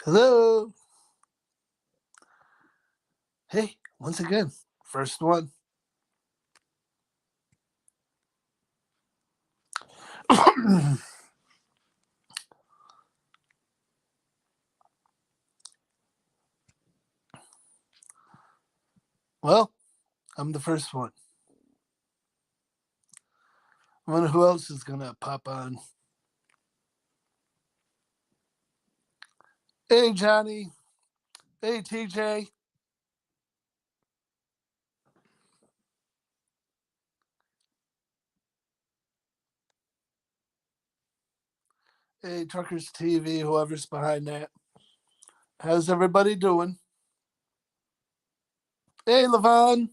Hello. Hey, once again, first one. Well, I'm the first one. I wonder who else is gonna pop on. Hey, Johnny. Hey, TJ. Hey, Truckers TV. Whoever's behind that. How's everybody doing? Hey, Levon.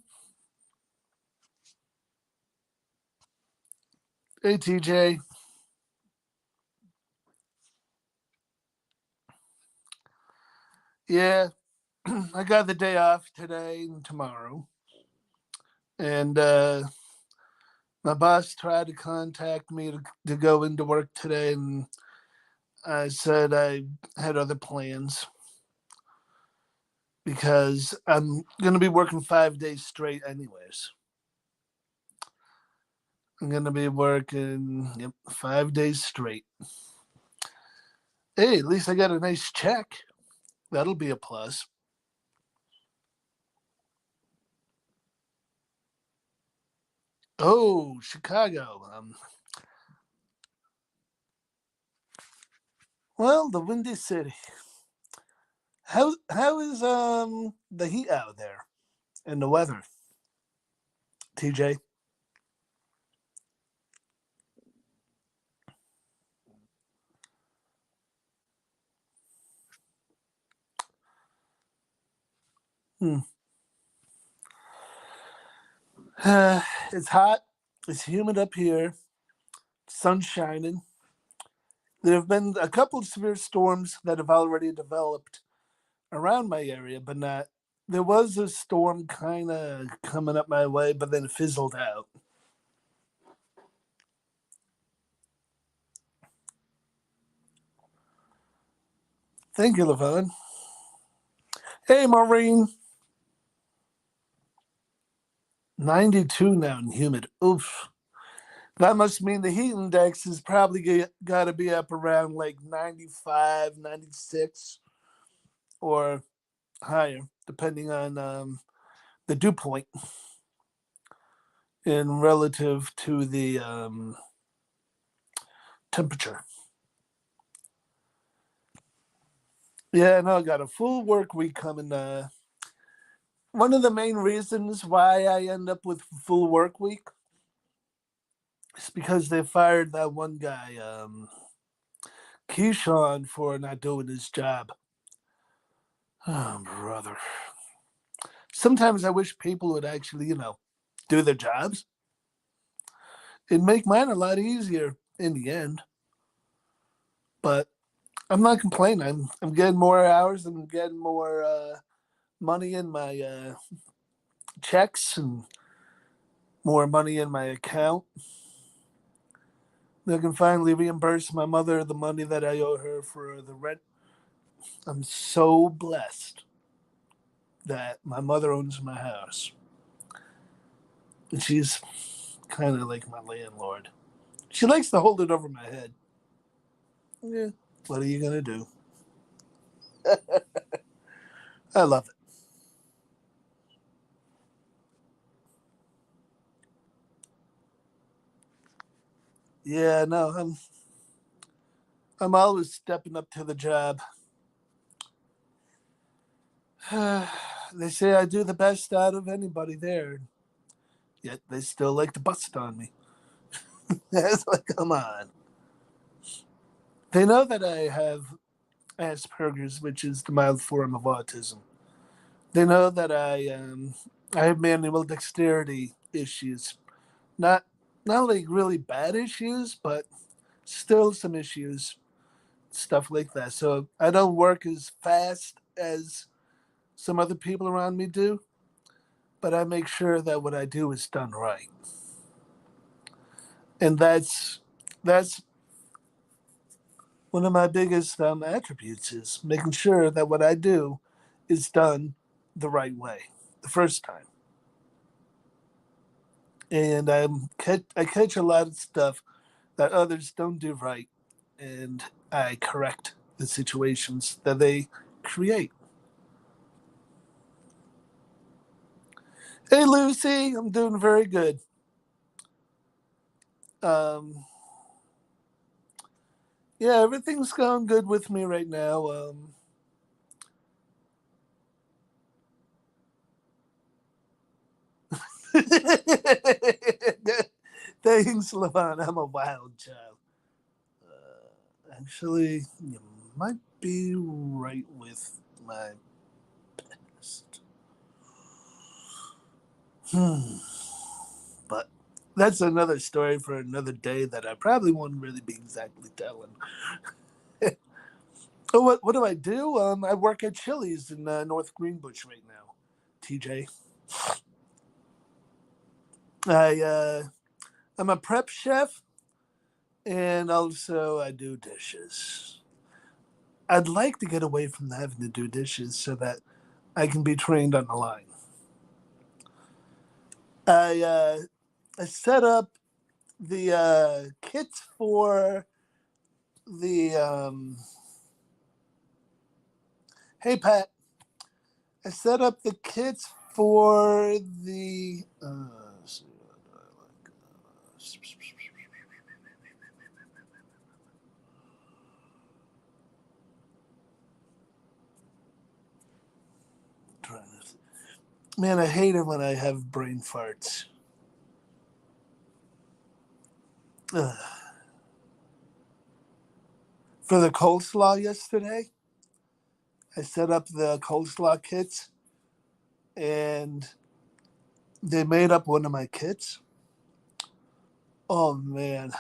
Hey, TJ. Yeah, I got the day off today and tomorrow, and my boss tried to contact me to go into work today, and I said I had other plans because I'm going to be working 5 days straight, anyways. I'm going to be working 5 days straight. Hey, at least I got a nice check. That'll be a plus. Oh, Chicago. Well, the Windy City. How is the heat out there and the weather, TJ? Hmm. It's hot. It's humid up here. Sun's shining. There have been a couple of severe storms that have already developed around my area, but not. There was a storm kind of coming up my way, but then it fizzled out. Thank you, Levon. Hey, Maureen. 92 now and humid. Oof. That must mean the heat index is probably got to be up around like 95, 96, or higher, depending on the dew point in relative to the temperature. Yeah, no, I got a full work week coming. One of the main reasons why I end up with full work week is because they fired that one guy, Keyshawn, for not doing his job. Oh, brother. Sometimes I wish people would actually, do their jobs. It'd make mine a lot easier in the end. But I'm not complaining. I'm getting more hours. I'm getting more money in my checks and more money in my account. I can finally reimburse my mother the money that I owe her for the rent. I'm so blessed that my mother owns my house. And she's kind of like my landlord. She likes to hold it over my head. Yeah, what are you going to do? I love it. Yeah, no, I'm always stepping up to the job. They say I do the best out of anybody there, yet they still like to bust on me. It's like, come on. They know that I have Asperger's, which is the mild form of autism. They know that I have manual dexterity issues. Not not like really bad issues, but still some issues, stuff like that. So I don't work as fast as some other people around me do, but I make sure that what I do is done right. And that's one of my biggest attributes is making sure that what I do is done the right way the first time. And I catch a lot of stuff that others don't do right, and I correct the situations that they create. Hey, Lucy, I'm doing very good. Um, yeah, everything's going good with me right now. Thanks, Levon. I'm a wild child. Actually, you might be right with my past. But that's another story for another day that I probably won't really be exactly telling. Oh, what do I do? I work at Chili's in North Greenbush right now. TJ, I'm a prep chef, and also I do dishes. I'd like to get away from having to do dishes so that I can be trained on the line. I I set up the kits for the hey Pat, I set up the kits for the man, I hate it when I have brain farts. Ugh. For the coleslaw yesterday, I set up the coleslaw kits, and they made up one of my kits. Oh man,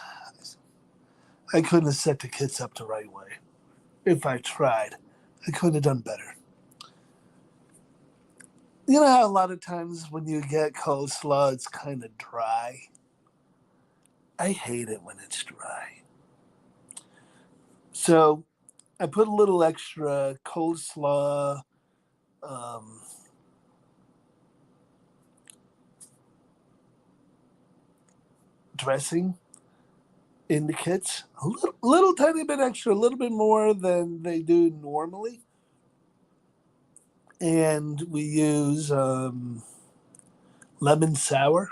I couldn't have set the kits up the right way. If I tried, I could have done better. You know how a lot of times when you get coleslaw, it's kind of dry? I hate it when it's dry. So I put a little extra coleslaw um, dressing in the kits. A little tiny bit extra, a little bit more than they do normally. And we use lemon sour.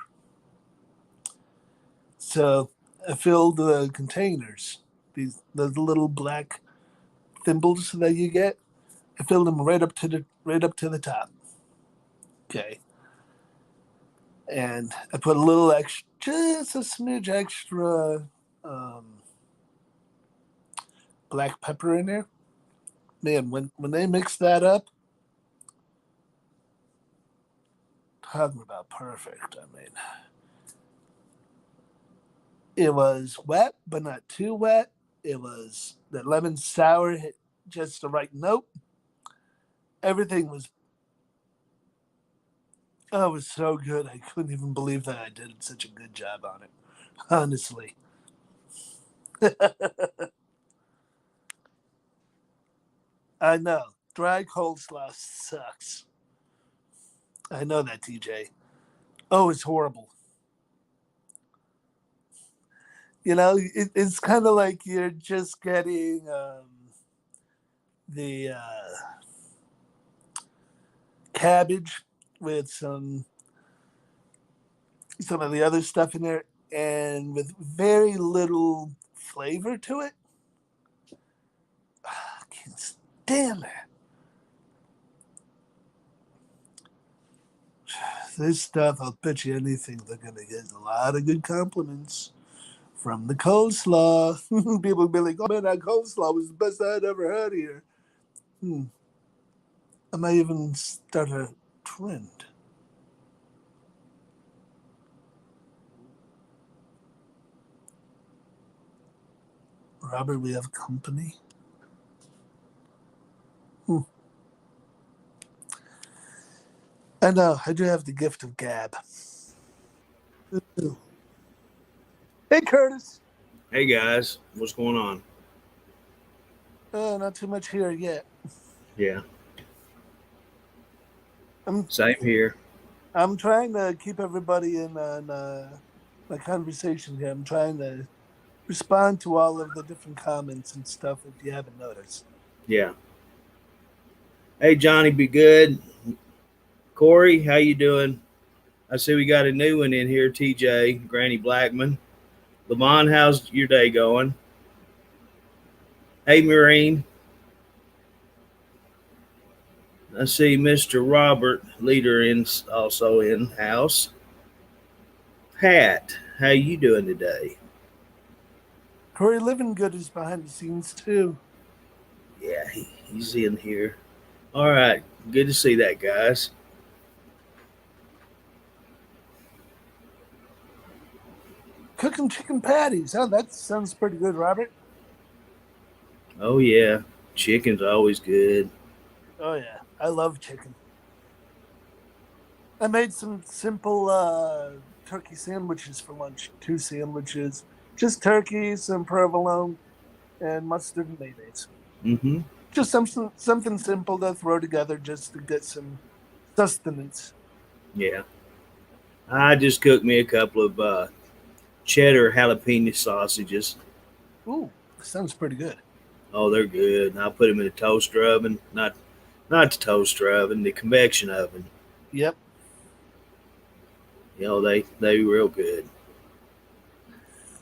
So I filled the containers, the little black thimbles that you get. I filled them right up to the top. Okay, and I put a little extra, just a smidge extra um, black pepper in there. Man, when they mix that up, talking about perfect. I mean, it was wet, but not too wet. It was the lemon sour hit just the right note. Everything was, oh, it was so good. I couldn't even believe that I did such a good job on it. Honestly. I know. Dry coleslaw sucks. I know that, TJ. Oh, it's horrible. It's kind of like you're just getting the cabbage with some of the other stuff in there, and with very little flavor to it. I can't stand that. This stuff, I'll bet you anything, they're gonna get a lot of good compliments from the coleslaw. People will be like, "Oh man, that coleslaw was the best I had ever had here." Hmm. I might even start a trend. Robert, we have company. Hmm. I know. I do have the gift of gab. Ooh. Hey, Curtis. Hey guys, what's going on? Not too much here yet. Yeah, I'm same here. I'm trying to keep everybody in on my conversation here. I'm trying to respond to all of the different comments and stuff. If you haven't noticed, Yeah. Hey, Johnny, be good. Corey, how you doing? I see we got a new one in here. TJ, Granny Blackman. Lamont, how's your day going? Hey, Marine. I see Mr. Robert, leader in also in house. Pat, how you doing today? Corey Living Good is behind the scenes too. Yeah, he's in here. All right, good to see that, guys. Cooking chicken patties. Oh, that sounds pretty good, Robert. Oh yeah, chicken's always good. Oh yeah, I love chicken. I made some simple turkey sandwiches for lunch. Two sandwiches, just turkey, some provolone, and mustard and mayonnaise. Mm-hmm. Just something simple to throw together just to get some sustenance. Yeah, I just cooked me a couple of cheddar jalapeno sausages. Ooh, sounds pretty good. Oh, they're good. And I put them in a toaster oven, not the toaster oven, the convection oven. Yep. They real good.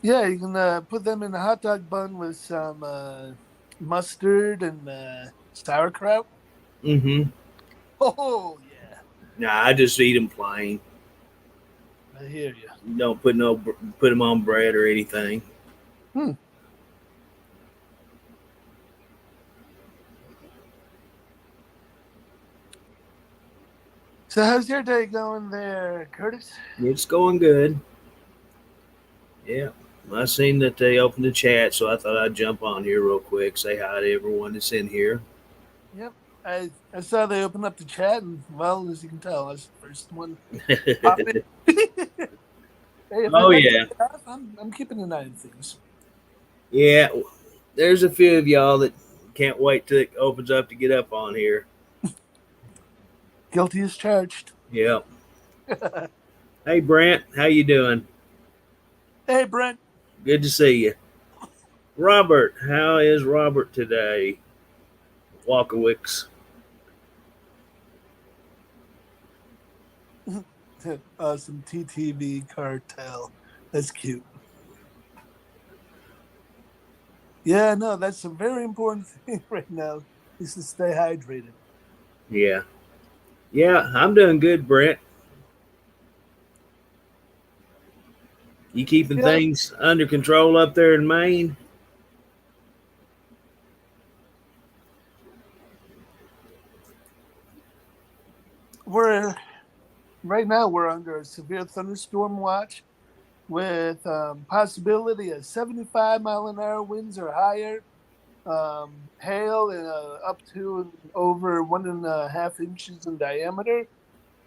Yeah, you can put them in a hot dog bun with some mustard and sauerkraut. Mm-hmm. Oh yeah, Nah, I just eat them plain. I hear you. Don't put them on bread or anything. Hmm. So how's your day going there, Curtis? It's going good. Yeah. I seen that they opened the chat, so I thought I'd jump on here real quick, say hi to everyone that's in here. Yep. I saw they opened up the chat, and well, as you can tell, I was the first one pop in. Hey, if I Oh got to yeah, get off, I'm keeping an eye on things. yeah. There's a few of y'all that can't wait till it opens up to get up on here. Guilty as charged. Yeah. Hey Brent, how you doing? Hey, Brent. Good to see you. Robert, how is Robert today? Walkowicz. Some TTV cartel. That's cute. Yeah, no, that's a very important thing right now is to stay hydrated. Yeah. Yeah, I'm doing good, Brent. You keeping Yeah, things under control up there in Maine? we're right now we're under a severe thunderstorm watch with possibility of 75-mile-an-hour winds or higher, hail up to and over 1.5 inches in diameter,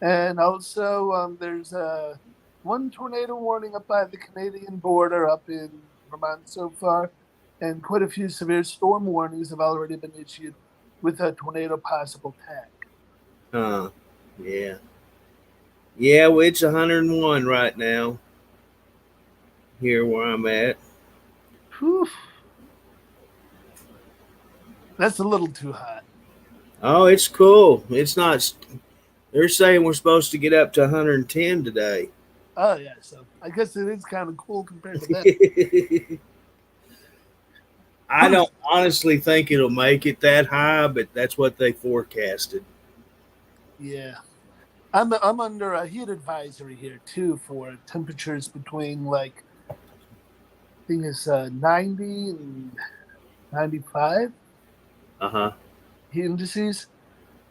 and also there's one tornado warning up by the Canadian border up in Vermont so far, and quite a few severe storm warnings have already been issued with a tornado possible tag. Yeah. Yeah, well, it's 101 right now here where I'm at. Whew, that's a little too hot. Oh, it's cool. It's not. They're saying we're supposed to get up to 110 today. Oh yeah, so I guess it is kind of cool compared to that. I don't honestly think it'll make it that high, but that's what they forecasted. Yeah, I'm under a heat advisory here too for temperatures between like I think it's 90 and 95 Uh huh. heat indices,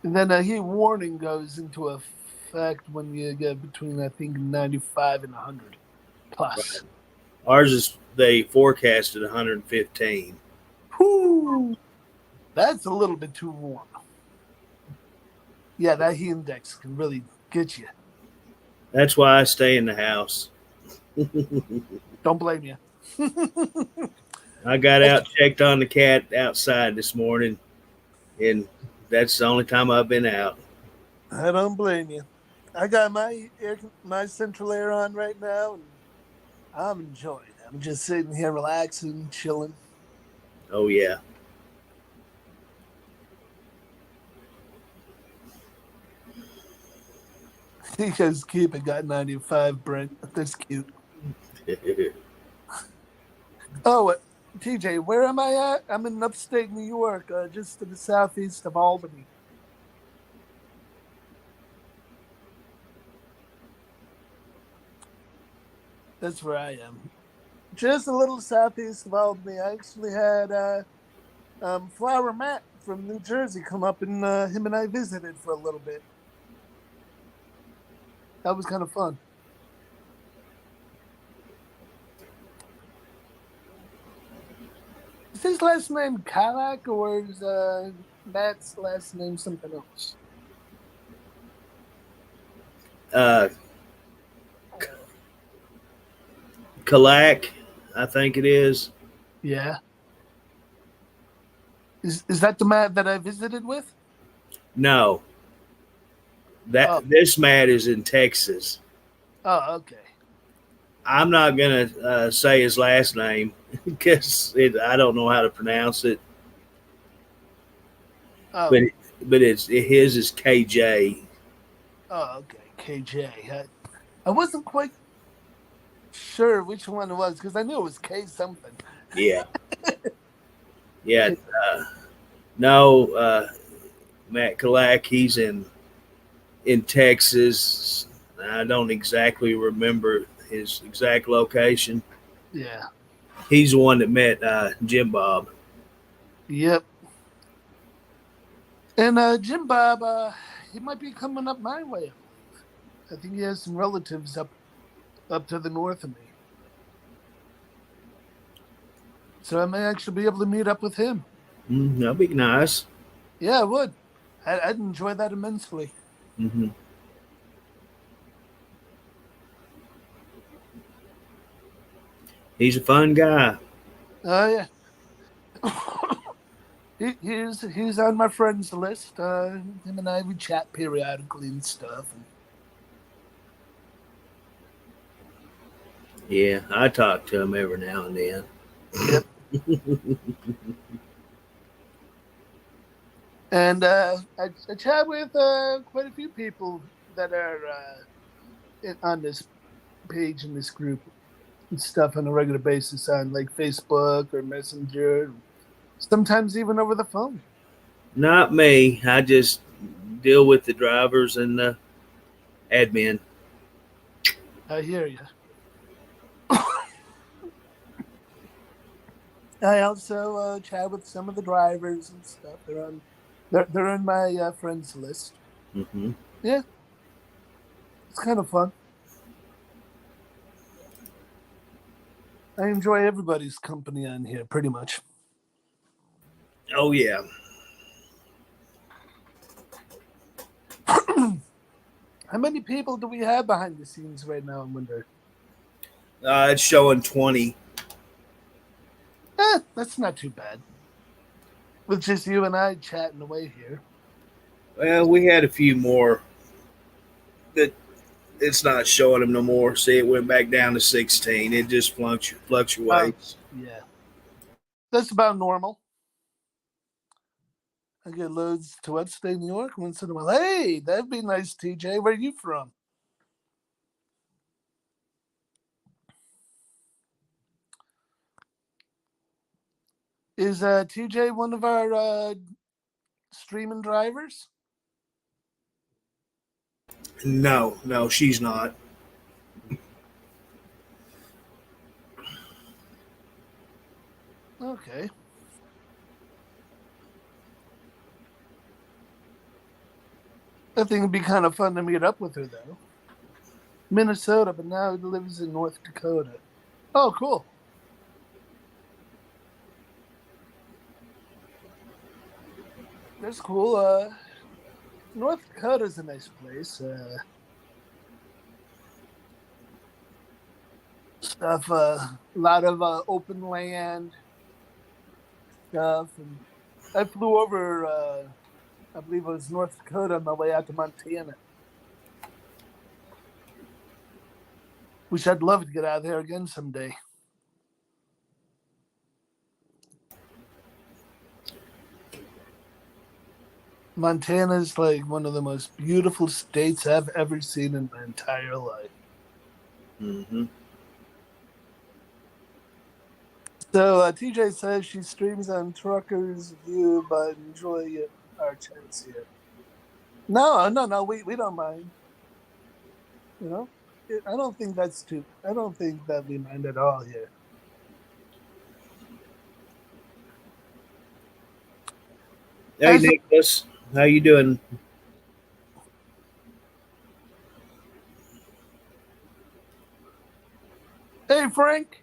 and then a heat warning goes into effect when you get between I think 95 and 100 Right. plus. Ours is they forecasted 115. Whoo, that's a little bit too warm. Yeah, that heat index can really get you. That's why I stay in the house. Don't blame you. I got out, checked on the cat outside this morning, and that's the only time I've been out. I don't blame you. I got my central air on right now, and I'm enjoying it. I'm just sitting here relaxing, chilling. Oh yeah. You guys keep it got 95, Brent. That's cute. Oh, TJ, where am I at? I'm in upstate New York, just to the southeast of Albany. That's where I am. Just a little southeast of Albany. I actually had Flower Matt from New Jersey come up, and him and I visited for a little bit. That was kind of fun. Is his last name Kalak, or is Matt's last name something else? uh, Kalak, I think it is. Yeah. Is that the Matt that I visited with? No, Oh, this Matt is in Texas. oh, okay. I'm not gonna say his last name because I don't know how to pronounce it. Oh, But it's his is KJ. oh, okay. KJ. I wasn't quite sure which one it was because I knew it was K something. Yeah, yeah. No, Matt Kalak. He's in Texas. I don't exactly remember his exact location. Yeah. He's the one that met Jim Bob. Yep. And Jim Bob, he might be coming up my way, I believe. I think he has some relatives up to the north of me. So I may actually be able to meet up with him. That'd be nice. Yeah, I would. I'd enjoy that immensely. Hmm. He's a fun guy. Oh yeah. He's on my friends list. Him and I would chat periodically and stuff. And Yeah, I talk to him every now and then. yep. And I chat with quite a few people that are on this page in this group and stuff on a regular basis on like Facebook or Messenger, sometimes even over the phone. Not me. I just deal with the drivers and the admin. I hear you. I also chat with some of the drivers and stuff. They're on my friends list. Hmm. Yeah, it's kind of fun. I enjoy everybody's company on here, pretty much. Oh yeah. How many people do we have behind the scenes right now? I wonder. It's showing 20. That's not too bad. With just you and I chatting away here. Well, we had a few more that it's not showing them no more. See, it went back down to 16. It just fluctuates. Yeah, that's about normal. I get loads to upstate New York once in a while. Hey, that'd be nice, TJ. Where are you from? Is TJ one of our streaming drivers? No, no, she's not. Okay. I think it'd be kind of fun to meet up with her, though. Minnesota, but now he lives in North Dakota. Oh, cool. That's cool. North Dakota's a nice place. Stuff, a lot of open land, stuff. And I flew over, I believe it was North Dakota on my way out to Montana, which I'd love to get out of there again someday. Montana's like one of the most beautiful states I've ever seen in my entire life. Mm-hmm. So TJ says she streams on Truckers View, but enjoy our chats here. No, we don't mind. You know, I don't think that's too. I don't think that we mind at all here. Hey, As Nicholas, how you doing? hey Frank,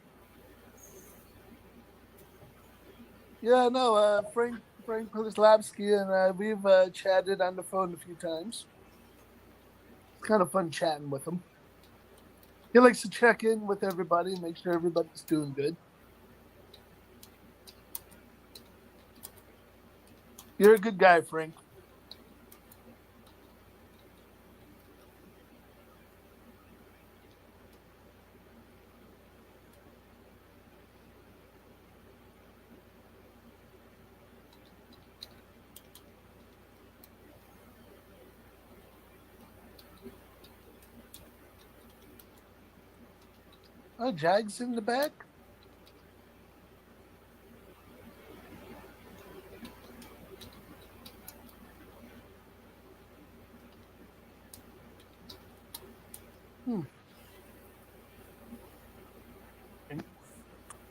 yeah, no, Frank Pilslavsky and we've chatted on the phone a few times. It's kind of fun chatting with him. He likes to check in with everybody, make sure everybody's doing good. You're a good guy, Frank. Oh, Jag's in the back. Hmm.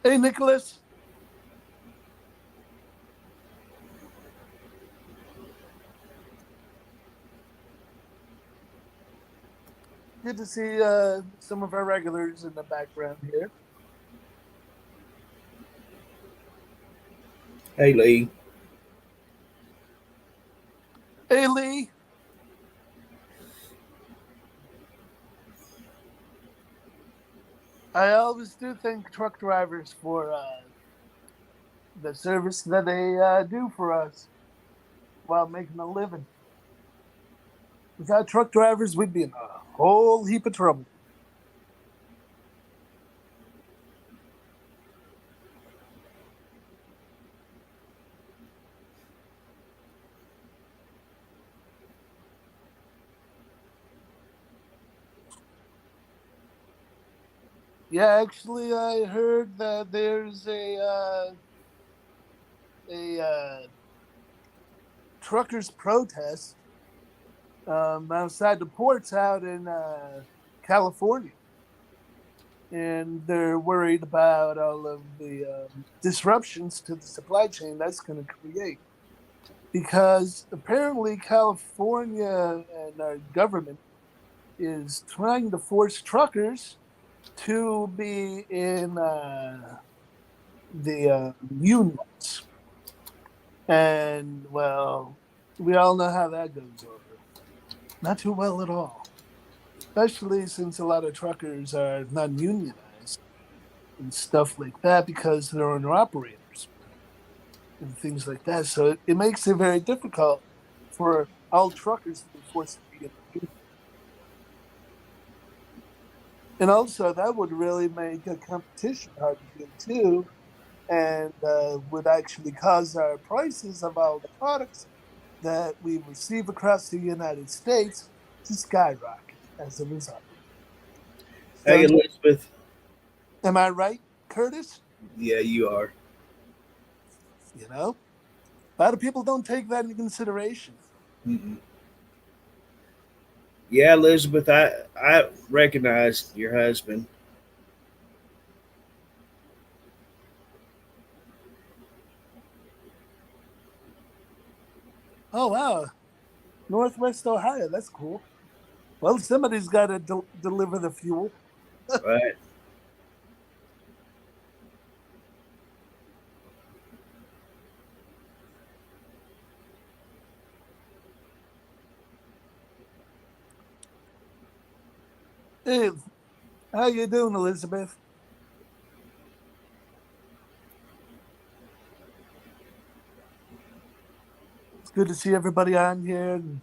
Hey, Nicholas. Good to see some of our regulars in the background here. Hey, Lee. Hey, Lee. I always do thank truck drivers for the service that they do for us while making a living. Without truck drivers, we'd be in a whole heap of trouble. Yeah, actually, I heard that there's a truckers protest outside the ports out in California, and they're worried about all of the disruptions to the supply chain that's going to create. Because apparently, California and our government is trying to force truckers to be in the unions. And, well, we all know how that goes over. Not too well at all. Especially since a lot of truckers are non unionized and stuff like that because they're owner operators and things like that. So it makes it very difficult for all truckers to be forced to be in a union. And also, that would really make a competition hard to do too, and would actually cause our prices of all the products that we receive across the United States to skyrocket as a result. Hey, So, Elizabeth. am I right, Curtis? Yeah, you are. You know, a lot of people don't take that into consideration. Mm-mm. Yeah, Elizabeth. I recognize your husband. Oh, wow. Northwest Ohio. That's cool. Well, somebody's got to deliver the fuel. Right. Hey, how you doing, Elizabeth? good to see everybody on here and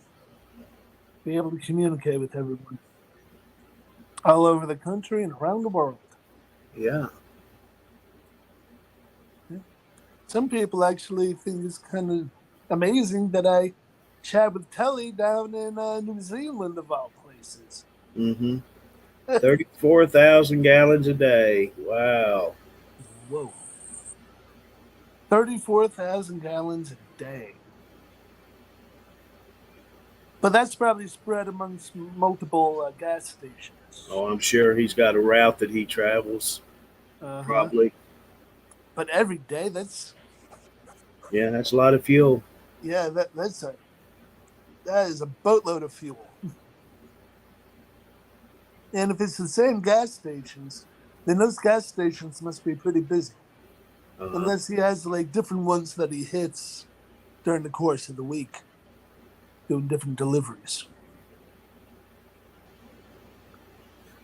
be able to communicate with everyone all over the country and around the world. Yeah. Some people actually think it's kind of amazing that I chat with Telly down in New Zealand, of all places. Mm-hmm. 34,000 gallons a day. Wow. Whoa. 34,000 gallons a day. But that's probably spread amongst multiple gas stations. Oh, I'm sure he's got a route that he travels. Uh-huh. Probably. But every day, Yeah, that's a lot of fuel. yeah, that is a boatload of fuel. And if it's the same gas stations, then those gas stations must be pretty busy. Uh-huh. Unless he has like different ones that he hits during the course of the week, doing different deliveries.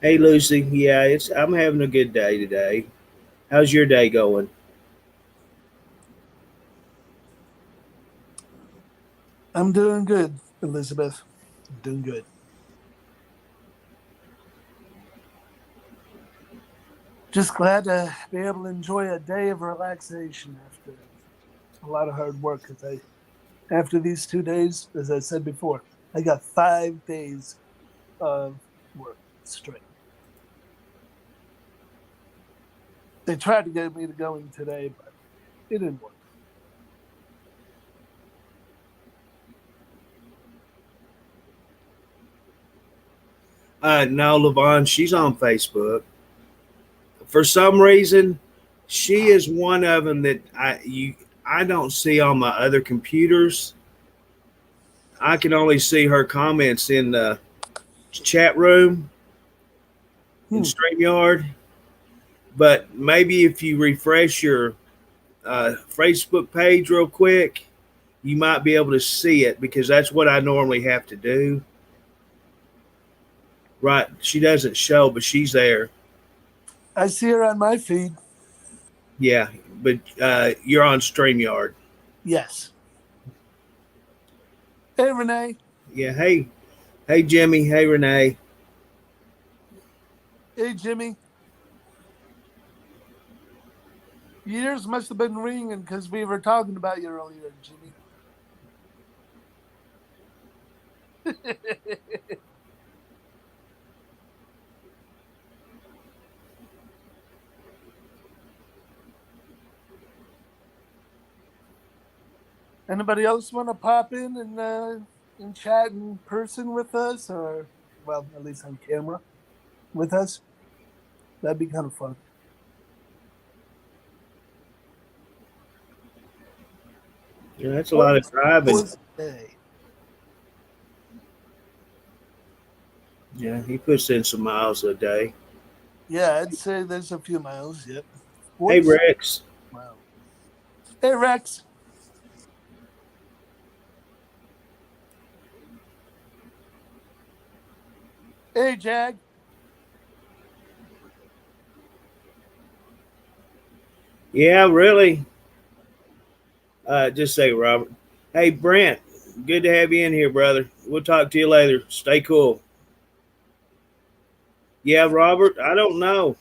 Hey, Lucy. Yeah, I'm having a good day today. How's your day going? I'm doing good, Elizabeth. I'm doing good. Just glad to be able to enjoy a day of relaxation after a lot of hard work. Because after these 2 days, as I said before, I got 5 days of work straight. They tried to get me to going today, but it didn't work. No, LaVon, she's on Facebook. For some reason, she is one of them that I don't see on my other computers. I can only see her comments in the chat room in StreamYard. But maybe if you refresh your Facebook page real quick, you might be able to see it because that's what I normally have to do. Right. She doesn't show, but she's there. I see her on my feed. Yeah, but you're on StreamYard. Yes. Hey, Renee. Yeah. Hey, Jimmy. Hey, Renee. Hey, Jimmy. Years must have been ringing because we were talking about you earlier, Jimmy. Anybody else want to pop in and chat in person with us, or well, at least on camera with us? That'd be kind of fun. Yeah, that's a lot of driving. Yeah, he puts in some miles a day. Yeah, I'd say there's a few miles. Yep. Hey, Rex. Wow. Hey, Rex. Hey, Jag. Yeah, really. Just say, Robert. Hey, Brent. Good to have you in here, brother. We'll talk to you later. Stay cool. Yeah, Robert. I don't know.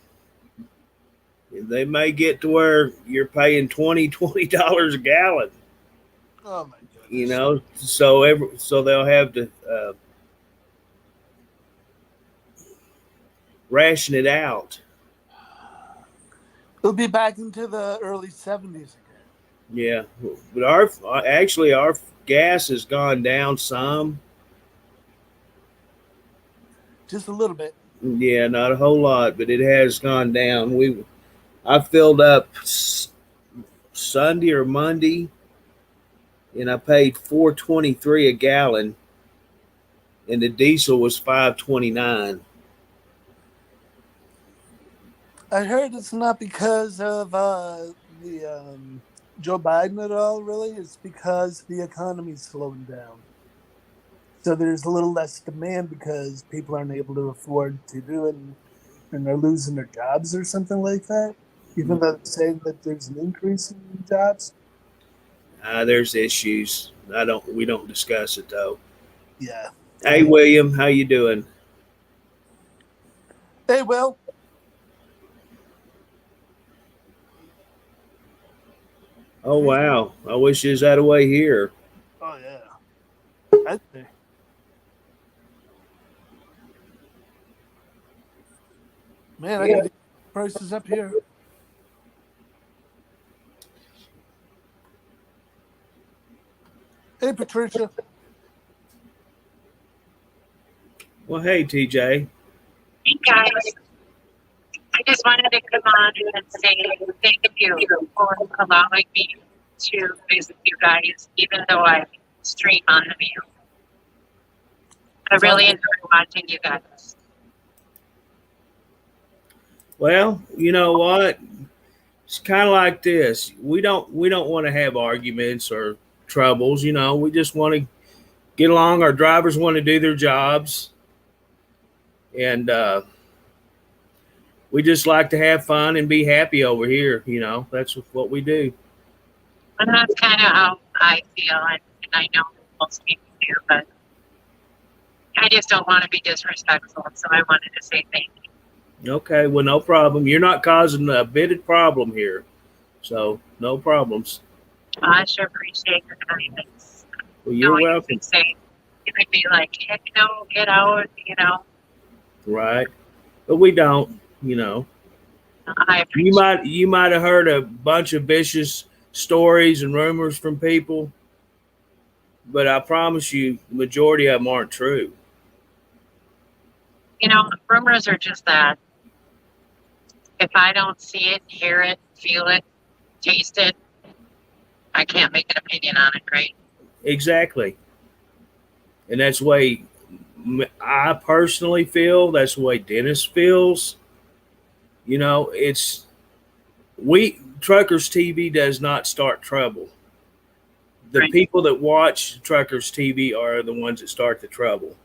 They may get to where you're paying $20 a gallon. Oh my goodness. You know, so they'll have to ration it out. It'll be back into the early 70s again. Yeah, but our gas has gone down some. Just a little bit. Yeah, not a whole lot, but it has gone down. I filled up Sunday or Monday, and I paid $4.23 a gallon, and the diesel was $5.29. I heard it's not because of the Joe Biden at all. Really, it's because the economy's slowing down. So there's a little less demand because people aren't able to afford to do it, and they're losing their jobs or something like that. Even though they're saying that there's an increase in jobs. There's issues. We don't discuss it though. Yeah. Hey, William, how you doing? Hey, Will. Oh wow! I wish you was that way here. Oh yeah. I see. Man, I got prices up here. Hey, Patricia. Well, hey, TJ. Hey guys, I just wanted to come on and say thank you for allowing me to visit you guys, even though I stream on the view. I really enjoy watching you guys. Well, you know what? It's kind of like this. We don't want to have arguments or troubles. You know, we just want to get along. Our drivers want to do their jobs, and we just like to have fun and be happy over here. You know, that's what we do. And that's kind of how I feel, and I know most people do, but I just don't want to be disrespectful, so I wanted to say thank you. Okay, well, no problem. You're not causing a bit of problem here, so no problems. I sure appreciate your kindness. Well, you're You welcome. could say, you could be like, heck no, get out, Right, but we don't. You know, I appreciate you might have heard a bunch of vicious stories and rumors from people, but I promise you, the majority of them aren't true. Rumors are just that. If I don't see it, hear it, feel it, taste it, I can't make an opinion on it, right? Exactly, and that's the way I personally feel. That's the way Dennis feels. You know, we Truckers TV does not start trouble. The Right. people that watch Truckers TV are the ones that start the trouble.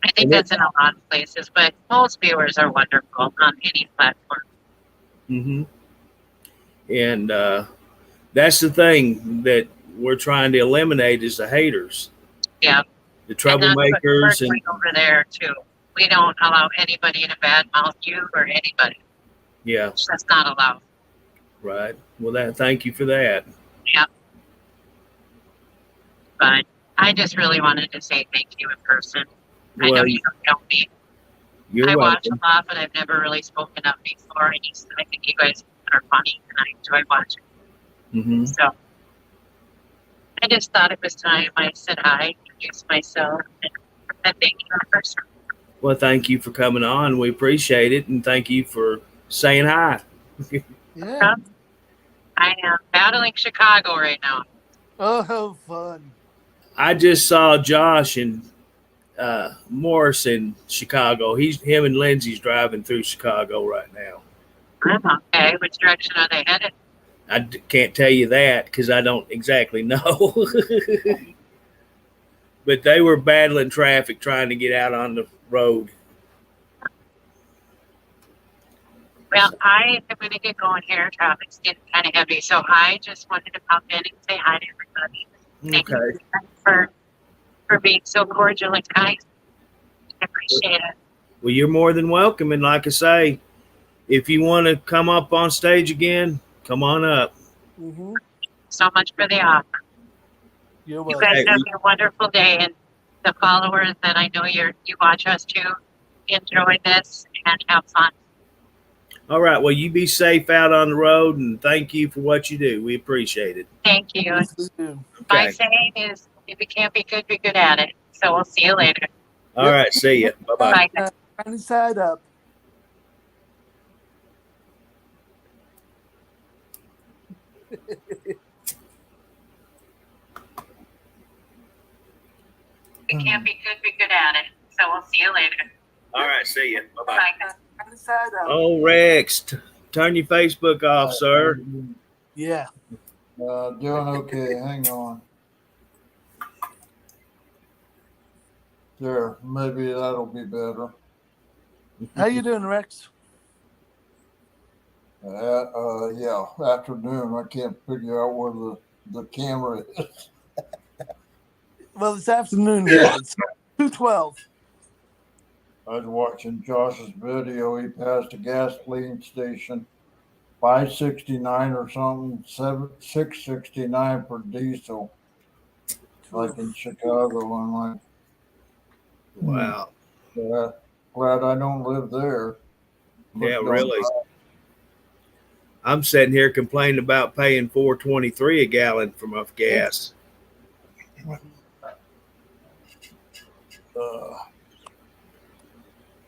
I think that's in a lot of places, but most viewers are wonderful on any platform. Mm-hmm. And that's the thing that we're trying to eliminate is the haters, Yeah. the And that's what we're troublemakers, and doing over there too. We don't allow anybody to badmouth you or anybody. yeah, It's just not allowed. right. Well, thank you for that. Yeah. But I just really wanted to say thank you in person. I know Well, you don't know me. you're I watch welcome. a lot, but I've never really spoken up before. I think you guys are funny, and I enjoy watching. Mm-hmm. So I just thought it was time I said hi, introduced myself, and thank you in person. Well, thank you for coming on. We appreciate it, and thank you for saying hi. Yeah. I am battling Chicago right now. Oh, how fun. I just saw Josh and Morris in Chicago. Him and Lindsay's driving through Chicago right now. I'm okay. Which direction are they headed? Can't tell you that because I don't exactly know. But they were battling traffic trying to get out on the road. Well, I am going to get going here. Traffic's getting kind of heavy, so I just wanted to pop in and say hi to everybody. Thank Okay. you for being so cordial and kind. I appreciate it. Well, you're more than welcome. And like I say, if you want to come up on stage again, come on up. Mm-hmm. So much for the offer. You're You welcome. guys have a wonderful day, and the followers that I know you watch us too, enjoy this and have fun. All right. Well, you be safe out on the road, and thank you for what you do. We appreciate it. Thank you. Yes, we do. My Okay. saying is, if you can't be good, be good at it. So we'll see you later. All right. See you. Bye-bye. Bye. Sunny side up. If you can't be good at it. So we'll see you later. All right. See you. Bye-bye. Bye. Sunny side up. Oh, Rex, turn your Facebook off, sir. Yeah. Doing okay. Hang on. There, maybe that'll be better. How you doing, Rex? Yeah, afternoon. I can't figure out where the the camera is. Well, it's afternoon here. It's 2:12. I was watching Josh's video. He passed a gasoline station, 569 or something, 669 for diesel, like in Chicago. I'm like, Wow. yeah, glad I don't live there. Yeah, Don't really. drive. I'm sitting here complaining about paying $4.23 a gallon for my gas.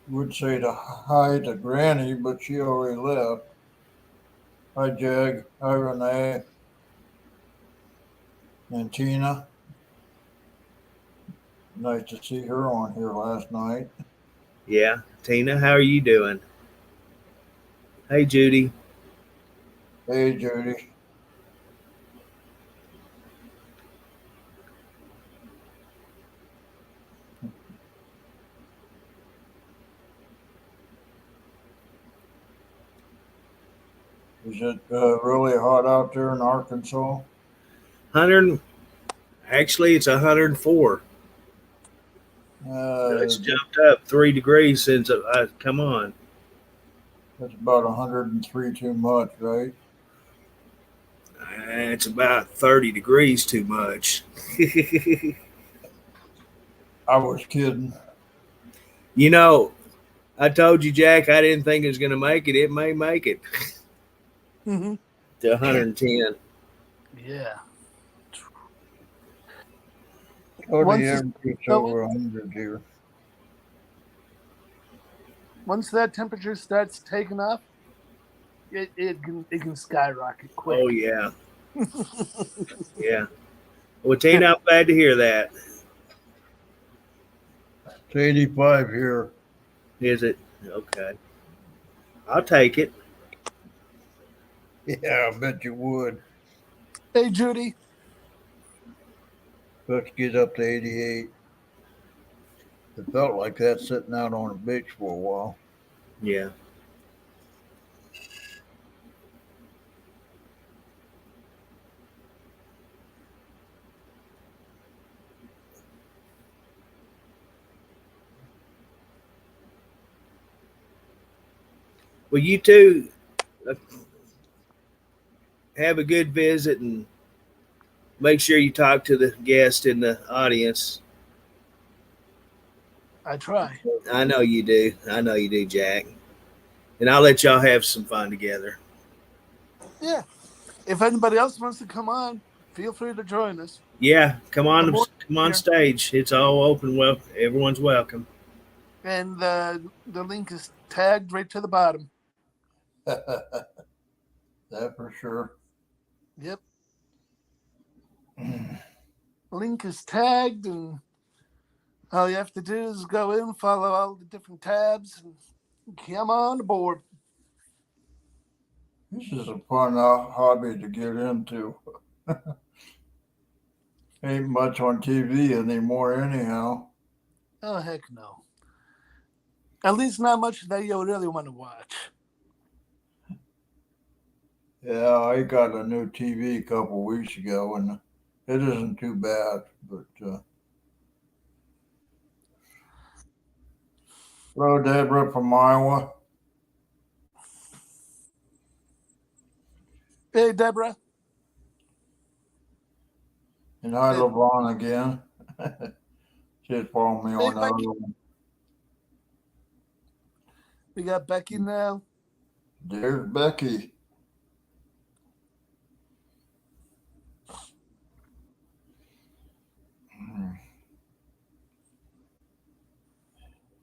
Would say to hi to Granny, but she already left. Hi, Jag. Hi, Renee. And Tina. Nice to see her on here last night. Yeah. Tina, how are you doing? Hey, Judy. Hey, Judy. Is it really hot out there in Arkansas? 100. Actually, it's 104. It's That's jumped up 3 degrees since come on. about 103 too much, right? It's about 30 degrees too much. I was kidding. You know, I told you, Jack, I didn't think it was going to make it. It may make it Mm-hmm. to 110. Yeah. Oh, Once the it's temperature's going- over 100 here. Once that temperature starts taking off, it can skyrocket quick. Oh, yeah. Yeah. Well, Tina, I'm glad to hear that. It's 85 here. Is it? Okay. I'll take it. Yeah, I bet you would. Hey, Judy. Let's get up to 88. It felt like that sitting out on a beach for a while. Yeah. Well, you two have a good visit and make sure you talk to the guest in the audience. I try. I know you do. I know you do, Jack. And I'll let y'all have some fun together. Yeah. If anybody else wants to come on, feel free to join us. Yeah, come on Here. stage. It's all open. Well, everyone's welcome. And the link is tagged right to the bottom. That for sure. Yep. Link is tagged, and all you have to do is go in, follow all the different tabs, and come on aboard. This is a fun hobby to get into. Ain't much on TV anymore, anyhow. Oh, heck no. At least not much that you really want to watch. Yeah, I got a new TV a couple weeks ago, and it isn't too bad. But hello, Deborah from Iowa. Hey, Deborah. And hi, Hey. LeVon again. She's following me Hey, on Becky. other one. We got Becky now. There's Becky.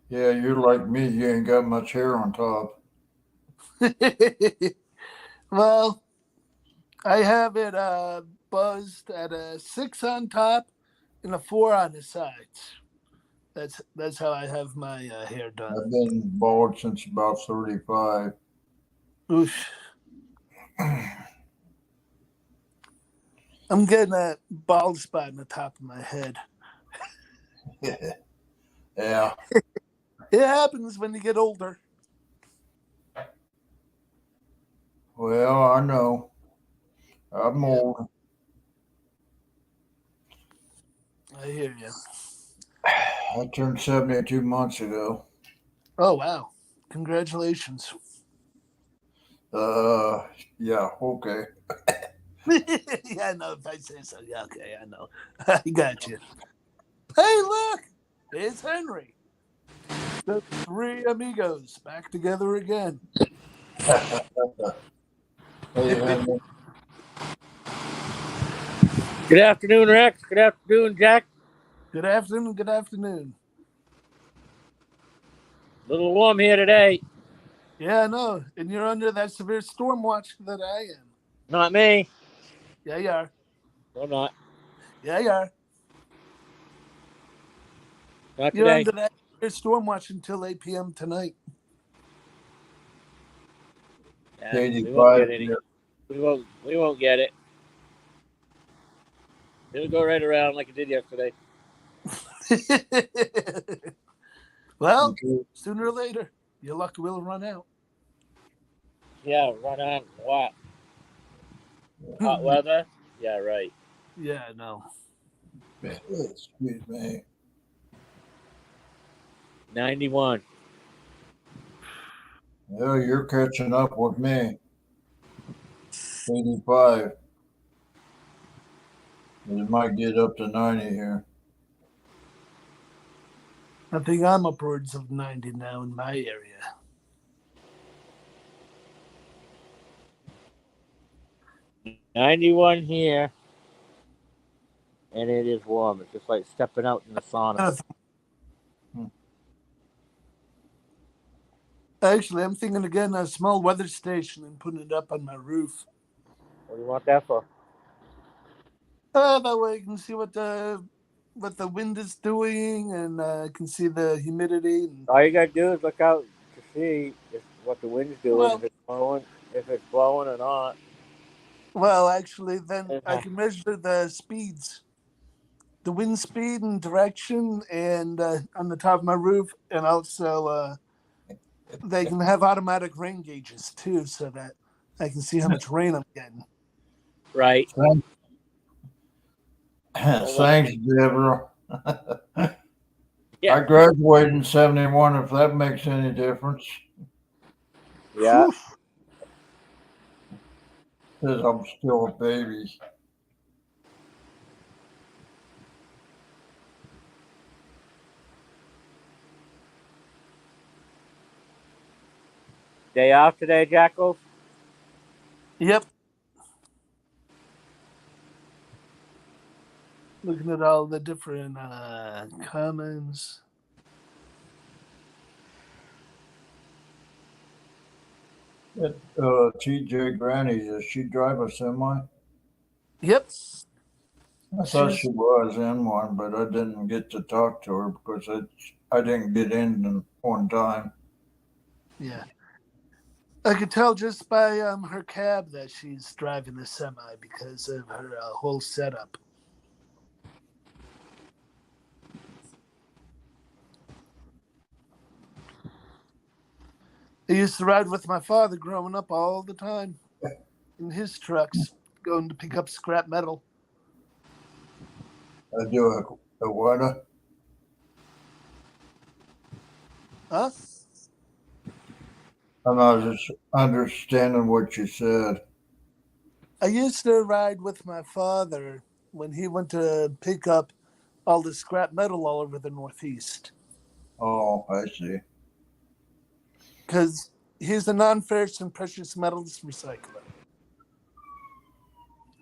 Yeah, you're like me. You ain't got much hair on top. Well, I have it buzzed at a 6 on top and a 4 on the sides. That's how I have my hair done. I've been bald since about 35. Oof. I'm getting a bald spot in the top of my head. Yeah. It happens when you get older. Well, I know. I'm old. I hear you. I turned 72 months ago. Oh, wow. Congratulations. Yeah, okay. Yeah, I know. If I say so, yeah, okay, I know. I got you. Hey, look! It's Henry. The three amigos back together again. Hey, Henry. Good afternoon, Rex. Good afternoon, Jack. Good afternoon. Good afternoon. A little warm here today. Yeah, I know. And you're under that severe storm watch that I am. Not me. Yeah, you are. No, not. Yeah, you are. Not You're today. under that severe storm watch until 8 p.m. tonight. Yeah, we won't 85 get any. here. We won't get it. It'll go right around like it did yesterday. Well, Okay. sooner or later, your luck will run out. Yeah, run on what? Hot weather? Yeah, right. Yeah, I know. Excuse me. 91. Yeah, you're catching up with me. 85. It might get up to 90 here. I think I'm upwards of 90 now in my area. $91 here. And it is warm. It's just like stepping out in the sauna. Actually, I'm thinking of getting a small weather station and putting it up on my roof. What do you want that for? That way I can see what the wind is doing, and I can see the humidity. And, All you gotta do is look out to see what the wind's doing, Well- if it's blowing or not. well, actually, then I can measure the speeds, the wind speed and direction, and on the top of my roof, and also they can have automatic rain gauges too, so that I can see how much rain I'm getting. Right. Thanks, Deborah. Yeah. I graduated in 71, if that makes any difference. Yeah. Because I'm still a baby. Day off today, Jackals? Yep. Looking at all the different comments. TJ Granny, does she drive a semi? Yep. I thought she was in one, but I didn't get to talk to her because I didn't get in on time. Yeah. I could tell just by her cab that she's driving the semi because of her whole setup. I used to ride with my father growing up all the time in his trucks, going to pick up scrap metal. I do a what? Huh? I'm not just understanding what you said. I used to ride with my father when he went to pick up all the scrap metal all over the Northeast. Oh, I see. Because he's a non-ferrous and precious metals recycler.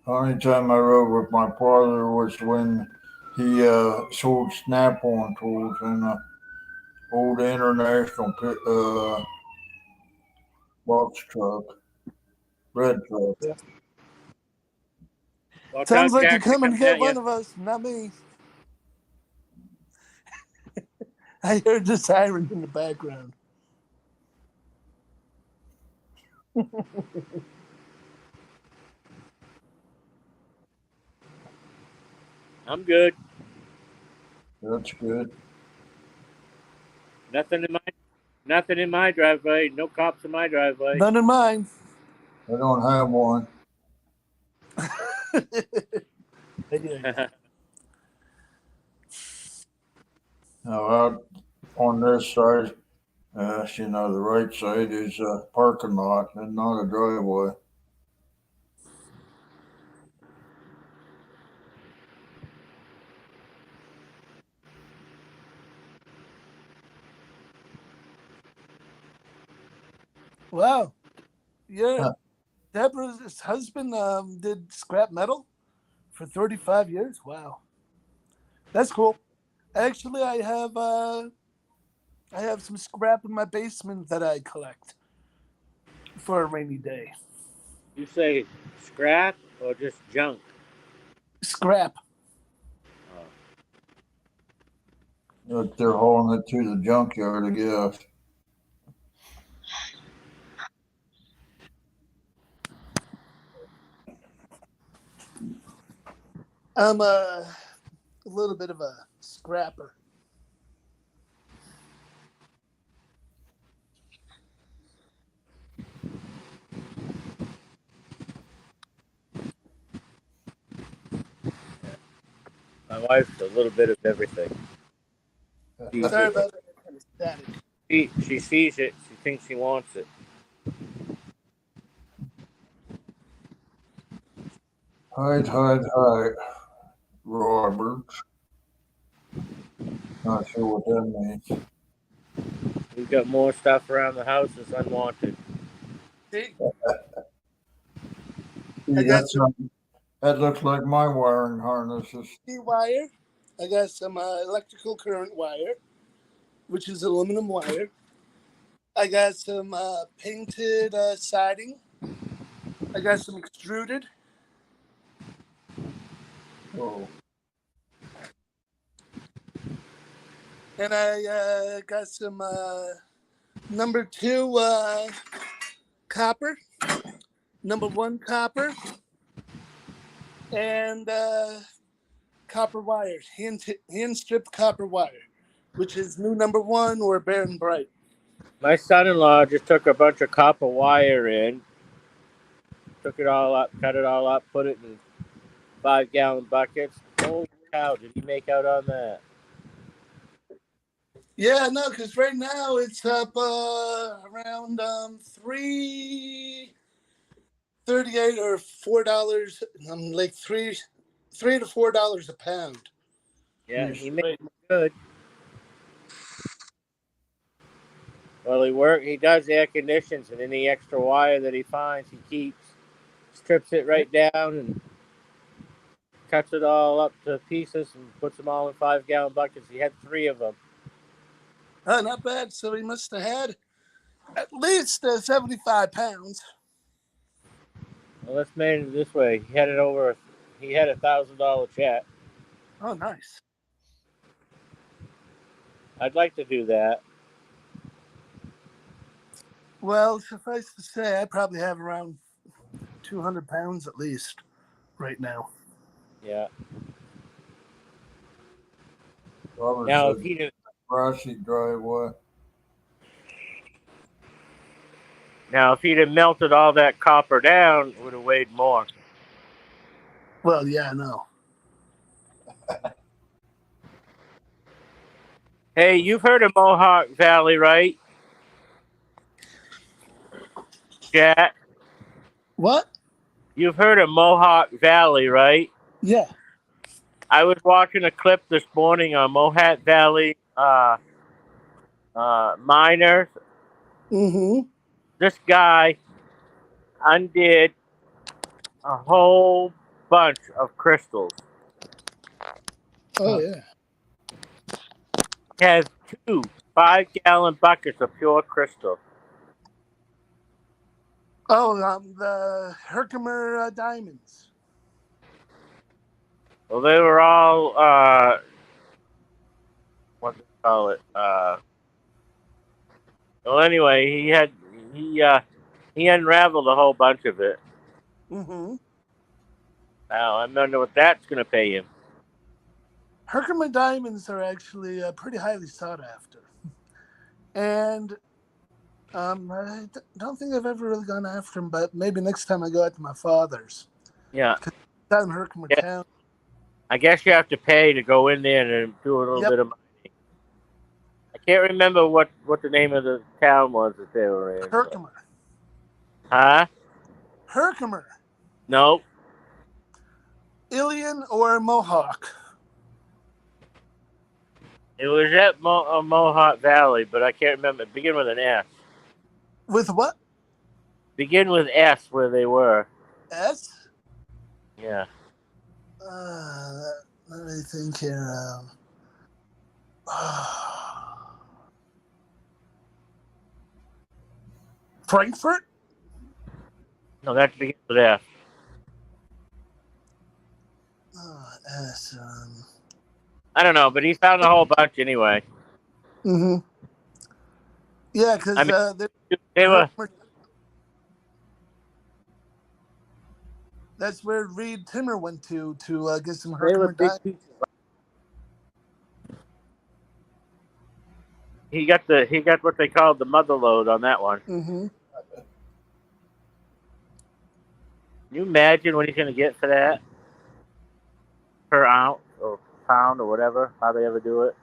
The only time I rode with my father was when he sold snap-on tools in an old International box truck, red truck. Watch Sounds out, like you're Jack, coming to get at ya. one of us, not me. I heard the siren in the background. I'm good. That's good. Nothing in my driveway. No cops in my driveway. None in mine. I don't have one. I hear ya. Now out on this side, the right side is a parking lot and not a driveway. Wow. Your Huh. Deborah's husband did scrap metal for 35 years. Wow. That's cool. Actually, I have some scrap in my basement that I collect for a rainy day. You say scrap or just junk? Scrap. But they're hauling it to the junkyard, I guess. I'm a little bit of a scrapper. My wife's a little bit of everything. Sorry about that kind of static. She sees it. She thinks she wants it. Hide, Roberts. Not sure what that means. We've got more stuff around the house that's unwanted. See, You I got got some something that looks like my wiring harnesses. wire. I got some electrical current wire, which is aluminum wire. I got some painted siding. I got some extruded. Oh, And I got some number 2 copper, number 1 copper, and copper wires, hand stripped copper wire, which is new number 1 or Baron Bright. My son-in-law just took a bunch of copper wire in, took it all up, cut it all up, put it in 5-gallon buckets. Holy cow, did he make out on that? Yeah, no, because right now it's up around $3.38 or $4. Like $3 to $4 a pound. Yeah, Yes. he made it good. Well, he does air conditions, and any extra wire that he finds, he keeps, strips it right down, and cuts it all up to pieces, and puts them all in 5-gallon buckets. He had 3 of them. Oh, not bad. So he must have had at least 75 pounds. Well, let's manage it this way. He had $1,000 check. Oh, nice. I'd like to do that. Well, suffice to say, I probably have around 200 pounds at least right now. Yeah. Robert Now, said if he'd have, grassy driveway. melted all that copper down, it would have weighed more. Well, yeah, I know. Hey, you've heard of Mohawk Valley, right? Jack? What? You've heard of Mohawk Valley, right? Yeah. I was watching a clip this morning on Mohawk Valley miners. Mm-hmm. This guy undid a whole bunch of crystals. Oh, yeah. He has 2 5-gallon buckets of pure crystal. Oh, the Herkimer diamonds. Well, they were all what do you call it? Well, anyway, he unraveled a whole bunch of it. Mm-hmm. Now I wonder what that's going to pay him. Herkimer diamonds are actually pretty highly sought after. And I don't think I've ever really gone after them, but maybe next time I go out to my father's. Yeah. Down in Herkimer Yeah. Town. I guess you have to pay to go in there and do a little Yep. bit of mining. can't remember what the name of the town was that they were in. but- Herkimer. Huh? Herkimer. Nope. Ilion or Mohawk. It was at Mohawk Valley, but I can't remember. Begin with an S. With what? Begin with S where they were. S? Yeah. Let me think here. Frankfurt? No, that begins with F. S. I don't know, but he found a whole bunch anyway. Mm-hmm. Yeah, because I mean, They were. that's where Reed Timmer went to get some They were Herkimer big diamonds. pieces. He got what they called the mother load on that one. Mm-hmm. Can you imagine what he's going to get for that? Per ounce or pound or whatever, how they ever do it.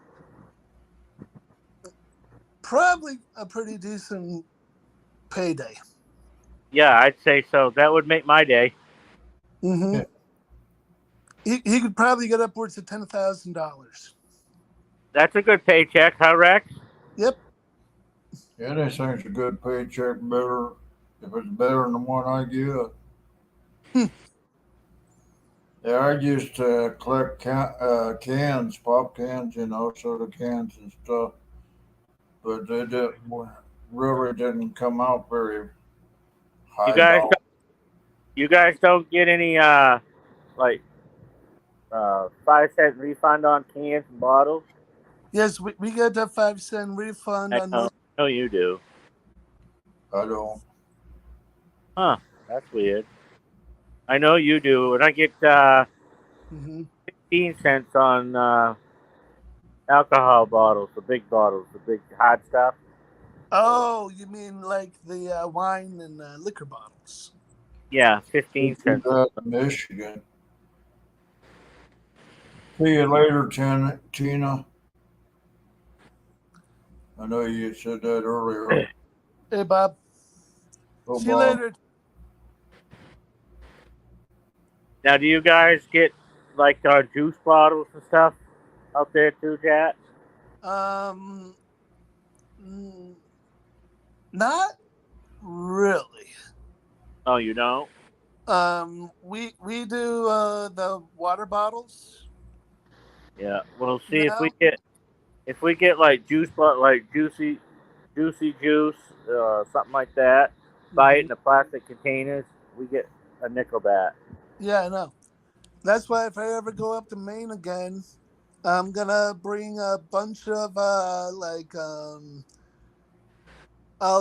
Probably a pretty decent payday. Yeah, I'd say so. That would make my day. Mm-hmm. Yeah. He could probably get upwards of $10,000. That's a good paycheck, huh, Rex? Yep. Yeah, they think it's a good paycheck, better if it's better than the one I get. Yeah, I used to collect cans, pop cans, soda cans and stuff, but they really didn't come out very high. You guys don't get any like 5-cent refund on cans and bottles? Yes, we get a 5-cent refund on most. I know you do. I don't. Huh? That's weird. I know you do, and I get Mm-hmm. 15 cents on alcohol bottles, the big hard stuff. Oh, you mean like the wine and liquor bottles? Yeah, 15 Do cents. that in Michigan. See you later, Tina. I know you said that earlier. Hey, Bob. Oh, See you Bob. later. Now, do you guys get like juice bottles and stuff out there too, Jack? Not really. Oh, you don't? We do the water bottles. Yeah. Well, see No. if we get like like juicy juice, something like that. Buy it in the plastic containers. We get a nickel back. Yeah, I know. That's why if I ever go up to Maine again, I'm gonna bring a bunch of all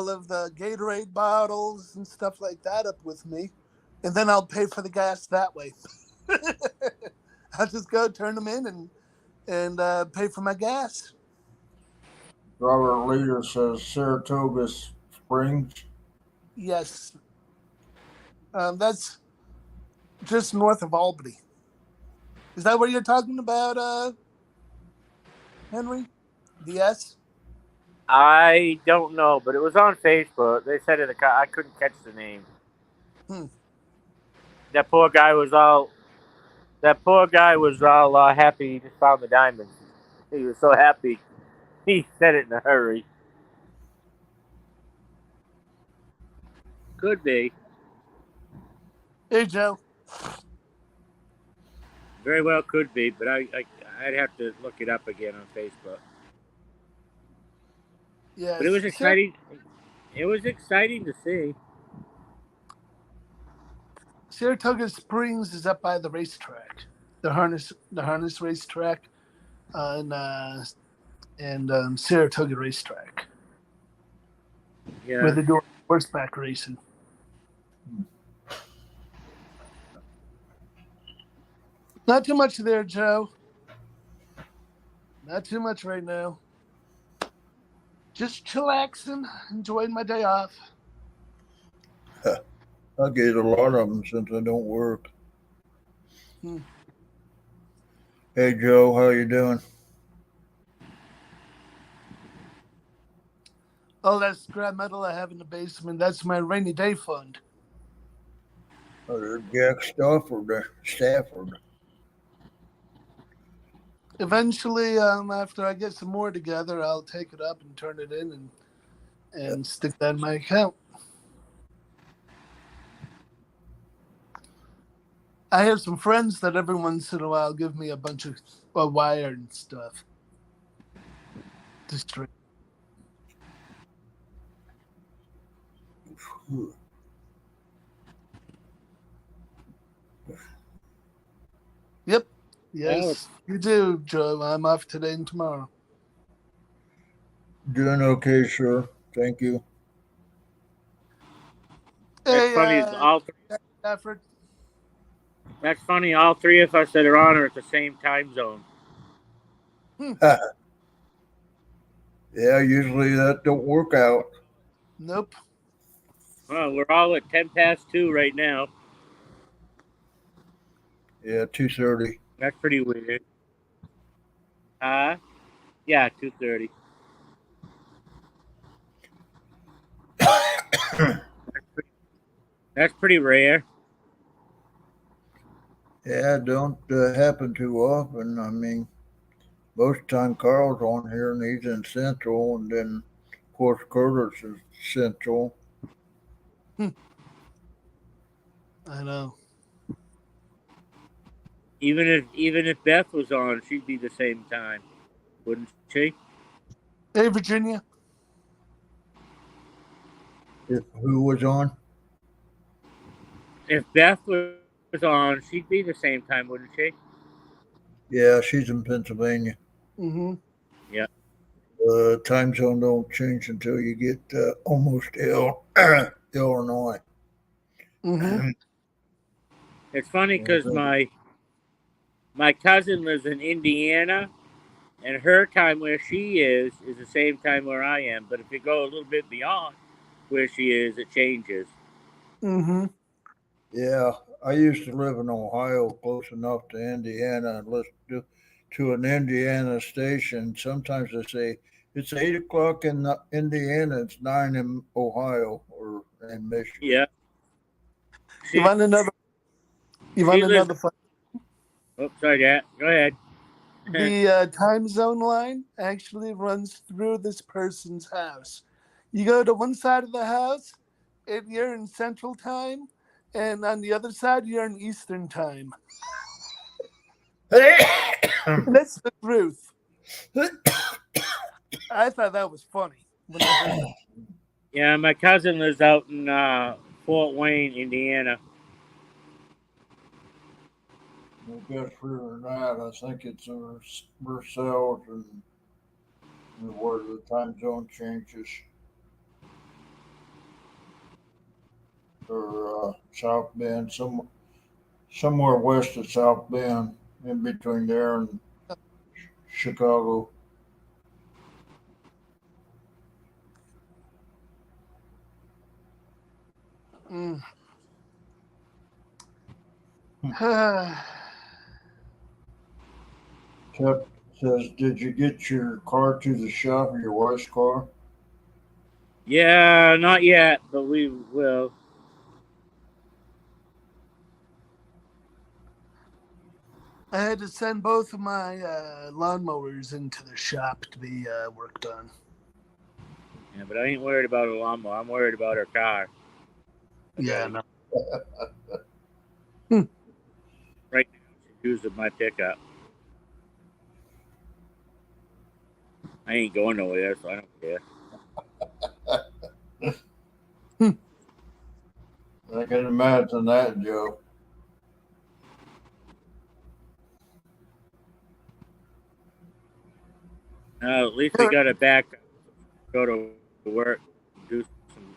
of the Gatorade bottles and stuff like that up with me, and then I'll pay for the gas that way. I'll just go turn them in and pay for my gas. Robert Leader says Saratoga Springs. Yes, that's just north of Albany. Is that what you're talking about, Henry? The S? I don't know, but it was on Facebook. They said it. I couldn't catch the name. That poor guy was all happy. He just found the diamonds. He was so happy. He said it in a hurry. Could be. Hey, Joe. Very well could be, but I'd have to look it up again on Facebook. Yeah, But it was exciting. It was exciting to see. Saratoga Springs is up by the racetrack, the harness racetrack, and Saratoga racetrack, where Yeah. they do horseback racing. Not too much there, Joe. Not too much right now. Just chillaxing, enjoying my day off. I get a lot of them since I don't work. Hey, Joe, how you doing? All that scrap metal I have in the basement, that's my rainy day fund. Or Jack Stafford. Eventually, after I get some more together, I'll take it up and turn it in and stick that in my account. I have some friends that every once in a while give me a bunch of wire and stuff. Just Yep. Yes, you do, Joe. I'm off today and tomorrow. Doing okay, sir. Thank you. That's Hey, funny. Stafford. That's funny. All three of us that are on are at the same time zone. Yeah, usually that don't work out. Nope. Well, we're all at 2:10 right now. Yeah, 2:30. That's pretty weird. Yeah, 2:30. That's pretty rare. Yeah, it don't happen too often. I mean, most of the time Carl's on here and he's in Central, and then of course Curtis is Central. I know. Even if Beth was on, she'd be the same time, wouldn't she? Hey, Virginia. If who was on? If Beth was on, she'd be the same time, wouldn't she? Yeah, she's in Pennsylvania. Mm-hmm. Yeah. Time zone don't change until you get almost Illinois. Mm-hmm. It's funny because my cousin lives in Indiana, and her time where she is the same time where I am. But if you go a little bit beyond where she is, it changes. Mm-hmm. Yeah, I used to live in Ohio, close enough to Indiana, and listen to an Indiana station. Sometimes they say it's 8 o'clock in Indiana, it's 9 in Ohio or in Michigan. Yeah. You want another? Fun? Oh, sorry, Dad. Go ahead. The time zone line actually runs through this person's house. You go to one side of the house, and you're in Central Time, and on the other side, you're in Eastern Time. That's the truth. I thought that was funny when I heard that. Yeah, my cousin lives out in Fort Wayne, Indiana. I guess further than that, I think it's Versailles and where the time zone changes. Or South Bend, somewhere west of South Bend, in between there and Chicago. Mm. Tip says, "Did you get your car to the shop, your wife's car?" Yeah, not yet, but we will. I had to send both of my lawnmowers into the shop to be worked on. Yeah, but I ain't worried about a lawnmower. I'm worried about her car. Yeah, no. Right now, she's using my pickup. I ain't going nowhere, so I don't care. I can imagine that, Joe. At least we got it back. Go to work, do some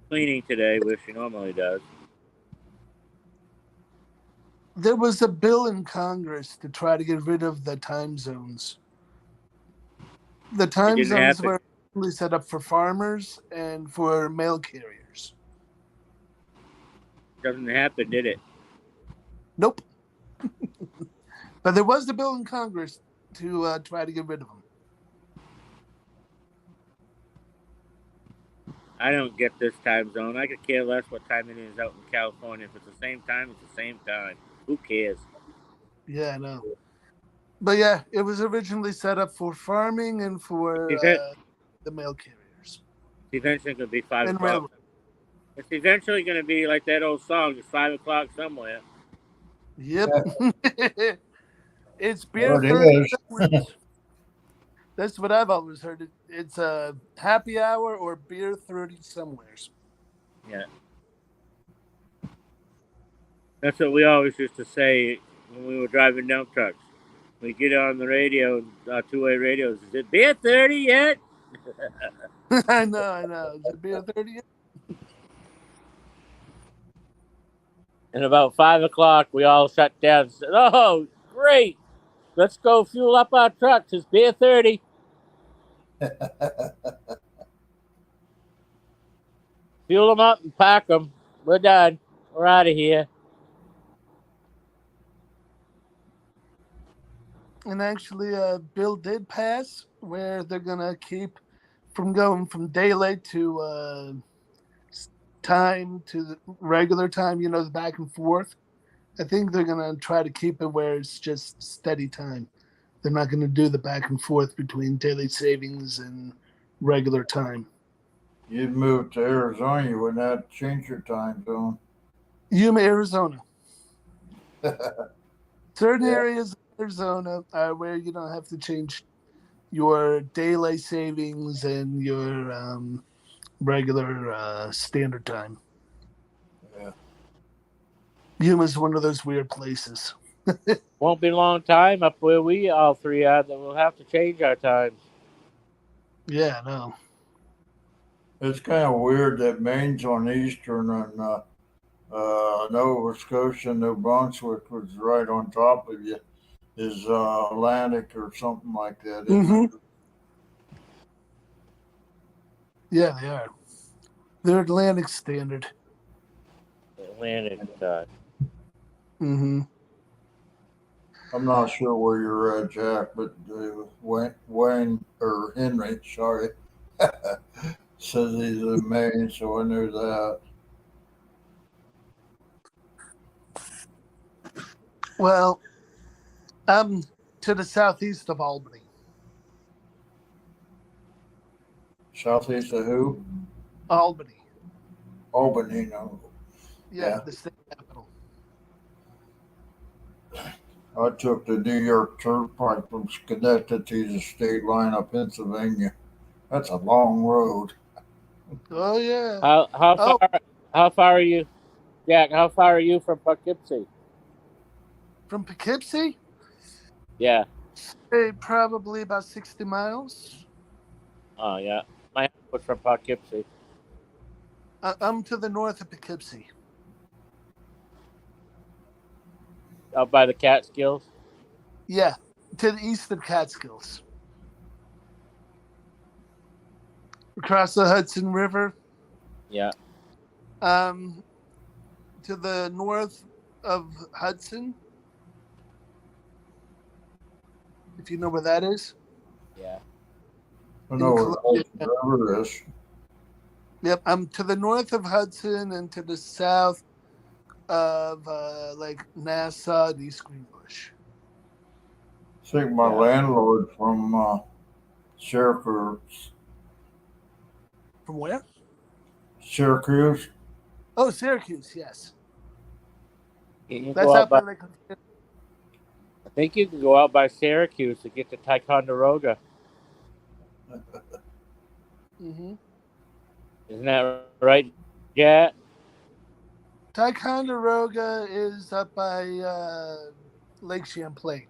cleaning today, which she normally does. There was a bill in Congress to try to get rid of the time zones. The time zones were only set up for farmers and for mail carriers. Doesn't happen, did it? Nope. But there was a bill in Congress to try to get rid of them. I don't get this time zone. I could care less what time it is out in California. If it's the same time, it's the same time. Who cares? Yeah, I know. But yeah, it was originally set up for farming and for It's the mail carriers eventually going to be 5 and o'clock. railroad. It's eventually going to be like that old song. It's 5 o'clock somewhere. Yep. It's Well, beer it 30 is. somewhere. That's what I've always heard. It's a happy hour or beer 30 somewheres. Yeah. That's what we always used to say when we were driving dump trucks. We get on the radio, two-way radios. Is it beer 30 yet? I know. Is it beer 30? And about 5 o'clock, we all shut down and said, "Oh, great. Let's go fuel up our trucks. It's beer 30. Fuel them up and pack them. We're done. We're out of here." And actually, a bill did pass where they're going to keep from going from daylight to time to the regular time, the back and forth. I think they're going to try to keep it where it's just steady time. They're not going to do the back and forth between daily savings and regular time. You'd move to Arizona, you wouldn't have to change your time zone. Yuma, Arizona. Certain Yeah. areas of Arizona are where you don't have to change your daylight savings and your regular standard time. Yeah. Yuma's one of those weird places. Won't be a long time up where we all three are that we'll have to change our times. Yeah, no. It's kind of weird that Maine's on Eastern and Nova Scotia, New Brunswick was right on top of you. Is Atlantic or something like that. Isn't it? Yeah, they are. They're Atlantic standard. Atlantic. Mm-hmm. I'm not sure where you're at, Jack, but Wayne or Henry, sorry, says he's in Maine, so I knew that. Well, I'm to the southeast of Albany. Southeast of who? Albany. Albany, no. Yeah, the state capital. I took the New York Turnpike from Schenectady to the state line of Pennsylvania. That's a long road. Oh yeah. How far are you, Jack? How far are you from Poughkeepsie? From Poughkeepsie? Yeah. Probably about 60 miles. Oh yeah. My house was from Poughkeepsie. I'm to the north of Poughkeepsie. Out by the Catskills. Yeah, to the east of Catskills. Across the Hudson River. Yeah. To the north of Hudson. If you know where that is. Yeah. I know where the river is. Yep, I'm to the north of Hudson and to the south of like Nassau and East Greenbush. I think my landlord from Syracuse. From where? Syracuse. Oh, Syracuse, yes. You That's go out out by by, like I think you can go out by Syracuse to get to Ticonderoga. mm-hmm. Isn't that right, Jack? Ticonderoga is up by Lake Champlain.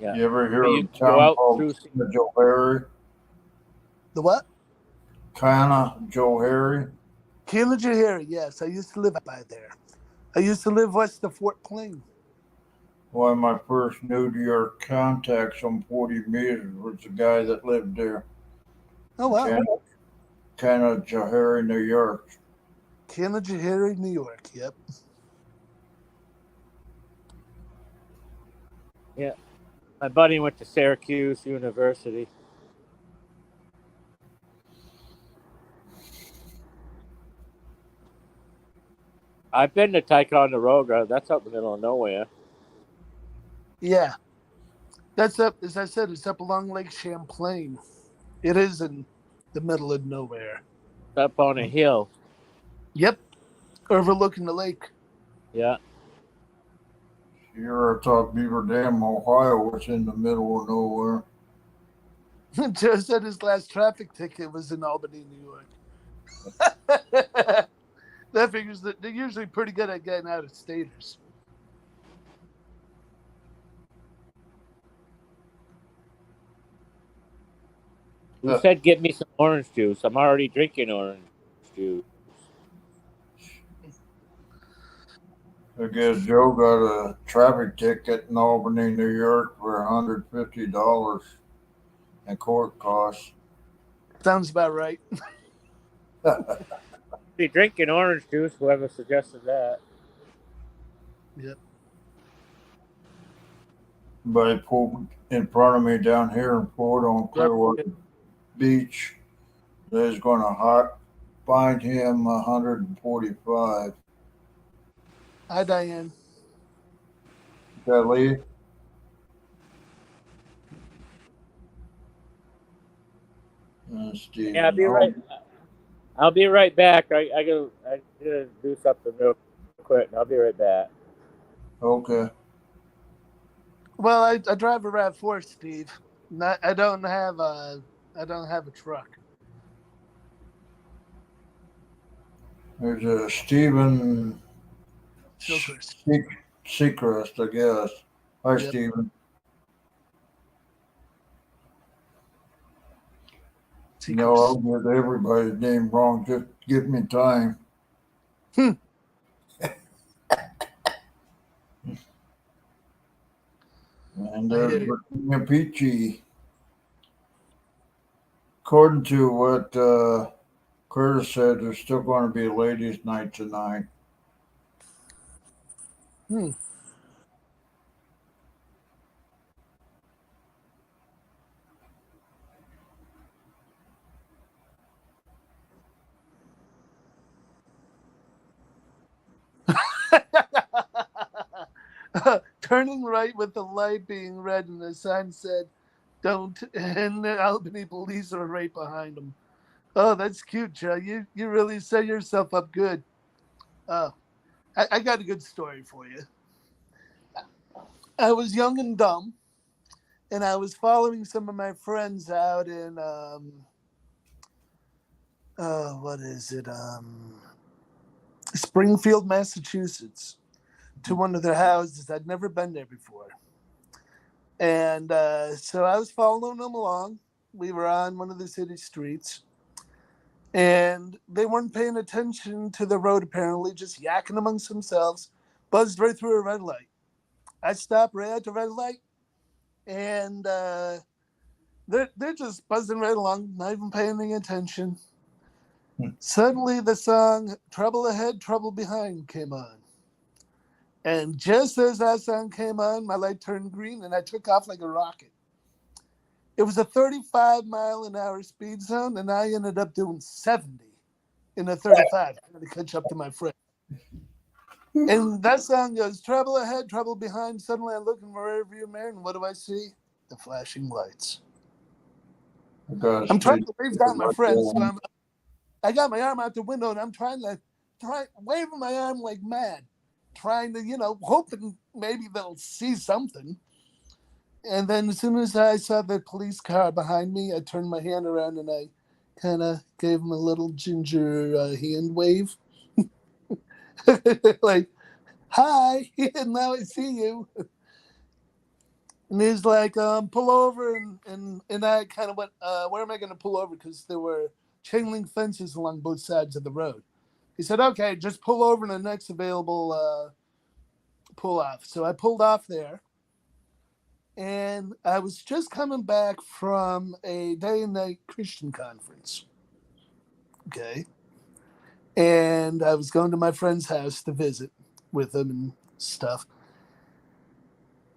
Yeah. You ever hear You of a can go town out called through. Johari? The what? Kana Johari? Kilajahari, yes. I used to live by there. I used to live west of Fort Plain. One of my first New York contacts on 40 meters was the guy that lived there. Oh, wow. Kana Johari, New York. Kilajahari, New York, yep. Yeah. My buddy went to Syracuse University. I've been to Ticonderoga. That's up in the middle of nowhere. Yeah. That's up, as I said, it's up along Lake Champlain. It is in the middle of nowhere. It's up on a hill. Yep. Overlooking the lake. Yeah. Sierra thought Beaver Dam, Ohio was in the middle of nowhere. Joe said his last traffic ticket was in Albany, New York. That figures that they're usually pretty good at getting out of staters. Who said give me some orange juice? I'm already drinking orange juice. I guess Joe got a traffic ticket in Albany, New York for $150 in court costs. Sounds about right. Be drinking orange juice. Whoever suggested that. Yep. But he pulled in front of me down here in Florida on Clearwater Beach. They're going to fine him $145. Hi, Diane. Is that Lee? Steve. Yeah, I'll be right back. I gotta do something real quick. I'll be right back. Okay. Well, I drive a RAV4, Steve. I don't have a truck. There's a Stephen Chilkers. Seacrest, I guess. Hi, Yep. Stephen. No, I'll get everybody's name wrong. Just give me time. And there's Virginia Peachy. According to what Curtis said, there's still going to be a ladies' night tonight. Turning right with the light being red and the sign said, "Don't," and the Albany police are right behind them. Oh, that's cute, Joe. You really set yourself up good. Oh, I got a good story for you. I was young and dumb, and I was following some of my friends out in what is it? Springfield, Massachusetts, to one of their houses. I'd never been there before. And so I was following them along. We were on one of the city streets. And they weren't paying attention to the road, apparently, just yakking amongst themselves, buzzed right through a red light. I stopped right at the red light, and they're just buzzing right along, not even paying any attention. Suddenly, the song "Trouble Ahead, Trouble Behind" came on. And just as that song came on, my light turned green, and I took off like a rocket. It was a 35-mile-an-hour speed zone, and I ended up doing 70 in a 35 trying to catch up to my friend. And that song goes, "Trouble ahead, trouble behind." Suddenly I look in my rearview mirror, and what do I see? The flashing lights. I'm trying to wave down my friends. So I got my arm out the window, and I'm waving my arm like mad, trying to, hoping maybe they'll see something. And then as soon as I saw the police car behind me, I turned my hand around and I kind of gave him a little ginger hand wave. Like, "Hi, and now I see you." And he's like, "Pull over." And I kind of went, "Where am I going to pull over?" Because there were chain link fences along both sides of the road. He said, "Okay, just pull over in the next available pull off." So I pulled off there. And I was just coming back from a day and night Christian conference. Okay. And I was going to my friend's house to visit with him and stuff.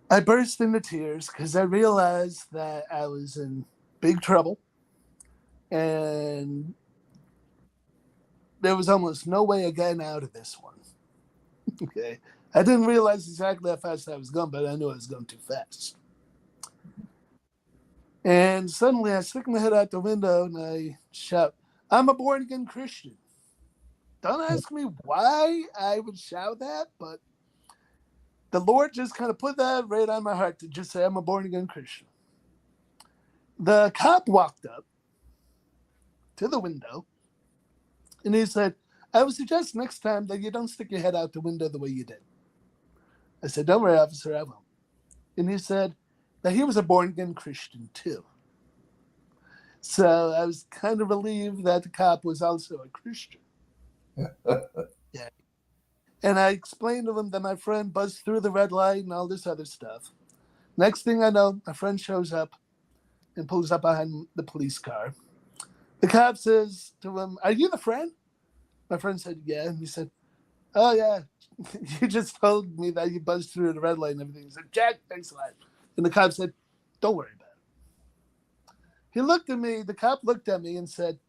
I burst into tears because I realized that I was in big trouble. And there was almost no way of getting out of this one. Okay. I didn't realize exactly how fast I was going, but I knew I was going too fast. And suddenly I stick my head out the window and I shout, I'm a born again Christian. Don't ask me why I would shout that, but the Lord just kind of put that right on my heart to just say, I'm a born again Christian. The cop walked up to the window and he said, I would suggest next time that you don't stick your head out the window the way you did. I said, don't worry, officer, I won't. And he said that he was a born again Christian too. So I was kind of relieved that the cop was also a Christian. Yeah. And I explained to him that my friend buzzed through the red light and all this other stuff. Next thing I know, my friend shows up and pulls up behind the police car. The cop says to him, are you the friend? My friend said, yeah. And he said, oh, yeah. You just told me that you buzzed through the red light and everything. He said, Jack, thanks a lot. And the cop said, don't worry about it. He looked at me, the cop looked at me and said,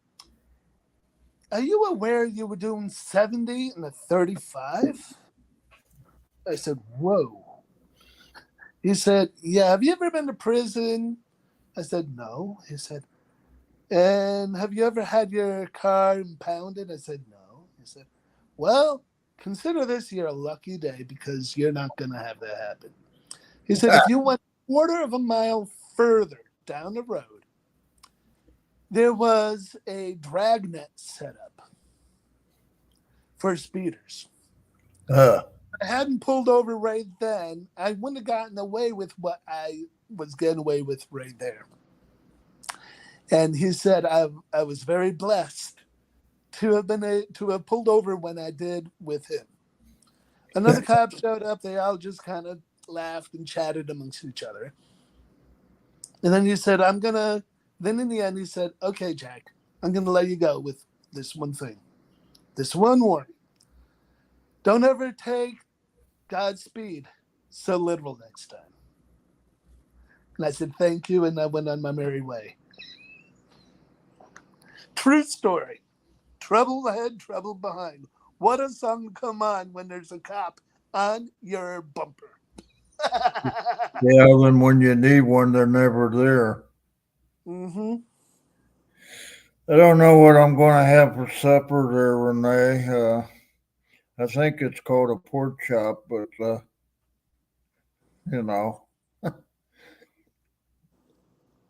are you aware you were doing 70 and a 35? I said, whoa. He said, yeah, have you ever been to prison? I said, no. He said, and have you ever had your car impounded? I said, no. He said, well, consider this your lucky day because you're not going to have that happen. He said, if you went a quarter of a mile further down the road, there was a dragnet set up for speeders. Uh, If I hadn't pulled over right then, I wouldn't have gotten away with what I was getting away with right there. And he said, I was very blessed to have pulled over when I did with him. Another cop showed up. They all just kind of laughed and chatted amongst each other. And then he said, then in the end, he said, okay, Jack, I'm going to let you go with this one thing. This one warning. Don't ever take Godspeed so literal next time. And I said, thank you. And I went on my merry way. True story. Trouble ahead, trouble behind. What a song to come on when there's a cop on your bumper. yeah, when you need one, they're never there. Mm-hmm. I don't know what I'm going to have for supper there, Renee. I think it's called a pork chop, but, you know,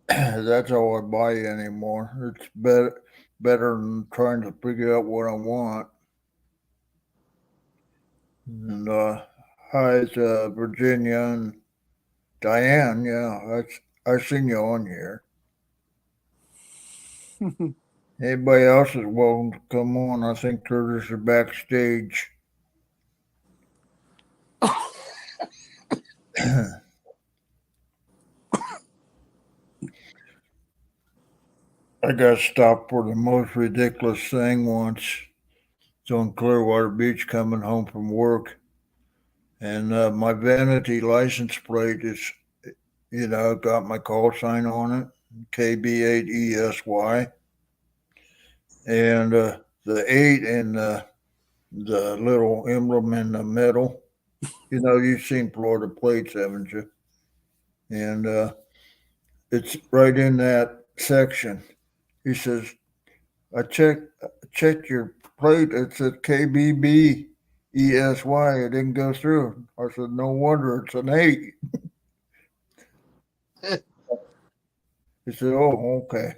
that's all I buy anymore. It's better than trying to figure out what I want. And hi, it's Virginia and Diane. Yeah, I seen you on here. Anybody else is welcome to come on. I think Curtis is backstage. I got stopped for the most ridiculous thing once. It's on Clearwater Beach coming home from work. And my vanity license plate is, got my call sign on it, KB8ESY. And the 8 and the little emblem in the middle. You've seen Florida plates, haven't you? And it's right in that section. He says, I checked your plate. It said KBB ESY. It didn't go through. I said, no wonder it's an 8. He said, oh, okay.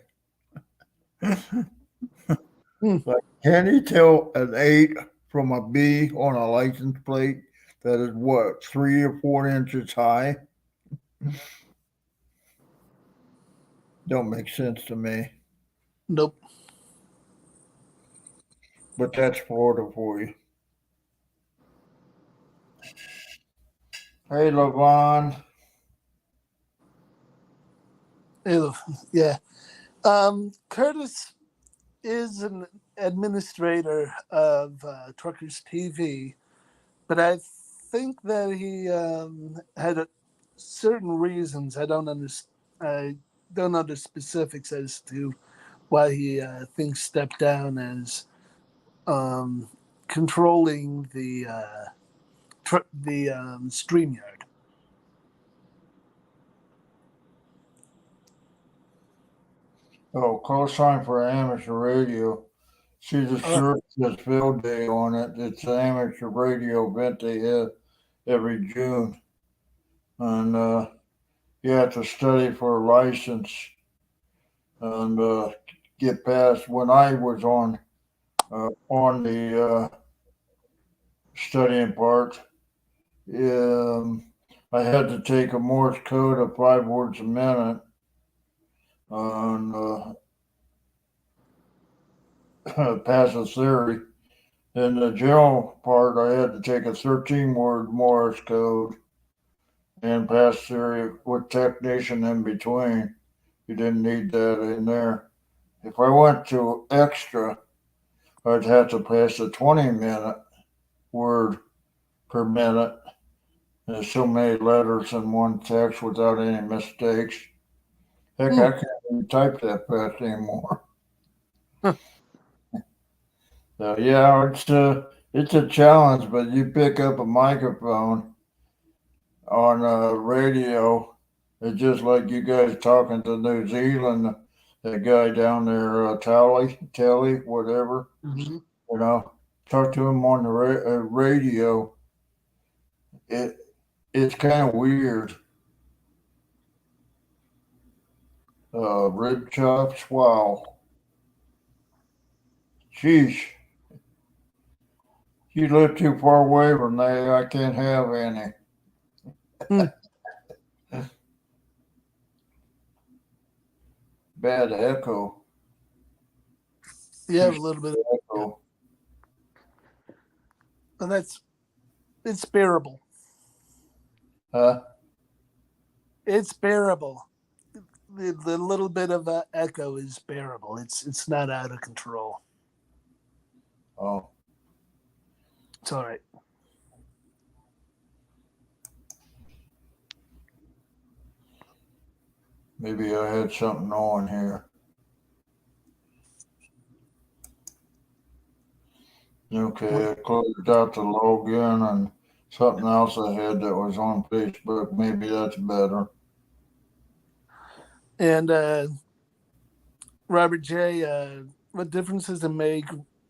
Like, can you tell an 8 from a B on a license plate that is what, 3 or 4 inches high? Don't make sense to me. Nope. But that's Florida for you. Hey, Levon. Yeah. Curtis is an administrator of Truckers TV, but I think that he had certain reasons. I don't know the specifics as to why he things stepped down as controlling the StreamYard. Oh, call sign for amateur radio. See the Oh. shirt says field day on it. It's an amateur radio event they have every June. And you have to study for a license and get past. When I was on the studying part, I had to take a Morse code of 5 words a minute and pass a theory. In the general part, I had to take a 13-word Morse code and pass theory with technician in between. You didn't need that in there. If I went to extra, I'd have to pass a 20-minute word per minute. There's so many letters in one text without any mistakes. Heck, I can't even type that fast anymore. So yeah, it's a challenge, but you pick up a microphone on a radio, it's just like you guys talking to New Zealand, that guy down there, Telly, whatever, Mhm. you know, talk to him on the radio. It's kind of weird. Rib chops, wow. Sheesh. You live too far away from there, I can't have any. Bad echo. You have a little bit of Echo. and it's bearable. Huh? It's bearable. The little bit of echo is bearable. It's not out of control. Oh. It's all right. Maybe I had something on here. Okay, I closed out the login and something else I had that was on Facebook. Maybe that's better. And Robert J, what difference does it make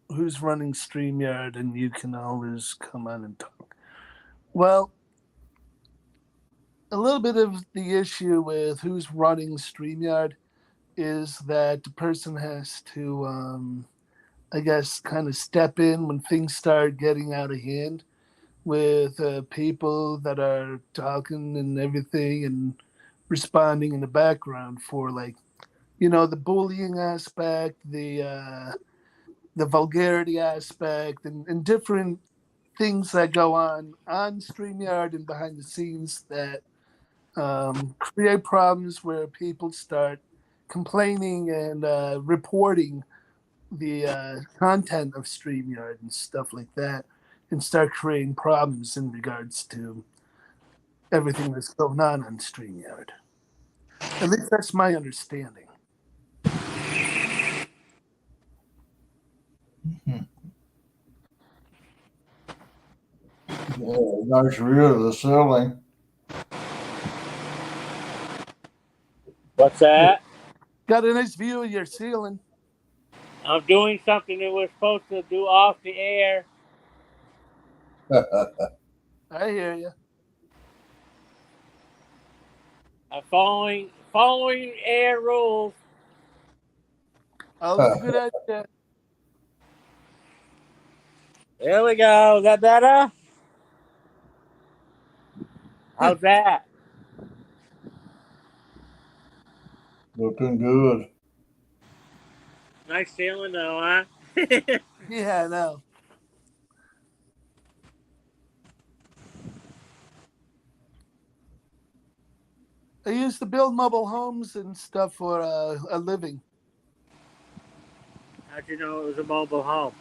who's running StreamYard, and you can always come on and talk? Well, a little bit of the issue with who's running StreamYard is that the person has to, I guess, kind of step in when things start getting out of hand with people that are talking and everything and responding in the background for, like, the bullying aspect, the vulgarity aspect, and different things that go on StreamYard and behind the scenes that create problems where people start complaining and reporting the content of StreamYard and stuff like that, and start creating problems in regards to everything that's going on StreamYard. At least that's my understanding. Yeah, nice view of the ceiling. What's that? Got a nice view of your ceiling. I'm doing something that we're supposed to do off the air. I hear you. I'm following air rules. Always a good idea. There we go. Is that better? How's that? Looking good. Nice ceiling though, huh? Yeah, I know. I used to build mobile homes and stuff for a living. How'd you know it was a mobile home?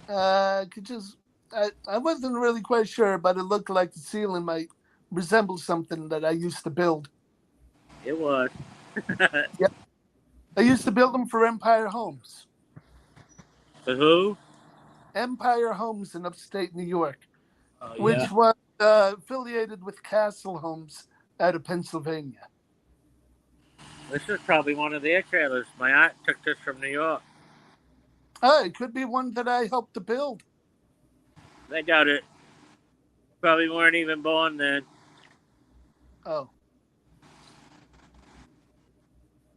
I wasn't really quite sure, but it looked like the ceiling might resemble something that I used to build. It was. Yep. I used to build them for Empire Homes. For who? Empire Homes in upstate New York. which was affiliated with Castle Homes out of Pennsylvania. This is probably one of their trailers. My aunt took this from New York. Oh, it could be one that I helped to build. I doubt it. Probably weren't even born then. Oh.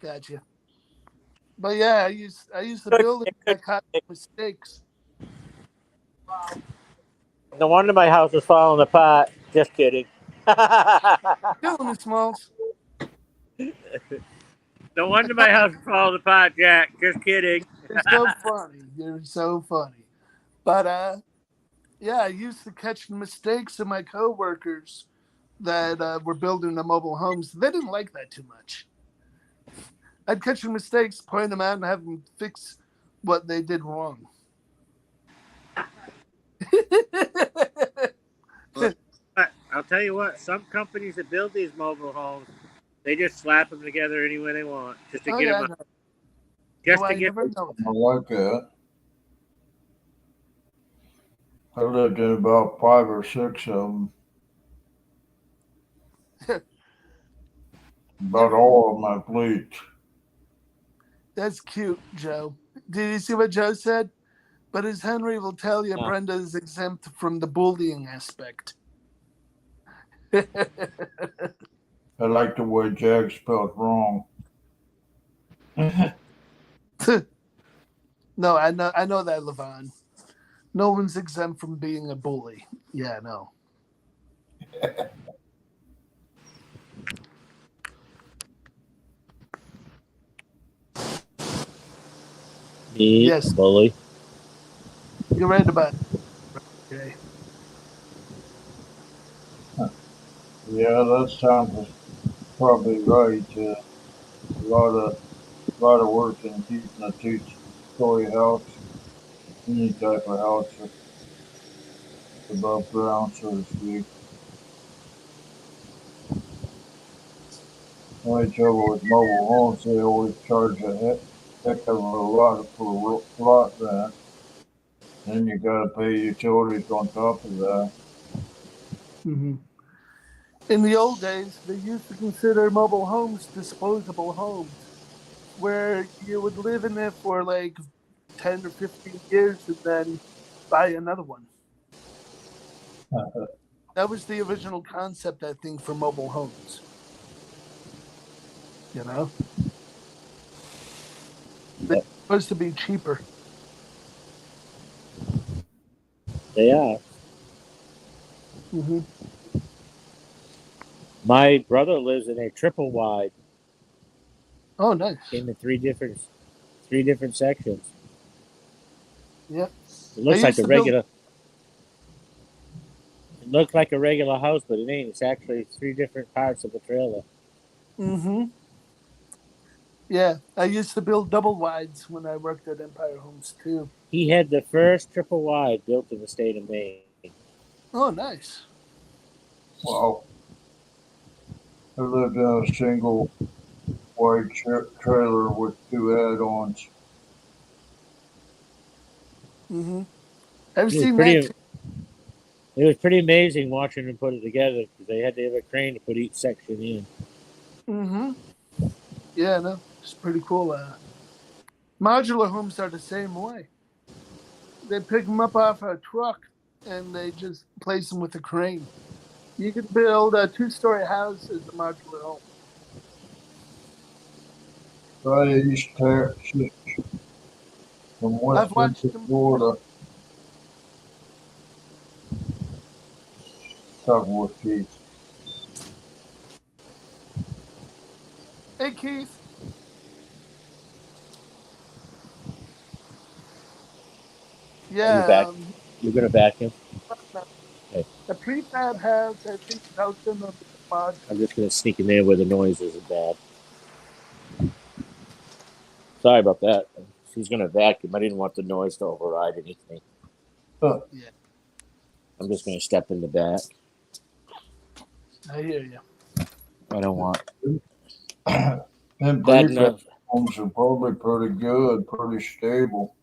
Gotcha. But yeah, I used to build it. I caught mistakes. No wonder my house is falling apart. Just kidding. Killing me, Smalls. No wonder my house is falling apart, Jack. Just kidding. You're so funny. You're so funny. But yeah, I used to catch mistakes of my coworkers that were building the mobile homes. They didn't like that too much. I'd catch the mistakes, point them out, and have them fix what they did wrong. But I'll tell you what, some companies that build these mobile homes, they just slap them together any way they want, just to get them up. Just to get I like that. I lived in about 5 or 6 of them. About all of them I bleached. That's cute, Joe. Did you see what Joe said? But as Henry will tell you, Brenda is exempt from the bullying aspect. I like the way Jack spelled wrong. No, I know that, Levon. No one's exempt from being a bully. Yeah, no. Yes. bully. You're right about it. Okay. Yeah, that sounds probably right. A lot of work in keeping a 2-story house, any type of house above ground, so to speak. Only trouble with mobile homes, they always charge a heck of a lot for lot rent. Then you gotta pay utilities on top of that. Mm-hmm. In the old days, they used to consider mobile homes disposable homes, where you would live in it for like 10 or 15 years and then buy another one. That was the original concept, I think, for mobile homes. You know? They're supposed to be cheaper. They are. Mm-hmm. My brother lives in a triple wide. Oh, nice. In the three different sections. Yep. It looks like a regular. It looks like a regular house, but it ain't. It's actually 3 different parts of the trailer. Mm-hmm. Yeah, I used to build double wides when I worked at Empire Homes too. He had the first triple wide built in the state of Maine. Oh, nice. Wow. I lived in a single wide trailer with 2 add-ons. Mm-hmm. I've seen that. It was pretty amazing watching them put it together because they had to have a crane to put each section in. Mm-hmm. Yeah, no, it's pretty cool. Modular homes are the same way. They pick them up off a truck and they just place them with a crane. You can build a 2-story house as a modular home. Right East Texas, from West to Florida. Talking with Keith. Hey, Keith. Yeah. You're going to vacuum? Okay. The prefab has, I think, out in the pod. I'm just going to sneak in there where the noise isn't bad. Sorry about that. She's going to vacuum. I didn't want the noise to override anything. Yeah. I'm just going to step in the back. I hear you. I don't want. And prefab homes are probably pretty good, pretty stable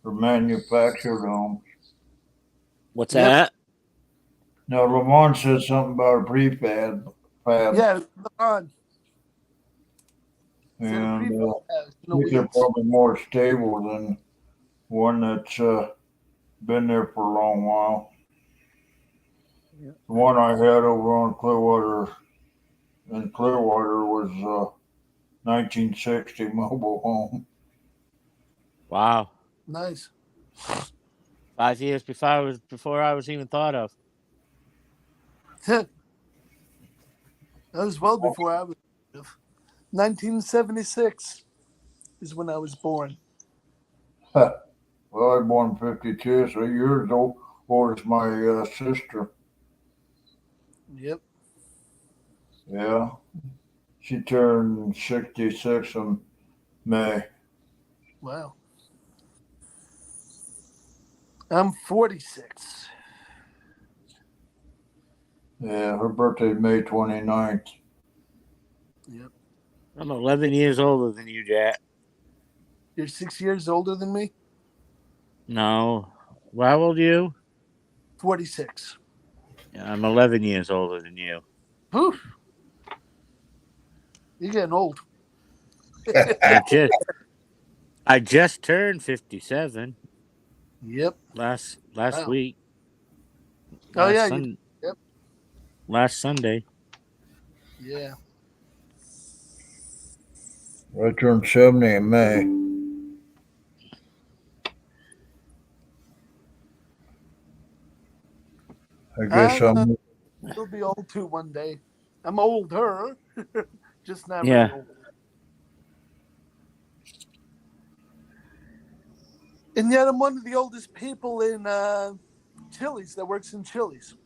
for manufactured homes. What's Yep. that? Now, Lamont said something about a prefab. Yeah, LeBron. Said a And prefab house, I think they're wheels. probably more stable than one that's been there for a long while. Yeah. The one I had over on Clearwater was 1960 mobile home. Wow. Nice. 5 years before I was even thought of. That was well before I was. 1976 is when I was born. Well, I was born in 52, so you're as old as my sister. Yep. Yeah. She turned 66 in May. Wow. I'm 46. Yeah, her birthday May 29th. Yep. I'm 11 years older than you, Jack. You're 6 years older than me? No. Well, how old are you? 46. I'm 11 years older than you. Whew. You're getting old. I just turned 57 Yep. last Wow. week. Oh, Last yeah. Yep. Last Sunday. Yeah. I turned 70 in May. I guess I'm. You'll be old too one day. I'm older, just not Yeah. very old. And yet I'm one of the oldest people in Chili's that works in Chili's.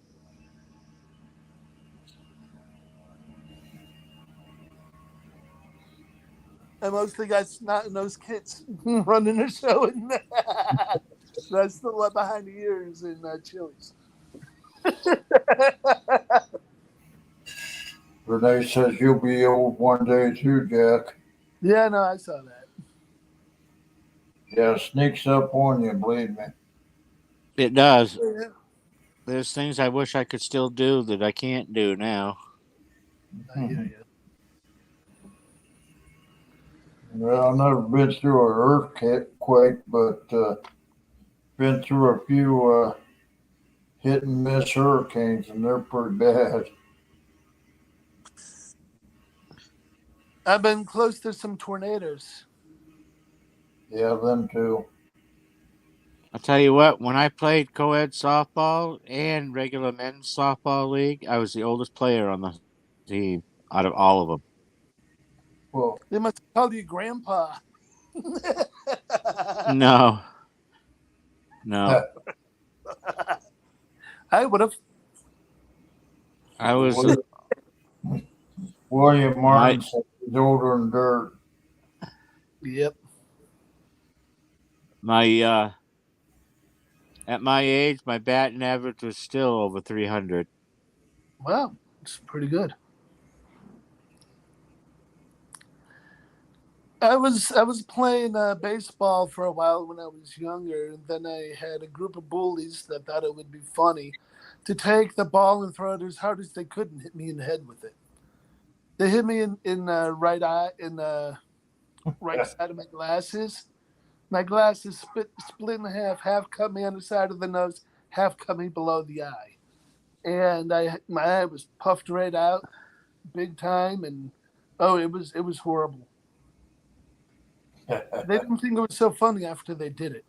And mostly got snot-nosed kids running the show, and that's the one behind the ears in Chili's. Renee says you'll be old one day too, Jack. Yeah, no, I saw that. Yeah, it sneaks up on you, believe me. It does. Yeah, There's things I wish I could still do that I can't do now. I hear you. Well, I've never been through an earthquake, but been through a few hit and miss hurricanes, and they're pretty bad. I've been close to some tornadoes. Yeah, them too. I'll tell you what, when I played co-ed softball and regular men's softball league, I was the oldest player on the team out of all of them. Well, They must call you Grandpa. No. I would have. I was William Martin said he's older than dirt. Yep. at my age, my batting average was still over 300. Wow, it's pretty good. I was playing baseball for a while when I was younger, and then I had a group of bullies that thought it would be funny to take the ball and throw it as hard as they could and hit me in the head with it. They hit me in right eye, in the right side of my glasses. My glasses split in half cut me on the side of the nose, half cut me below the eye, and my eye was puffed right out, big time, and it was horrible. They didn't think it was so funny after they did it.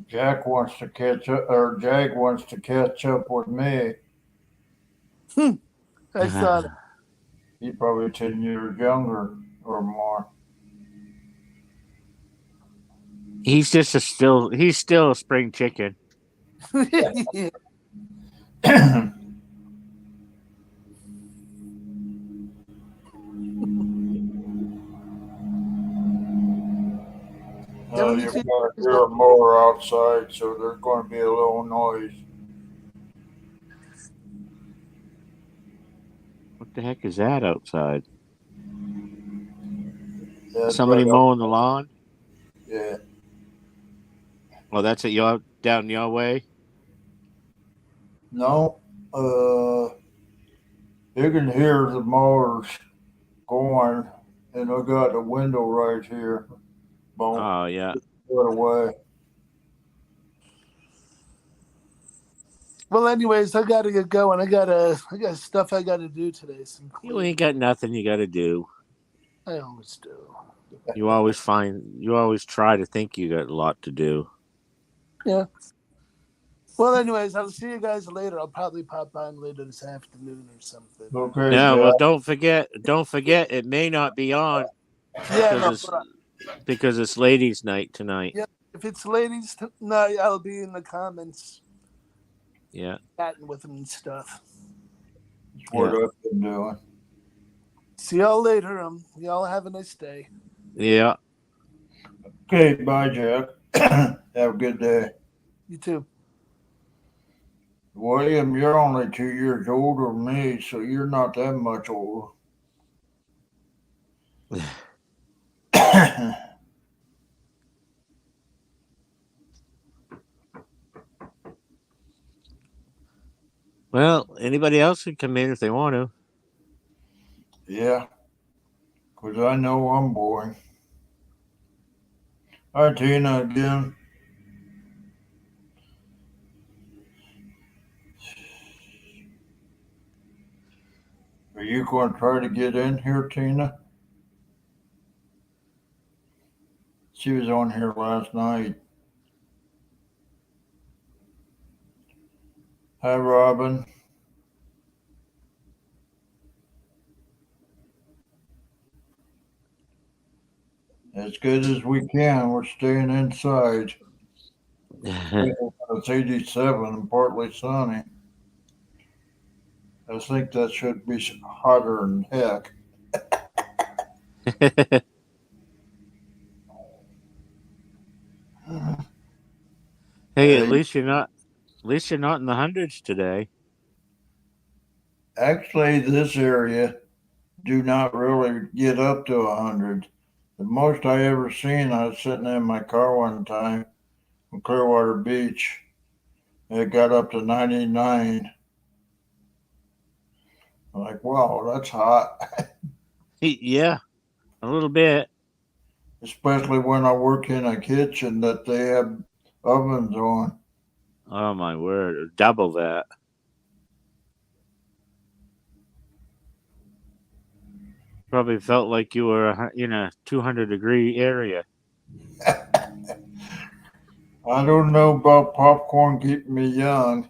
Jack wants to catch up, or Jag wants to catch up with me. I saw that. He's probably 10 years younger or more. He's still a spring chicken. Yeah. You're going to hear a mower outside, so there's going to be a little noise. What the heck is that outside? That's Somebody right mowing the lawn? Yeah. Well, that's down your way. No, you can hear the mowers going, and I got the window right here. Boom, Oh yeah. put away. Well, anyways, I gotta get going. I got stuff I gotta do today. Some You cleaning. ain't got nothing you got to do. I always do. You always try to think you got a lot to do. Yeah. Well, anyways, I'll see you guys later. I'll probably pop on later this afternoon or something. Okay, Yeah, well, Jack. don't forget, it may not be on Yeah, because no, it's because it's ladies' night tonight. yeah. If it's ladies night, I'll be in the comments Yeah, chatting with them and stuff. That's what I've been doing. See y'all later. Y'all have a nice day. yeah. Okay, bye, Jack. Have a good day. You too. William, you're only 2 years older than me, so you're not that much older. Well, anybody else can come in if they want to. Yeah, because I know I'm boring. Hi, Tina, again. Are you going to try to get in here, Tina? She was on here last night. Hi, Robin. As good as we can, we're staying inside. It's 87 and partly sunny. I think that should be hotter than heck. Hey, at least you're not in the hundreds today. Actually, this area do not really get up to 100. The most I ever seen, I was sitting in my car one time from Clearwater Beach. It got up to 99. I'm like, wow, that's hot. Yeah, a little bit. Especially when I work in a kitchen that they have ovens on. Oh my word, double that. Probably felt like you were in a 200-degree area. I don't know about popcorn keeping me young.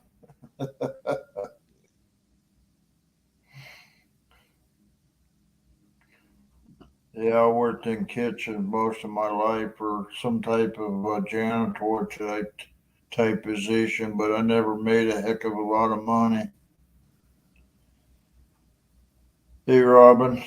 Yeah, I worked in kitchen most of my life or some type of janitor type position, but I never made a heck of a lot of money. Hey, Robin.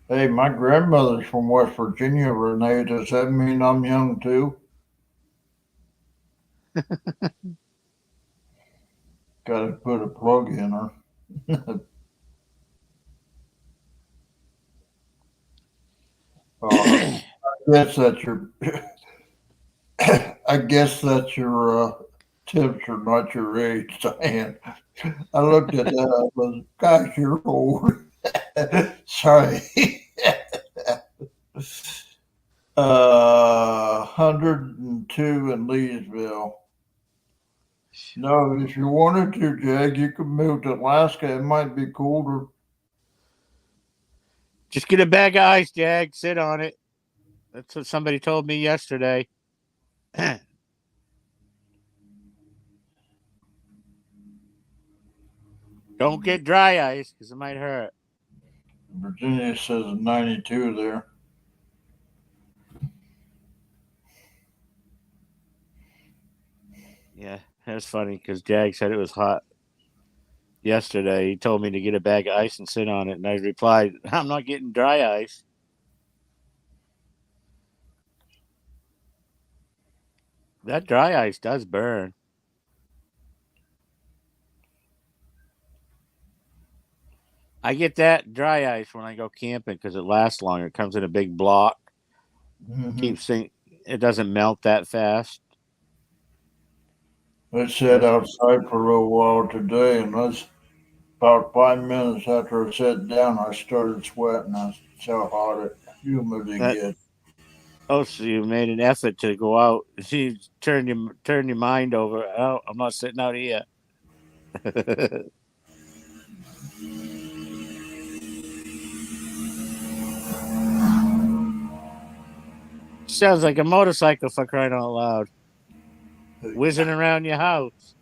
Hey, my grandmother's from West Virginia, Renee. Does that mean I'm young too? Got to put a plug in her. I guess that's your. I guess that's your tips are not your age, Diane. I looked at that. I was, gosh, you're old. Sorry. 102 in Leesville. No, if you wanted to, Jag, you could move to Alaska. It might be colder. Just get a bag of ice, Jag. Sit on it. That's what somebody told me yesterday. Don't get dry ice because it might hurt. Virginia says 92 there. Yeah, that's funny because Jag said it was hot yesterday. He told me to get a bag of ice and sit on it, and I replied, "I'm not getting dry ice." That dry ice does burn. I get that dry ice when I go camping because it lasts longer. It comes in a big block. Mhm. It doesn't melt that fast. I sat outside for a little while today, and that's about 5 minutes after I sat down, I started sweating. That's how hot it humid it That gets. Oh, so you made an effort to go out. You turn your mind over. Oh, I'm not sitting out here. Sounds like a motorcycle for crying out loud. Whizzing around your house.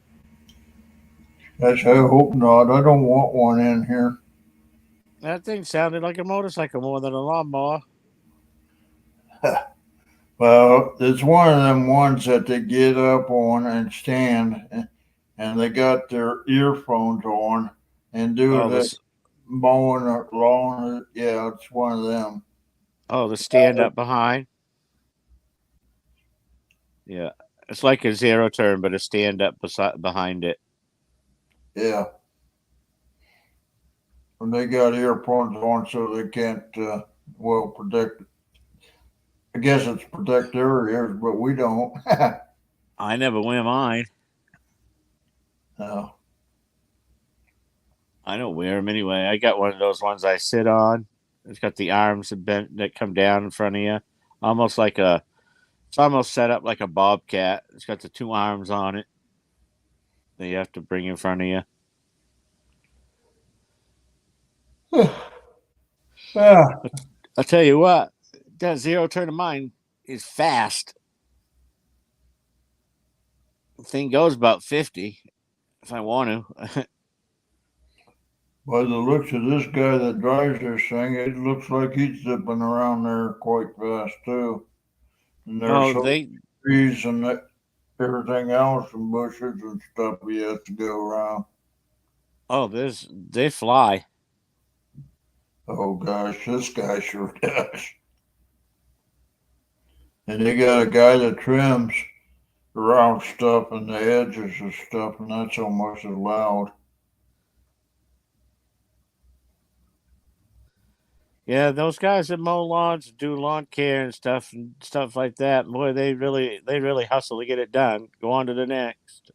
That's I hope not. I don't want one in here. That thing sounded like a motorcycle more than a lawnmower. Well, it's one of them ones that they get up on and stand, and they got their earphones on and do Oh, the mowing the lawn. Yeah, it's one of them. the stand up behind. Yeah, it's like a zero turn, but a stand up behind it. Yeah. And they got earphones on so they can't, protect. I guess it's protect their ears, but we don't. I never wear mine. No. I don't wear them anyway. I got one of those ones I sit on. It's got the arms that come down in front of you, almost like it's almost set up like a bobcat. It's got the two arms on it that you have to bring in front of you. Yeah. I'll tell you what, that zero turn of mine is fast. The thing goes about 50 if I want to. By the looks of this guy that drives this thing, it looks like he's zipping around there quite fast too. And there's Oh, so they trees and everything else and bushes and stuff he has to go around. they fly. Oh gosh, this guy sure does. And they got a guy that trims around stuff and the edges and stuff, and that's almost as loud. Yeah, those guys that mow lawns, do lawn care and stuff like that. Boy, they really hustle to get it done. Go on to the next.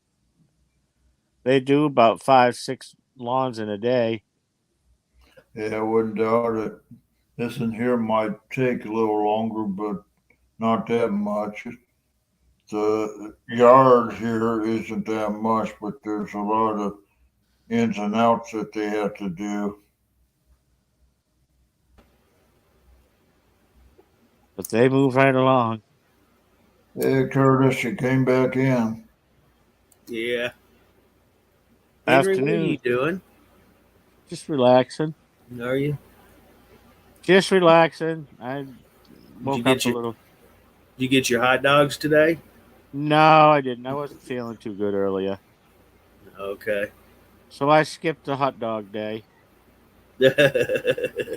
They do about 5, 6 lawns in a day. Yeah, I wouldn't doubt it. This in here might take a little longer, but not that much. The yard here isn't that much, but there's a lot of ins and outs that they have to do. But they move right along. Hey, Curtis, you came back in. Yeah. Henry, what are you Afternoon, doing? just relaxing. Are you? Just relaxing. I Did you woke get up a your little. Did you get your hot dogs today? No, I didn't. I wasn't feeling too good earlier. Okay. So I skipped the hot dog day. There's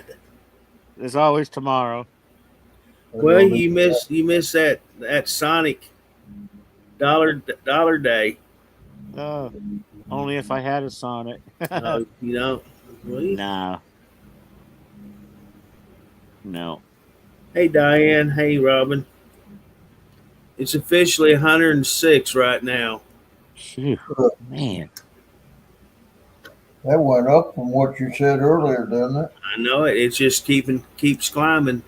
always tomorrow. Well, you miss that Sonic dollar day. Oh, only if I had a Sonic. You don't. Well, No. No. hey Diane, hey Robin. It's officially 106 right now. Phew, man. That went up from what you said earlier, didn't it? I know it. It's just keeps climbing.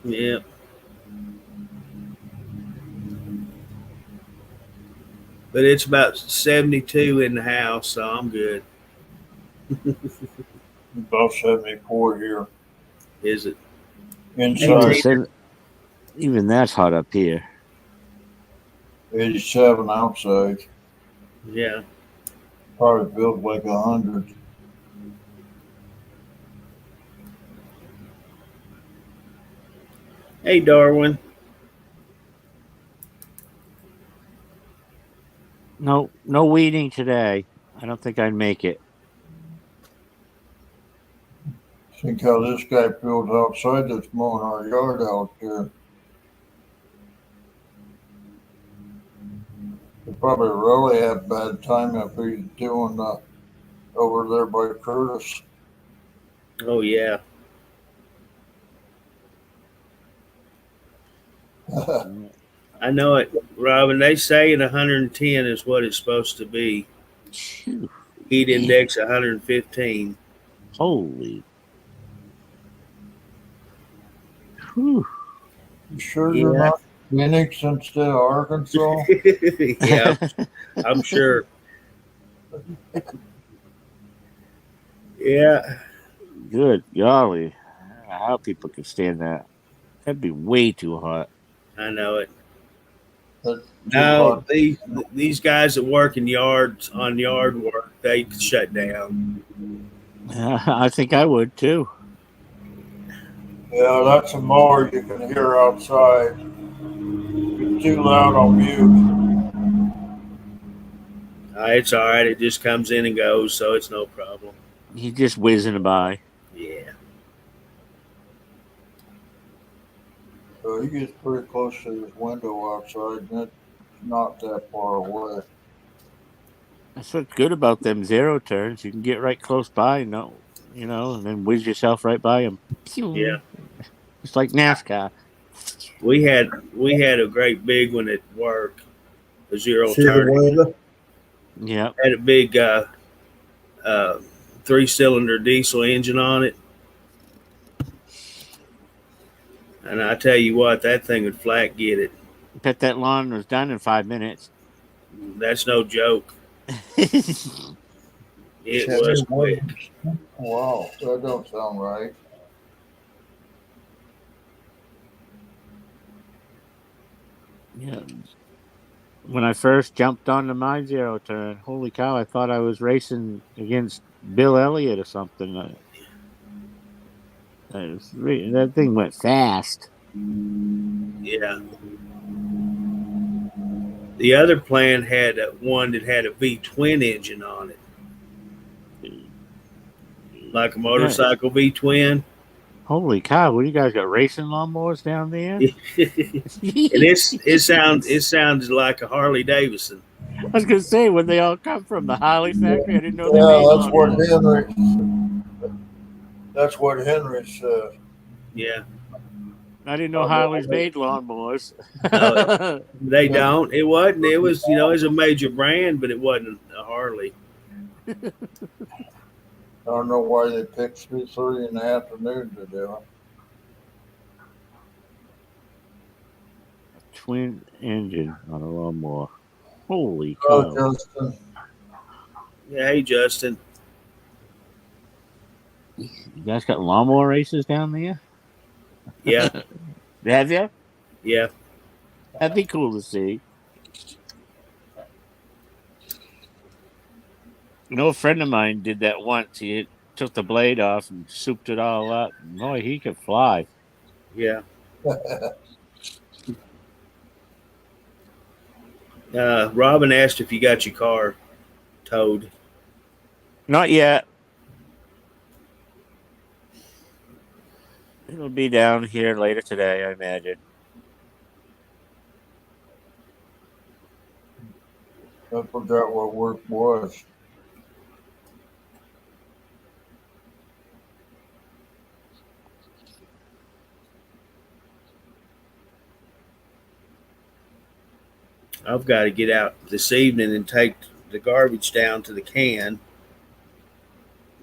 Yeah. But it's about 72 in the house, so I'm good. About 74 here. Is it? Inside, Even that's hot up here. 87 outside. Yeah. Probably feels like 100. Hey Darwin. No weeding today. I don't think I'd make it. Think how this guy feels outside that's mowing our yard out there. probably really have bad time if he's doing over there by Curtis. Oh yeah. I know it, Robin. They say 110 is what it's supposed to be. Phew. Heat index 115. Holy. Whew. You sure you're Yeah. not Phoenix instead of Arkansas? Yeah, I'm sure. Yeah, Good golly. I don't know how people can stand that. That'd be way too hot. I know it. That's too No, hot. these guys that work in yards on yard work, they shut down. I think I would too. Yeah, that's a mower you can hear outside. It's too loud on mute. It's all right. It just comes in and goes, so it's no problem. He's just whizzing by. Yeah. So he gets pretty close to his window outside, and it's not that far away. That's what's good about them zero turns. You can get right close by, and then whiz yourself right by him. Yeah. It's like NASCAR. We had a great big one at work, a zero See the turn. window? Yep. Had a big 3-cylinder diesel engine on it. And I tell you what, that thing would flat get it. Bet that lawn was done in 5 minutes. That's no joke. It was quick. Wow, that don't sound right. Yeah. When I first jumped onto my zero turn, holy cow, I thought I was racing against Bill Elliott or something. That thing went fast. Yeah. The other plan had one that had a V-twin engine on it, like a motorcycle V-twin. Holy cow! What do you guys got? Racing lawnmowers down there? And it sounds like a Harley Davidson. I was gonna say, when they all come from the Harley factory, I didn't know they Yeah, made that's what lawnmowers. Henry said. Yeah. I didn't know Harleys made lawnmowers. No, they don't. It wasn't. It was, it was a major brand, but it wasn't a Harley. I don't know why they picked 3:30 in the afternoon to do it. Twin engine on a lawnmower. Holy Oh, cow! Justin. Yeah, hey, Justin. You guys got lawnmower races down there? Yeah, Have you? yeah. That'd be cool to see. A friend of mine did that once. He took the blade off and souped it all up. Boy, he could fly. Yeah. Robin asked if you got your car towed. Not yet. It'll be down here later today, I imagine. I forgot what work was. I've got to get out this evening and take the garbage down to the can.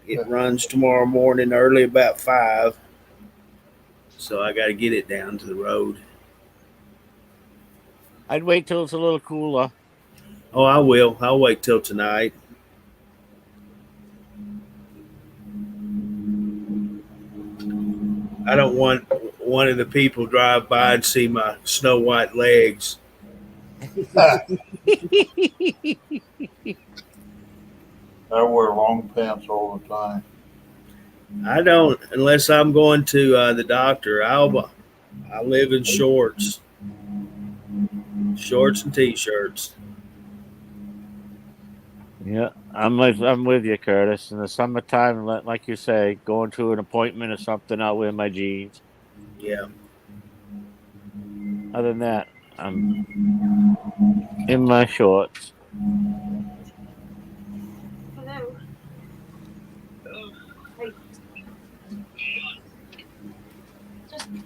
It runs tomorrow morning early, about 5. So I got to get it down to the road. I'd wait till it's a little cooler. Oh, I will. I'll wait till tonight. I don't want one of the people drive by and see my snow white legs. I wear long pants all the time. I don't, unless I'm going to the doctor. I live in shorts and t-shirts. Yeah, I'm with you, Curtis. In the summertime, like you say, going to an appointment or something, I'll wear my jeans. Yeah. Other than that, I'm in my shorts. Hello.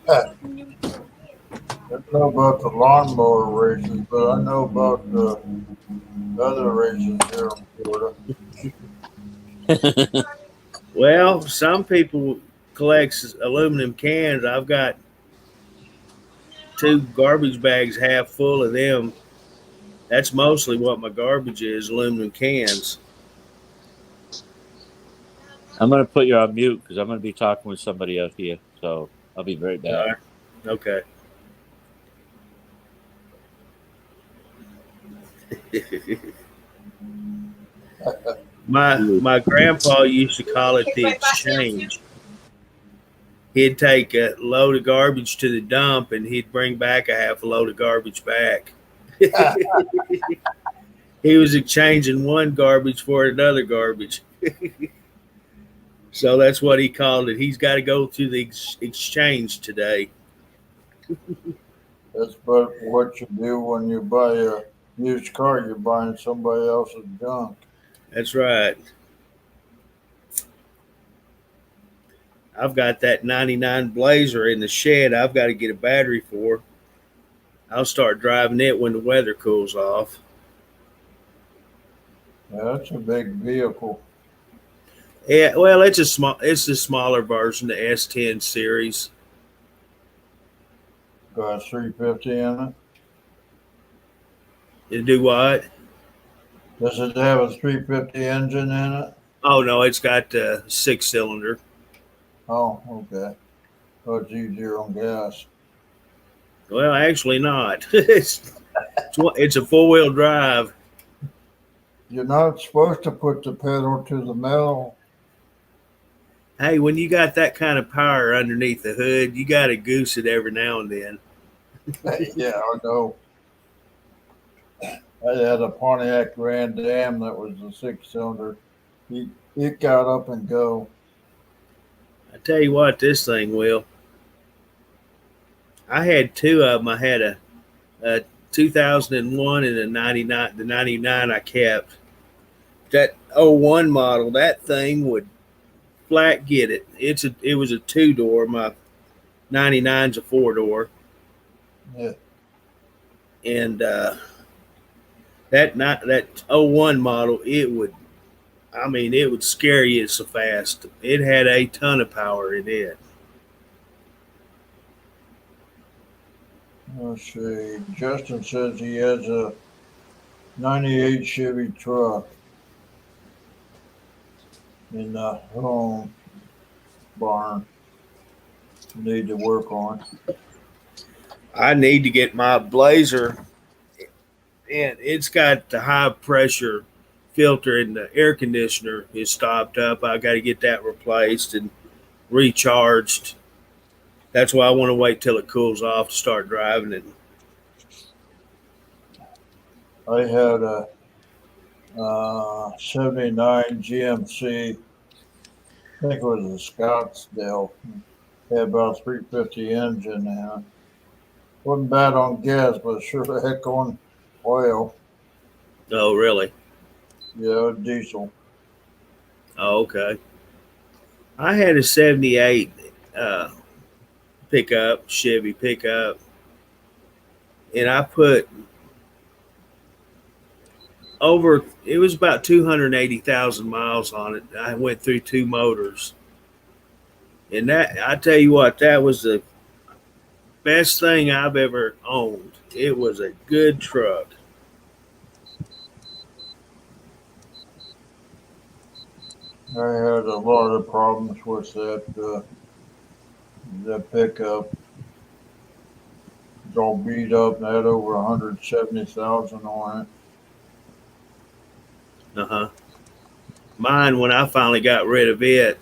I don't know about the lawnmower races, but I know about the other races here in Florida. Well, some people collect aluminum cans. I've got 2 garbage bags half full of them. That's mostly what my garbage is, aluminum cans. I'm gonna put you on mute because I'm gonna be talking with somebody out here. So I'll be right back. Okay. My grandpa used to call it the exchange. He'd take a load of garbage to the dump and he'd bring back a half a load of garbage back. He was exchanging one garbage for another garbage. So that's what he called it. He's got to go to the exchange today. That's but what you do when you buy a used car. You're buying somebody else's junk. That's right. I've got that 99 Blazer in the shed. I've got to get a battery for. I'll start driving it when the weather cools off. Yeah, that's a big vehicle. Yeah, well, it's a smaller version, the S10 series. Got a 350 in it. You do what? Does it have a 350 engine in it? Oh no, it's got a 6-cylinder. Oh, okay. Oh, it's easier on gas. Well, actually not. It's a 4-wheel drive. You're not supposed to put the pedal to the metal. Hey, when you got that kind of power underneath the hood, you got to goose it every now and then. Yeah, I know. I had a Pontiac Grand Am that was a 6-cylinder. It got up and go. I tell you what, this thing will. I had 2 of them. I had a 2001 and a 99. The 99 I kept. That '01 model, that thing would flat get it. It was a 2-door. My 99's a 4-door. Yeah. And that '01 model, it would scare you so fast. It had a ton of power in it. Let's see. Justin says he has a 98 Chevy truck in the home barn. Need to work on. I need to get my Blazer, and it's got the high pressure filter, and the air conditioner is stopped up. I got to get that replaced and recharged. That's why I want to wait till it cools off to start driving it. I had a 79 GMC. I think it was a Scottsdale. Had about 350 engine in it. Wasn't bad on gas, but sure the heck on oil. Oh, really? Yeah, diesel. Oh, okay. I had a 78 Chevy pickup, and I put it was about 280,000 miles on it. I went through 2 motors. And that, I tell you what, that was the best thing I've ever owned. It was a good truck. I had a lot of problems with that pickup. It's all beat up and had over 170,000 on it. Mine, when I finally got rid of it,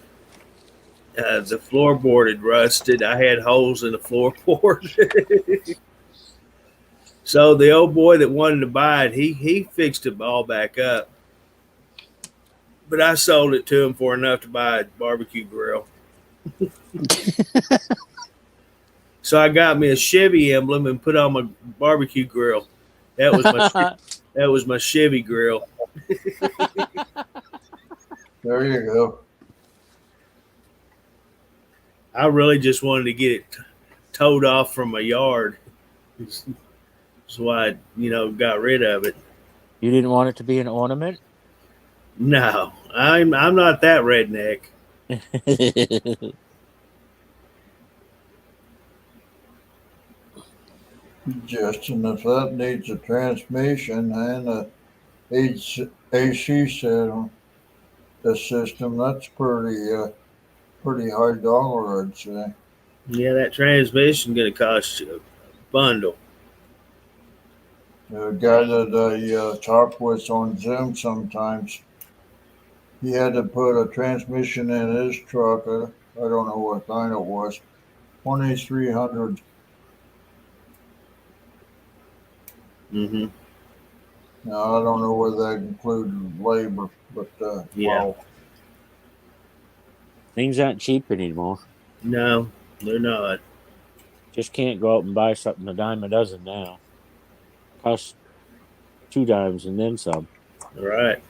the floorboard had rusted. I had holes in the floorboard. So the old boy that wanted to buy it, he fixed it all back up. But I sold it to him for enough to buy a barbecue grill. So I got me a Chevy emblem and put on my barbecue grill. That was my Chevy grill. There you go. I really just wanted to get it towed off from my yard. So I, got rid of it. You didn't want it to be an ornament? No, I'm not that redneck. Justin, if that needs a transmission and a AC set on the system, that's pretty high dollar, I'd say. Yeah, that transmission gonna cost you a bundle. The guy that I talk with on Zoom sometimes, he had to put a transmission in his truck. I don't know what kind it was. 2300. Mm-hmm. Now I don't know whether that included labor, but Yeah. wow. Things aren't cheap anymore. No, they're not. Just can't go out and buy something a dime a dozen now. Costs 2 dimes and then some. All right.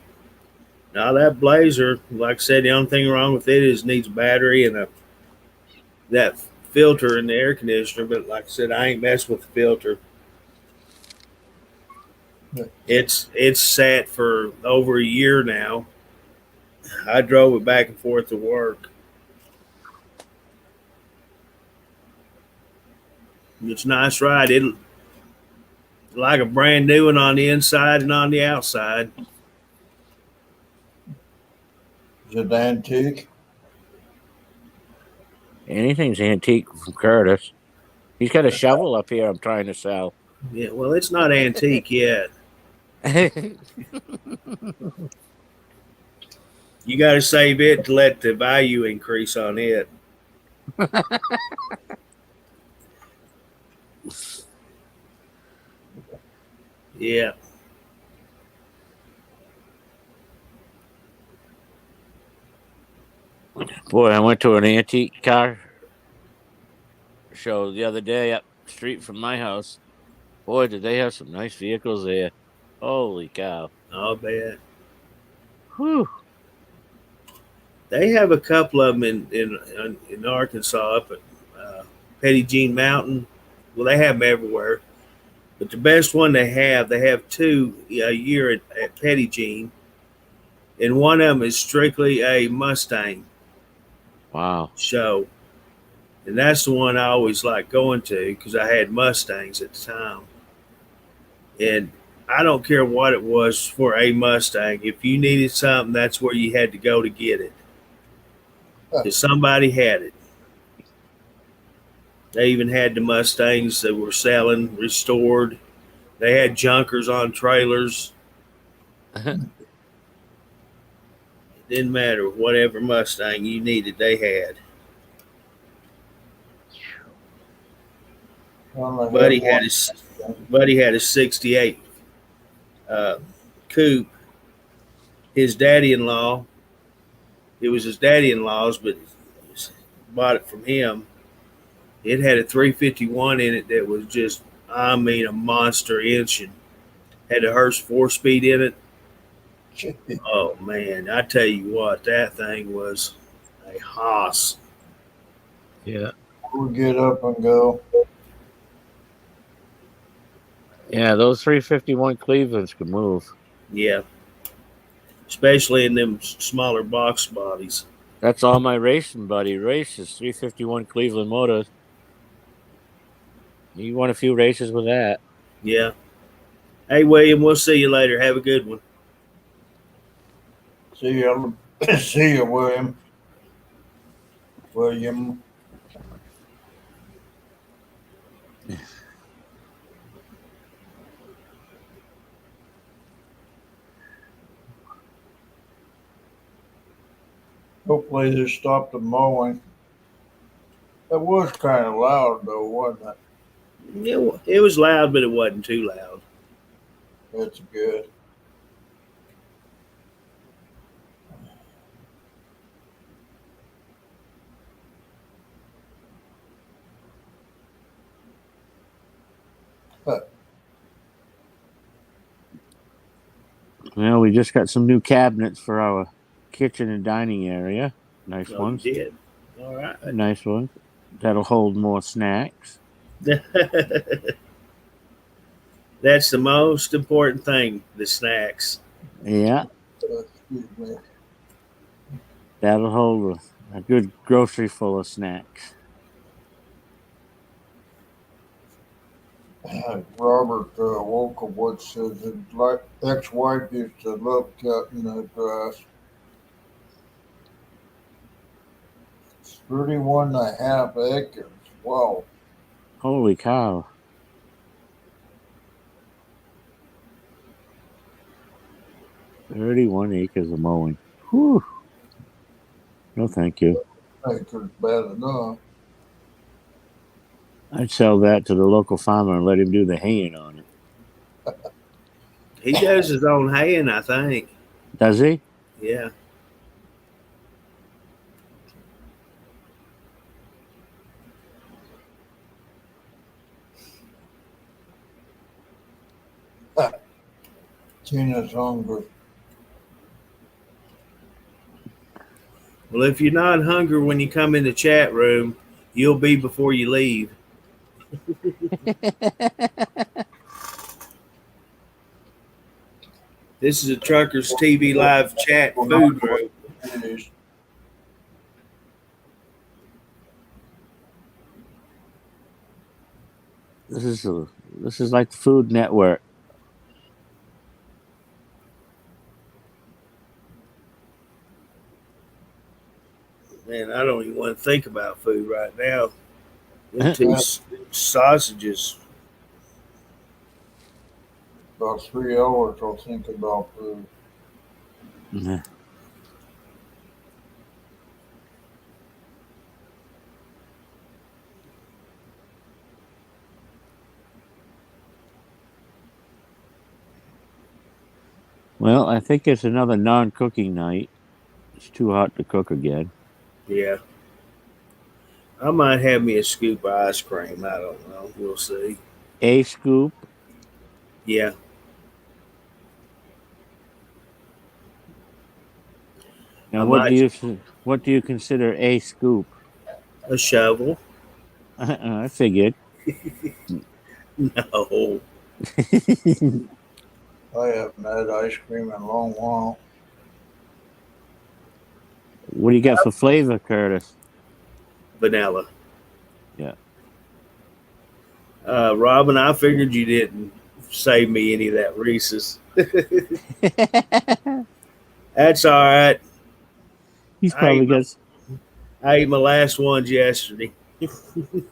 Now that Blazer, like I said, the only thing wrong with it is it needs a battery and that filter in the air conditioner. But like I said, I ain't messing with the filter. It's sat for over a year now. I drove it back and forth to work. It's a nice ride. It like a brand new one on the inside and on the outside. Is it antique? Anything's antique from Curtis. He's got a shovel up here I'm trying to sell. Yeah, well, it's not antique yet. You got to save it to let the value increase on it. Yeah. Boy, I went to an antique car show the other day up the street from my house. Boy, did they have some nice vehicles there. Holy cow. I'll bet. Whew. They have a couple of them in Arkansas up at Petty Jean Mountain. Well, they have them everywhere. But the best one they have two a year at Petty Jean. And one of them is strictly a Mustang Wow. show. And that's the one I always liked going to because I had Mustangs at the time. And I don't care what it was for a Mustang. If you needed something, that's where you had to go to get it. Because somebody had it. They even had the Mustangs that were selling restored. They had junkers on trailers. It didn't matter. Whatever Mustang you needed, they had. Well, Buddy had a 68 coupe. His daddy-in-law, it was his daddy-in-law's, but bought it from him. It had a 351 in it that was just, I mean, a monster engine. Had a Hurst 4-speed in it. Oh, man, I tell you what, that thing was a hoss. Yeah. We'll get up and go. Yeah, those 351 Clevelands could move. Yeah. Especially in them smaller box bodies. That's all my racing buddy races, 351 Cleveland Motors. He won a few races with that. Yeah. Hey, William, we'll see you later. Have a good one. See you, see you, William. William. Hopefully they stopped the mowing. It was kind of loud though, wasn't it? It was loud, but it wasn't too loud. That's good. Well, we just got some new cabinets for our kitchen and dining area. Nice Oh, you ones. did. All right. Nice ones. That'll hold more snacks. That's the most important thing, the snacks. Yeah, Excuse me. that'll hold a good grocery full of snacks. Robert Wolkowitz says his ex-wife used to love cutting the grass. It's 31.5 acres. Wow. Holy cow. "31 acres of mowing. Whew. No, thank you. Acres bad enough. I'd sell that to the local farmer and let him do the haying on it. He does his own haying, I think. Does he? Yeah. Tina's hungry. Well, if you're not hungry when you come in the chat room, you'll be before you leave. This is a Truckers TV live chat food group. Jeez. This is like the Food Network. Man, I don't even want to think about food right now. Them two sausages. About 3 hours I'll think about food. Yeah. Well, I think it's another non-cooking night. It's too hot to cook again. Yeah. I might have me a scoop of ice cream. I don't know. We'll see. A scoop. Yeah. Now, I what might- do you consider a scoop? A shovel? I figured. No. I haven't had ice cream in a long while. What do you got for flavor, Curtis? Vanilla. Yeah. Robin, I figured you didn't save me any of that Reese's. That's all right. He's probably got. I ate my last ones yesterday. Somebody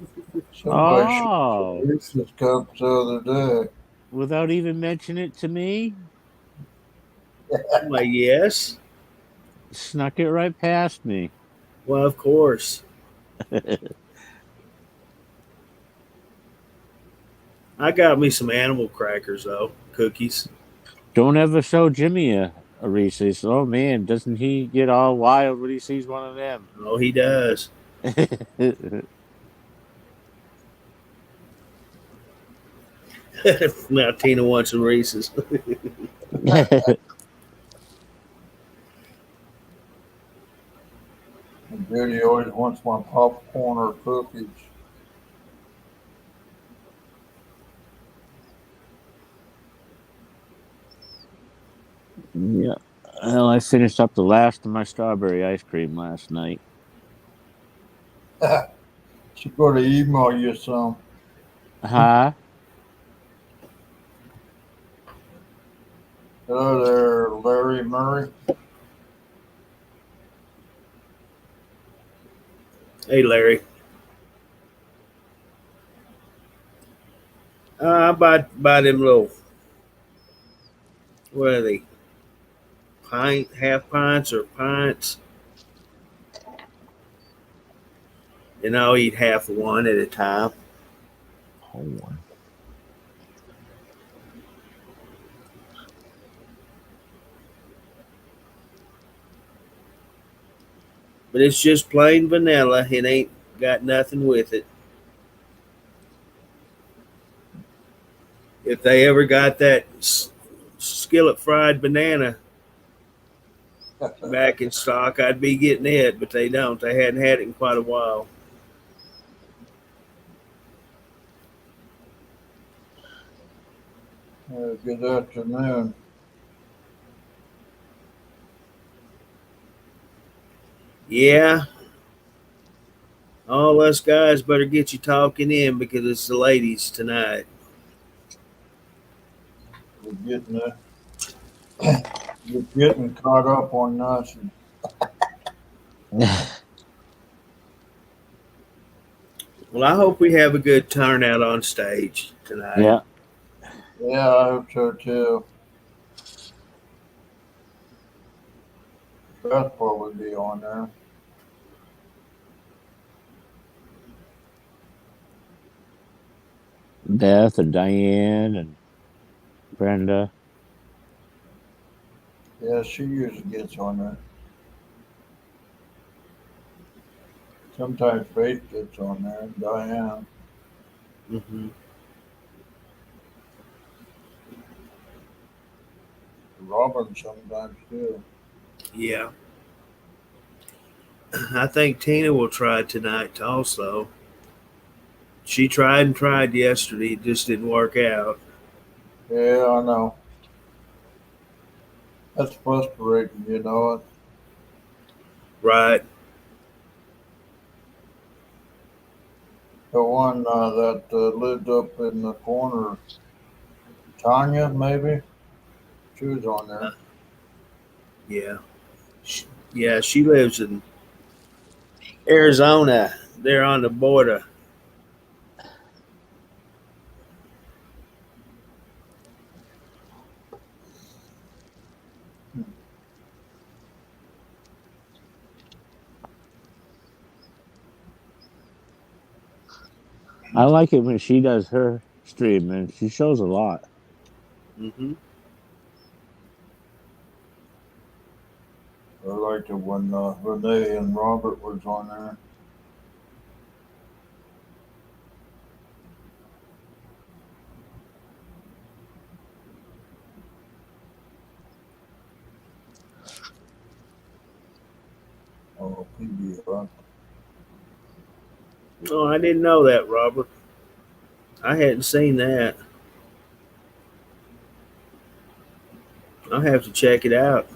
Oh, should Reese's cups the other day. without even mentioning it to me, I'm like, yes. snuck it right past me. Well, of course. I got me some animal crackers though, cookies. Don't ever show Jimmy a Reese's. Oh man, doesn't he get all wild when he sees one of them? Oh, he does. Now Tina wants some Reese's. And Judy always wants my popcorn or cookies. Yeah. Well, I finished up the last of my strawberry ice cream last night. She's going to email you some. Huh? Hello there, Larry Murray. Hey, Larry. I buy them little, what are they? Half pints or pints. And I'll eat half of one at a time. Whole one. But it's just plain vanilla. It ain't got nothing with it. If they ever got that skillet fried banana back in stock, I'd be getting it, but they don't. They hadn't had it in quite a while. Good afternoon. Yeah. All us guys better get you talking in because it's the ladies tonight. We're getting you're getting caught up on nothing. Well, I hope we have a good turnout on stage tonight. Yeah. Yeah, I hope so too. Beth will be on there. Beth and Diane and Brenda. Yeah, she usually gets on there. Sometimes Faith gets on there, and Diane. Mm-hmm. Robin sometimes too. Yeah. I think Tina will try tonight also. She tried and tried yesterday. It just didn't work out. Yeah, I know. That's frustrating, you know. Right. The one that lived up in the corner, Tanya, maybe? She was on there. Yeah. Yeah, she lives in Arizona. They're on the border. I like it when she does her streaming. She shows a lot. Mm-hmm. I liked it when Renee and Robert was on there. Oh, PB, huh? Oh, I didn't know that, Robert. I hadn't seen that. I'll have to check it out.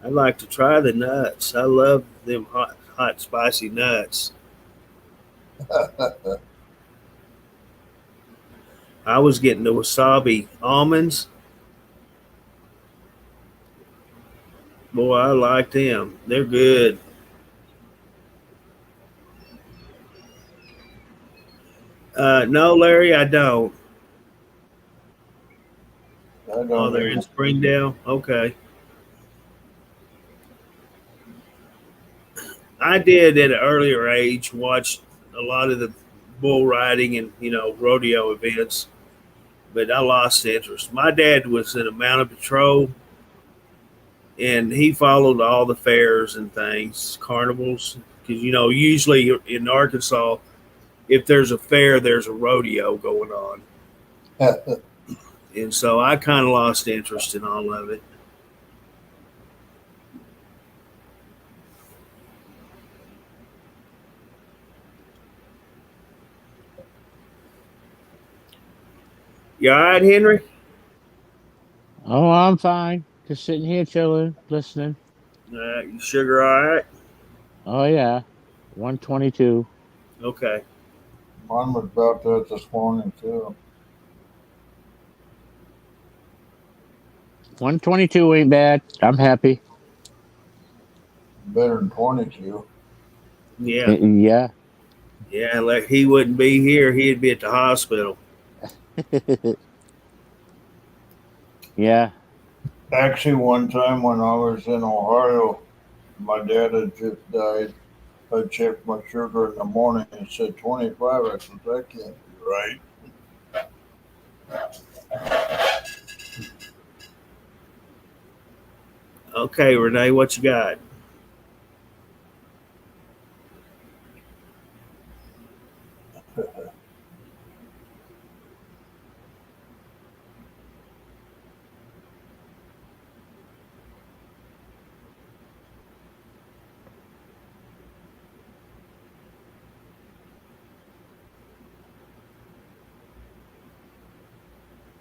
I'd like to try the nuts. I love them hot, spicy nuts. I was getting the wasabi almonds. Boy, I like them. They're good. No, Larry, I don't. I Oh, don't they're even. in Springdale. Okay. I did at an earlier age watch a lot of the bull riding and rodeo events, but I lost interest. My dad was in a mounted patrol, and he followed all the fairs and things, carnivals, because usually in Arkansas, if there's a fair, there's a rodeo going on, and so I kind of lost interest in all of it. You all right, Henry? Oh, I'm fine. Just sitting here chilling, listening. Sugar, all right? Oh yeah. 122. Okay. Mine was about that this morning too. 122 ain't bad. I'm happy. Better than 22. Yeah. Yeah. Yeah, like he wouldn't be here, he'd be at the hospital. Yeah. Actually, one time when I was in Ohio, my dad had just died. I checked my sugar in the morning and it said 25. I said, that can't be right. Okay, Renee, what you got?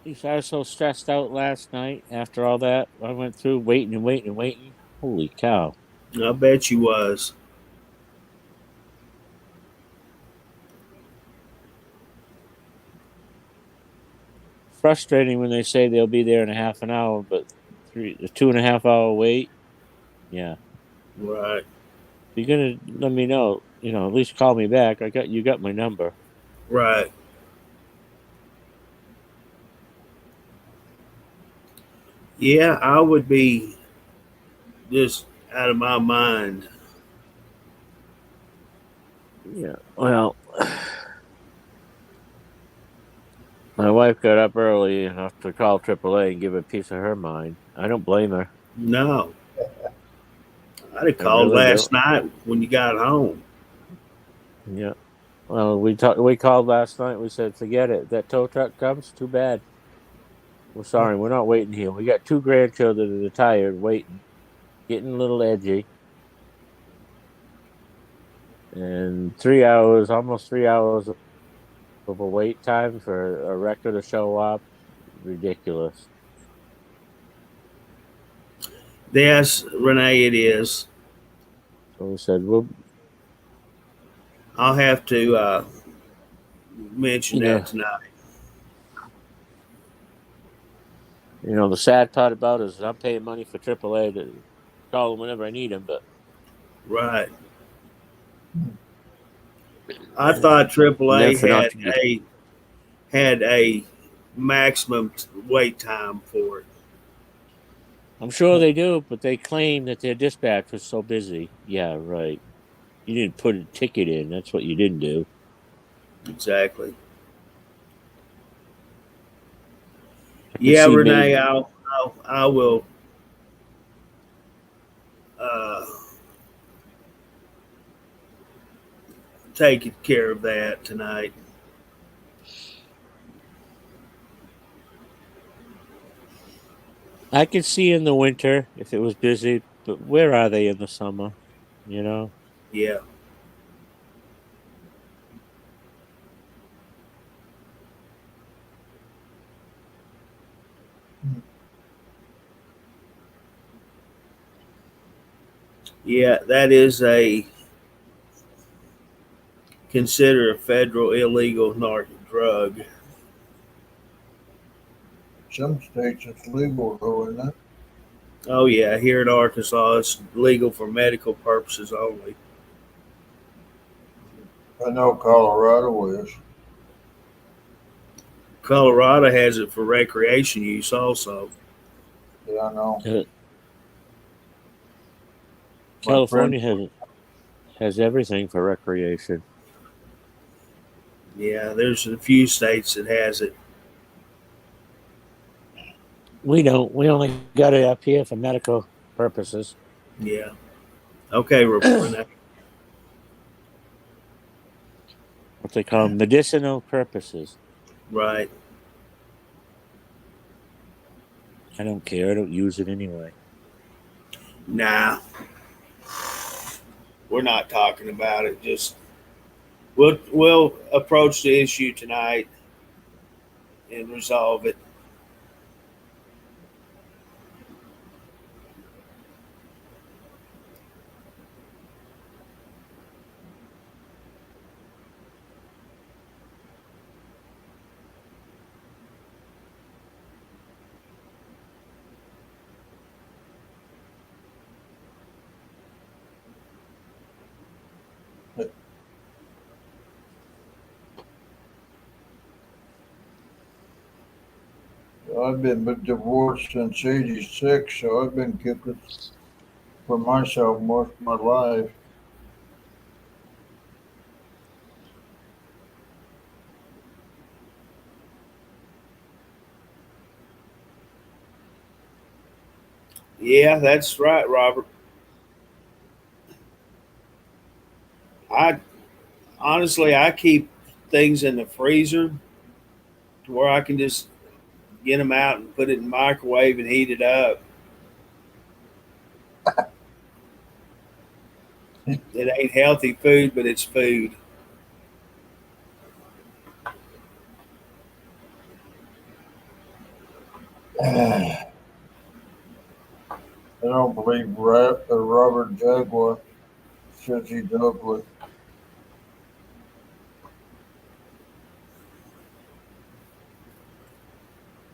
I was so stressed out last night after all that I went through, waiting and waiting and waiting. Holy cow! I bet you was. Frustrating when they say they'll be there in a half an hour, but a 2.5 hour wait. Yeah, Right. if you're gonna let me know, at least call me back. You got my number. Right. Yeah, I would be just out of my mind. Yeah. Well, my wife got up early enough to call AAA and give a piece of her mind. I don't blame her. No. I'd have I called really don't. last night when you got home. Yeah. Well, we called last night. We said, forget it. If that tow truck comes, too bad. We're sorry. We're not waiting here. We got two grandchildren that are tired, waiting, getting a little edgy, and 3 hours, almost 3 hours of a wait time for a wrecker to show up. Ridiculous. Yes, Renee, it is. So we said, well, I'll have to mention you know, that tonight. the sad part about it is I'm paying money for AAA to call them whenever I need them, but Right. I thought then AAA for not to get, had a maximum wait time for it. I'm sure they do, but they claim that their dispatch was so busy. Yeah, right. You didn't put a ticket in. That's what you didn't do. Exactly. I can Yeah, see Renee, maybe. I will uh, take care of that tonight. I could see in the winter if it was busy, but where are they in the summer? You know. Yeah. Yeah, that is a consider a federal illegal narcotic drug. Some states it's legal though, isn't it? Oh yeah, here in Arkansas, it's legal for medical purposes only. I know Colorado is. Colorado has it for recreation use also. Yeah, I know. My friend, California has everything for recreation. Yeah, there's a few states that has it. We don't. We only got it up here for medical purposes. Yeah. Okay, What Renee. they call medicinal purposes. Right. I don't care. I don't use it anyway. Nah, we're not talking about it. Just we'll approach the issue tonight and resolve it. I've been divorced since '86, so I've been keeping for myself most of my life. Yeah, that's right, Robert. I honestly I keep things in the freezer to where I can just get them out and put it in the microwave and heat it up. It ain't healthy food, but it's food. I don't believe the Robert Jaguar says he's ugly.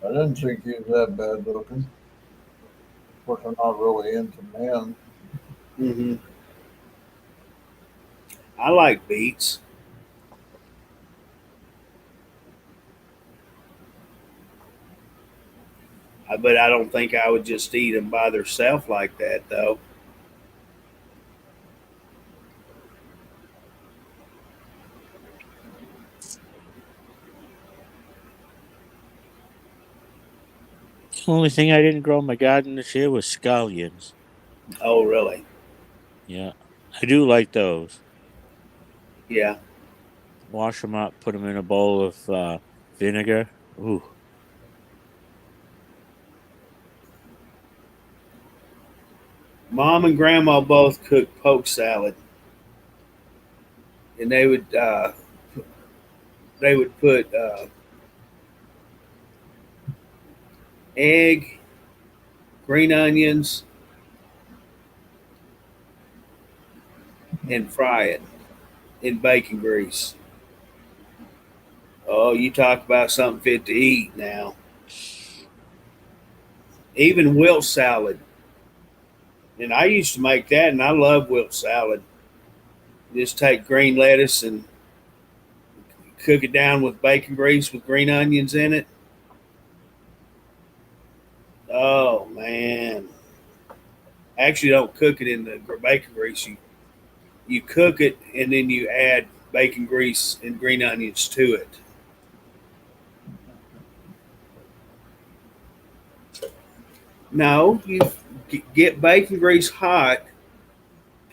I didn't think he was that bad looking. Of course, I'm not really into men. Mm-hmm. I like beets. But I don't think I would just eat them by themselves like that, though. The only thing I didn't grow in my garden this year was scallions. Oh, really? Yeah, I do like those. Yeah. Wash them up, put them in a bowl of vinegar. Ooh, Mom and Grandma both cooked poke salad, and they would put egg, green onions, and fry it in bacon grease. Oh, you talk about something fit to eat now. Even wilt salad. And I used to make that, and I love wilt salad. Just take green lettuce and cook it down with bacon grease with green onions in it. Oh, man. Actually, don't cook it in the bacon grease. You cook it, and then you add bacon grease and green onions to it. No, you get bacon grease hot,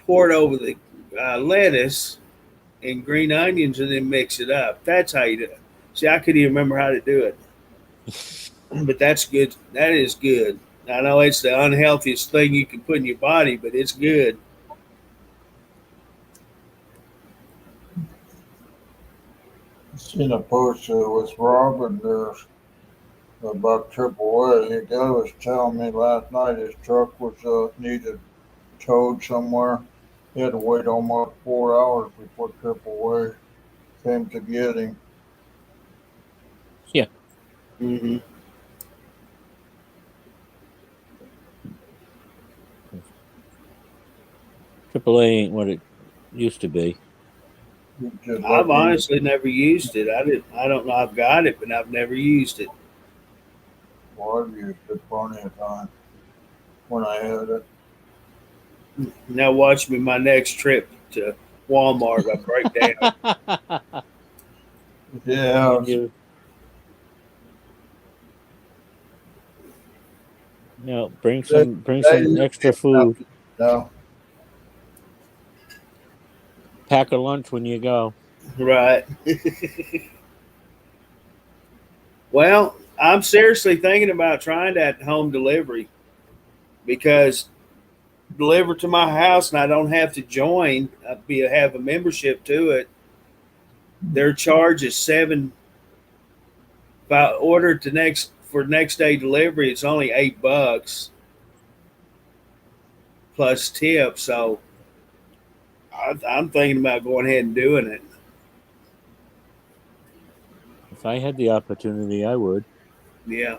pour it over the lettuce and green onions, and then mix it up. That's how you do it. See, I couldn't even remember how to do it, but that's good. That is good. I know it's the unhealthiest thing you can put in your body, but it's good. Seen a post with Robin there about AAA. The guy was telling me last night his truck was needed towed somewhere. He had to wait almost 4 hours before AAA came to get him. yeah. Mm-hmm. AAA ain't what it used to be. I've honestly never used it. I don't know. I've got it, but I've never used it. Well, I've used it plenty of time when I had it. Now watch me my next trip to Walmart. I break down. Yeah, You know, bring some extra food. no, Pack a lunch when you go. Right. Well, I'm seriously thinking about trying that home delivery because deliver to my house and I don't have to join. Have a membership to it. Their charge is $7. If I order it for next day delivery, it's only $8 plus tip. So I'm thinking about going ahead and doing it. If I had the opportunity, I would. Yeah.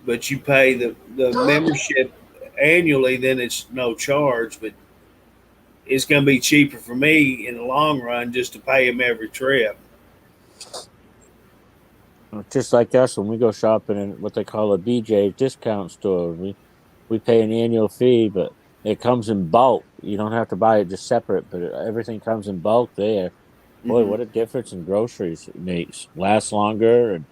But you pay the membership annually, then it's no charge. But it's going to be cheaper for me in the long run just to pay them every trip. Just like us, when we go shopping in what they call a BJ discount store, we pay an annual fee, but it comes in bulk. You don't have to buy it just separate, but everything comes in bulk there. Boy, Mm-hmm. what a difference in groceries it makes. Lasts longer, and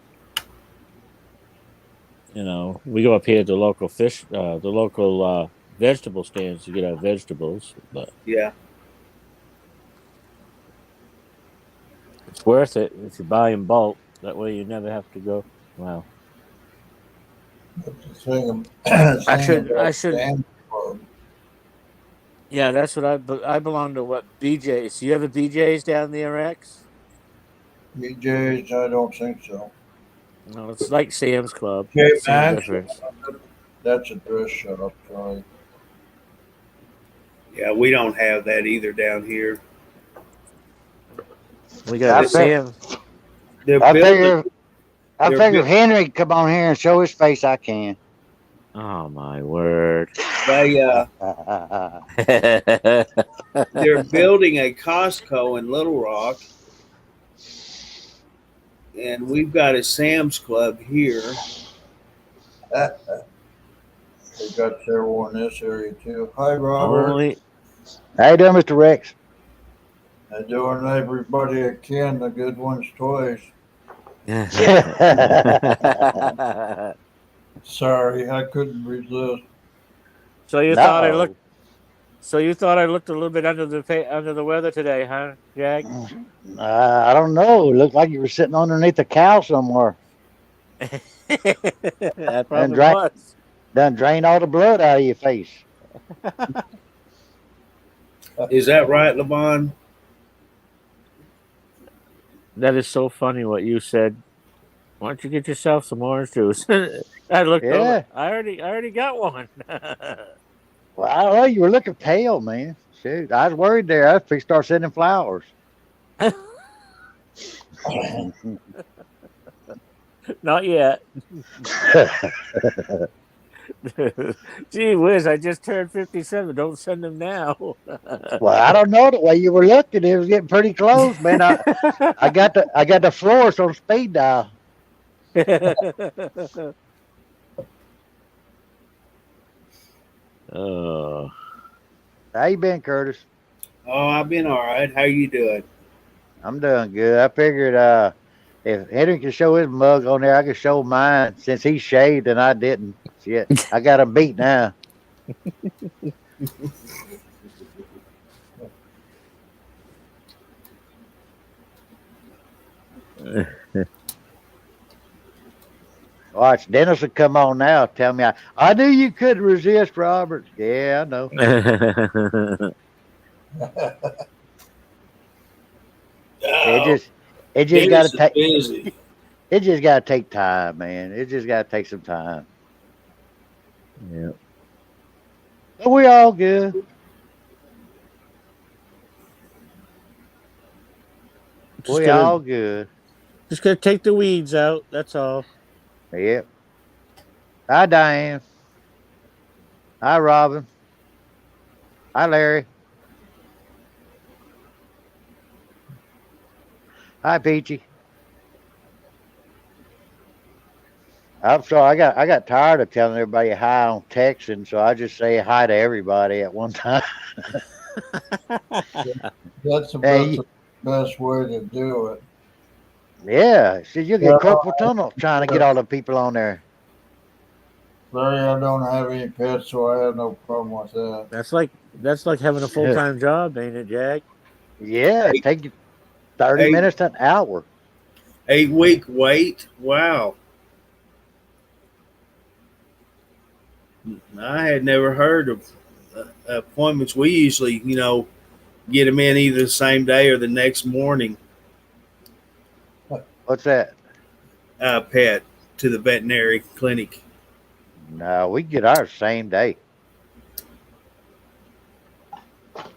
we go up here to the local vegetable stands to get our vegetables, but Yeah. it's worth it if you buy in bulk. That way, you never have to go. Wow. that's the thing. I should. Yeah, that's what I belong to. What BJ's? Do you have a BJ's down there, Rex? BJ's, I don't think so. No, it's like Sam's Club. Okay, Same man. difference. That's a dress shut up, Charlie. Yeah, we don't have that either down here. We got I a think- Sam's. They're I building. figure, I they're figure built- if Henry could come on here and show his face, I can. Oh my word! They they're building a Costco in Little Rock, and we've got a Sam's Club here. They got several in this area too. Hi, Robert. Only How you doing, Mr. Rex? I'm doing everybody a can the good ones toys. Sorry, I couldn't resist. So you thought I No. looked. So you thought I looked a little bit under the weather today, huh, Jag? I don't know. It looked like you were sitting underneath a cow somewhere. That probably drank- was. Done drained all the blood out of your face. Is that right, Levon? That is so funny what you said. Why don't you get yourself some orange juice? I looked Yeah. over. I already got one. Well, I don't know. You were looking pale, man. Shoot, I was worried there. I was fixing to start sending flowers. Not yet. Gee whiz, I just turned 57. Don't send them now. Well, I don't know. The way you were looking, it was getting pretty close, man. I got the floors on speed dial. Oh, How you been, Curtis? Oh, I've been all right. How you doing? I'm doing good. I figured if Henry can show his mug on there, I could show mine since he shaved and I didn't. Shit, I got him beat now. Watch, Dennis will come on now. Tell me, I knew you couldn't resist, Robert. Yeah, I know. It just got to take. busy. It just got to take time, man. It just got to take some time. yeah. But we all good. Just We gotta, all good. just gotta take the weeds out. That's all. Yep. Hi, Diane. Hi, Robin. Hi, Larry. Hi, Peachy. I'm sorry. I got tired of telling everybody hi on texting, so I just say hi to everybody at one time. That's the Hey, best way to do it. yeah. See, you Yeah. get carpal tunnel trying to get all the people on there. Larry, I don't have any pets, so I have no problem with that. That's like having a full time job, ain't it, Jag? Yeah, it take you 30 Hey. minutes to an hour. 8-week wait. Wow. I had never heard of appointments. We usually, get them in either the same day or the next morning. What's that? Pet to the veterinary clinic. No, we get ours same day.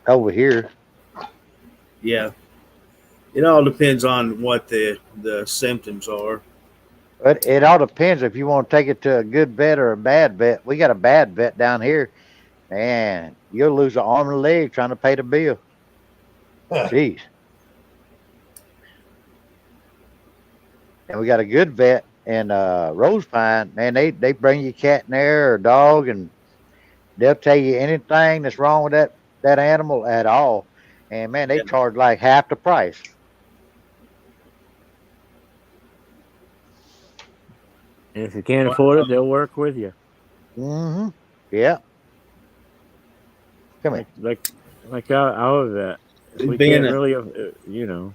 Over here. Yeah. It all depends on what the symptoms are. But it all depends if you want to take it to a good vet or a bad vet. We got a bad vet down here. Man, you'll lose an arm and a leg trying to pay the bill. Jeez. And we got a good vet in Rose Pine. Man, they bring you a cat in there or a dog, and they'll tell you anything that's wrong with that animal at all. And man, they Yeah. charge like half the price. And if you can't afford it, they'll work with you. Mm-hmm. Yeah. Come here. Like our vet. We Being can't a- really,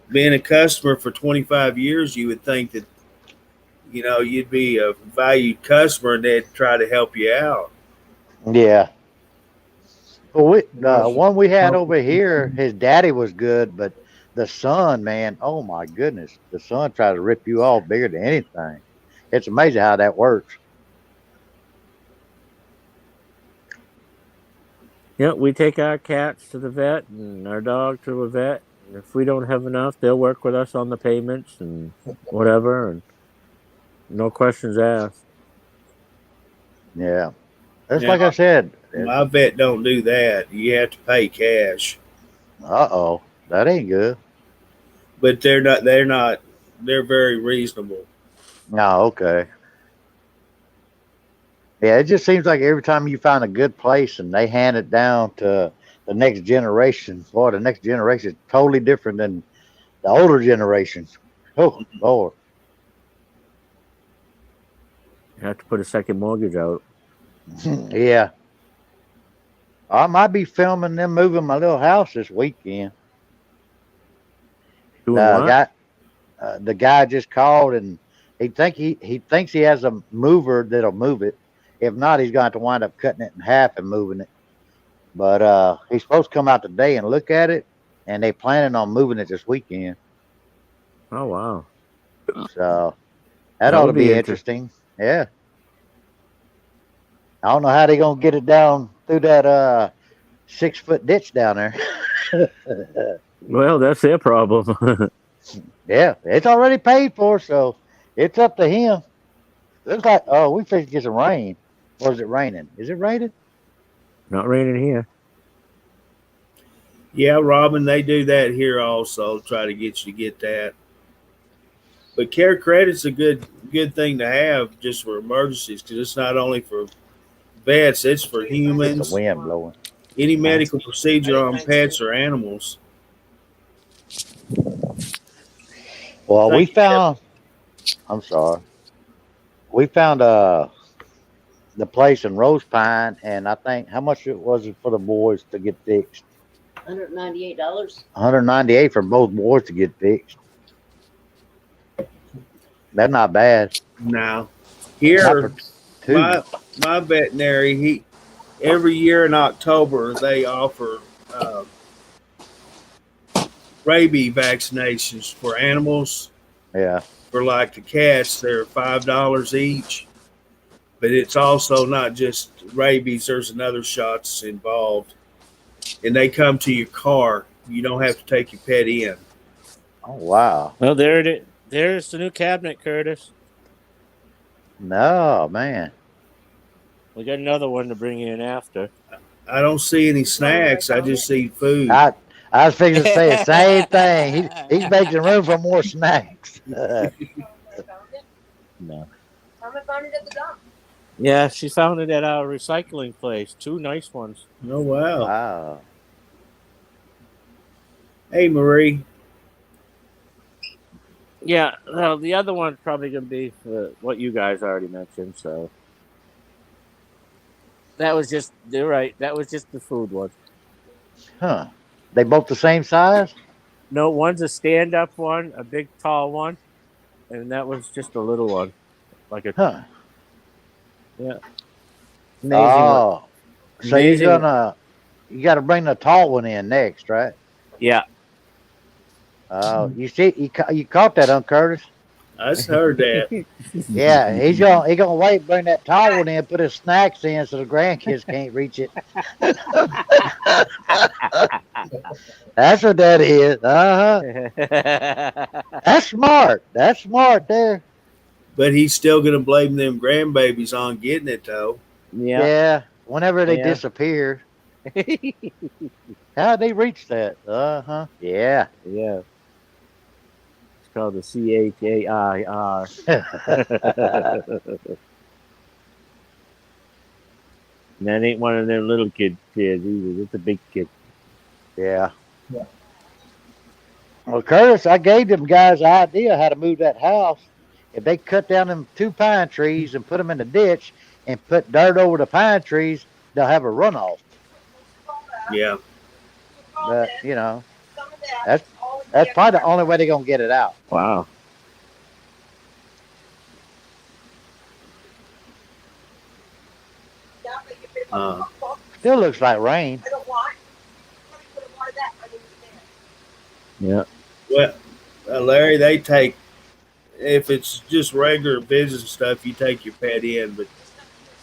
Being a customer for 25 years, you would think that, you'd be a valued customer and they'd try to help you out. Yeah. Well, the one we had over here, his daddy was good, but the sun, man, oh my goodness, the sun tries to rip you off bigger than anything. It's amazing how that works. Yeah, we take our cats to the vet and our dog to a vet. And if we don't have enough, they'll work with us on the payments and whatever, and no questions asked. Yeah. That's Now, like I said. my vet don't do that. You have to pay cash, Uh-oh. That ain't good. but they're not. They're not. They're very reasonable. No, okay. Yeah, it just seems like every time you find a good place and they hand it down to the next generation, boy, the next generation is totally different than the older generations. Oh, Lord. You have to put a second mortgage out. Yeah. I might be filming them moving my little house this weekend. Doing what? The guy just called and he thinks he has a mover that'll move it. If not, he's going to have to wind up cutting it in half and moving it. But he's supposed to come out today and look at it, and they planning on moving it this weekend. Oh wow. So That ought would to be be interesting. Yeah. I don't know how they're gonna get it down through that 6-foot ditch down there. Well, that's their problem. Yeah, it's already paid for, so it's up to him. Looks like we fixed to get some rain. Or is it raining? Is it raining? Not raining here. Yeah, Robin, they do that here also. Try to get you to get that. But care credit's a good thing to have just for emergencies because it's not only for vets, it's for It's humans. the wind blowing. Any medical procedure on pets or animals. Well, Thank you, I'm sorry. We found the place in Rose Pine, and I think how much it was it for the boys to get fixed? $198. $198 for both boys to get fixed. That's not bad. Now, Not here, for two. my veterinary, every year in October they offer rabies vaccinations for animals. Yeah. For like the cats, they're $5 each. But it's also not just rabies. There's another shots involved, and they come to your car. You don't have to take your pet in. Oh wow. Well, there it is. There's the new cabinet, Curtis. No, man. We got another one to bring in after. I don't see any snacks. I just see food. I was fixing to say the same thing. He's making room for more snacks. No. Mama found it at the dump. Yeah, she found it at our recycling place. 2 nice ones. Oh wow! Wow. Hey Marie. Yeah, well, the other one's probably going to be what you guys already mentioned. So that was just, you're right. That was just the food one. Huh. They both the same size? No, one's a stand-up one, a big tall one, and that was just a little one, like a Huh. yeah. Amazing. Oh, so amazing. you got to bring the tall one in next, right? Yeah. You see, you caught that, Curtis? I just heard that. Yeah, he gonna wait, bring that tall one in, put his snacks in, so the grandkids can't reach it. That's what that is. That's smart. That's smart there. But he's still going to blame them grandbabies on getting it, though. Yeah. Yeah. Whenever they Yeah. disappear, how'd they reach that? Yeah. Yeah. It's called the CHAIR. And that ain't one of them little kids either. It's a big kid. Yeah. Well, Curtis, I gave them guys an idea how to move that house. If they cut down them 2 pine trees and put them in the ditch and put dirt over the pine trees, they'll have a runoff. Yeah. But, that's probably the only way they're going to get it out. Wow. Still looks like rain. Yeah. Larry, they take, if it's just regular business stuff, you take your pet in. But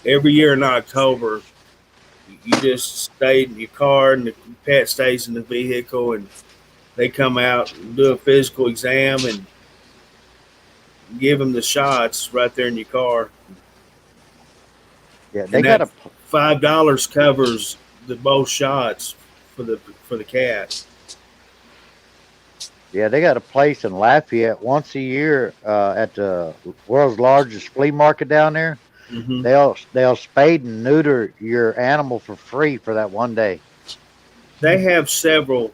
every year in October, you just stay in your car and the pet stays in the vehicle, and they come out and do a physical exam and give them the shots right there in your car. Yeah, they And got that a $5 covers both shots for the cat. they got a place in Lafayette once a year at the world's largest flea market down there. Mm-hmm. They'll spade and neuter your animal for free for that one day. They have several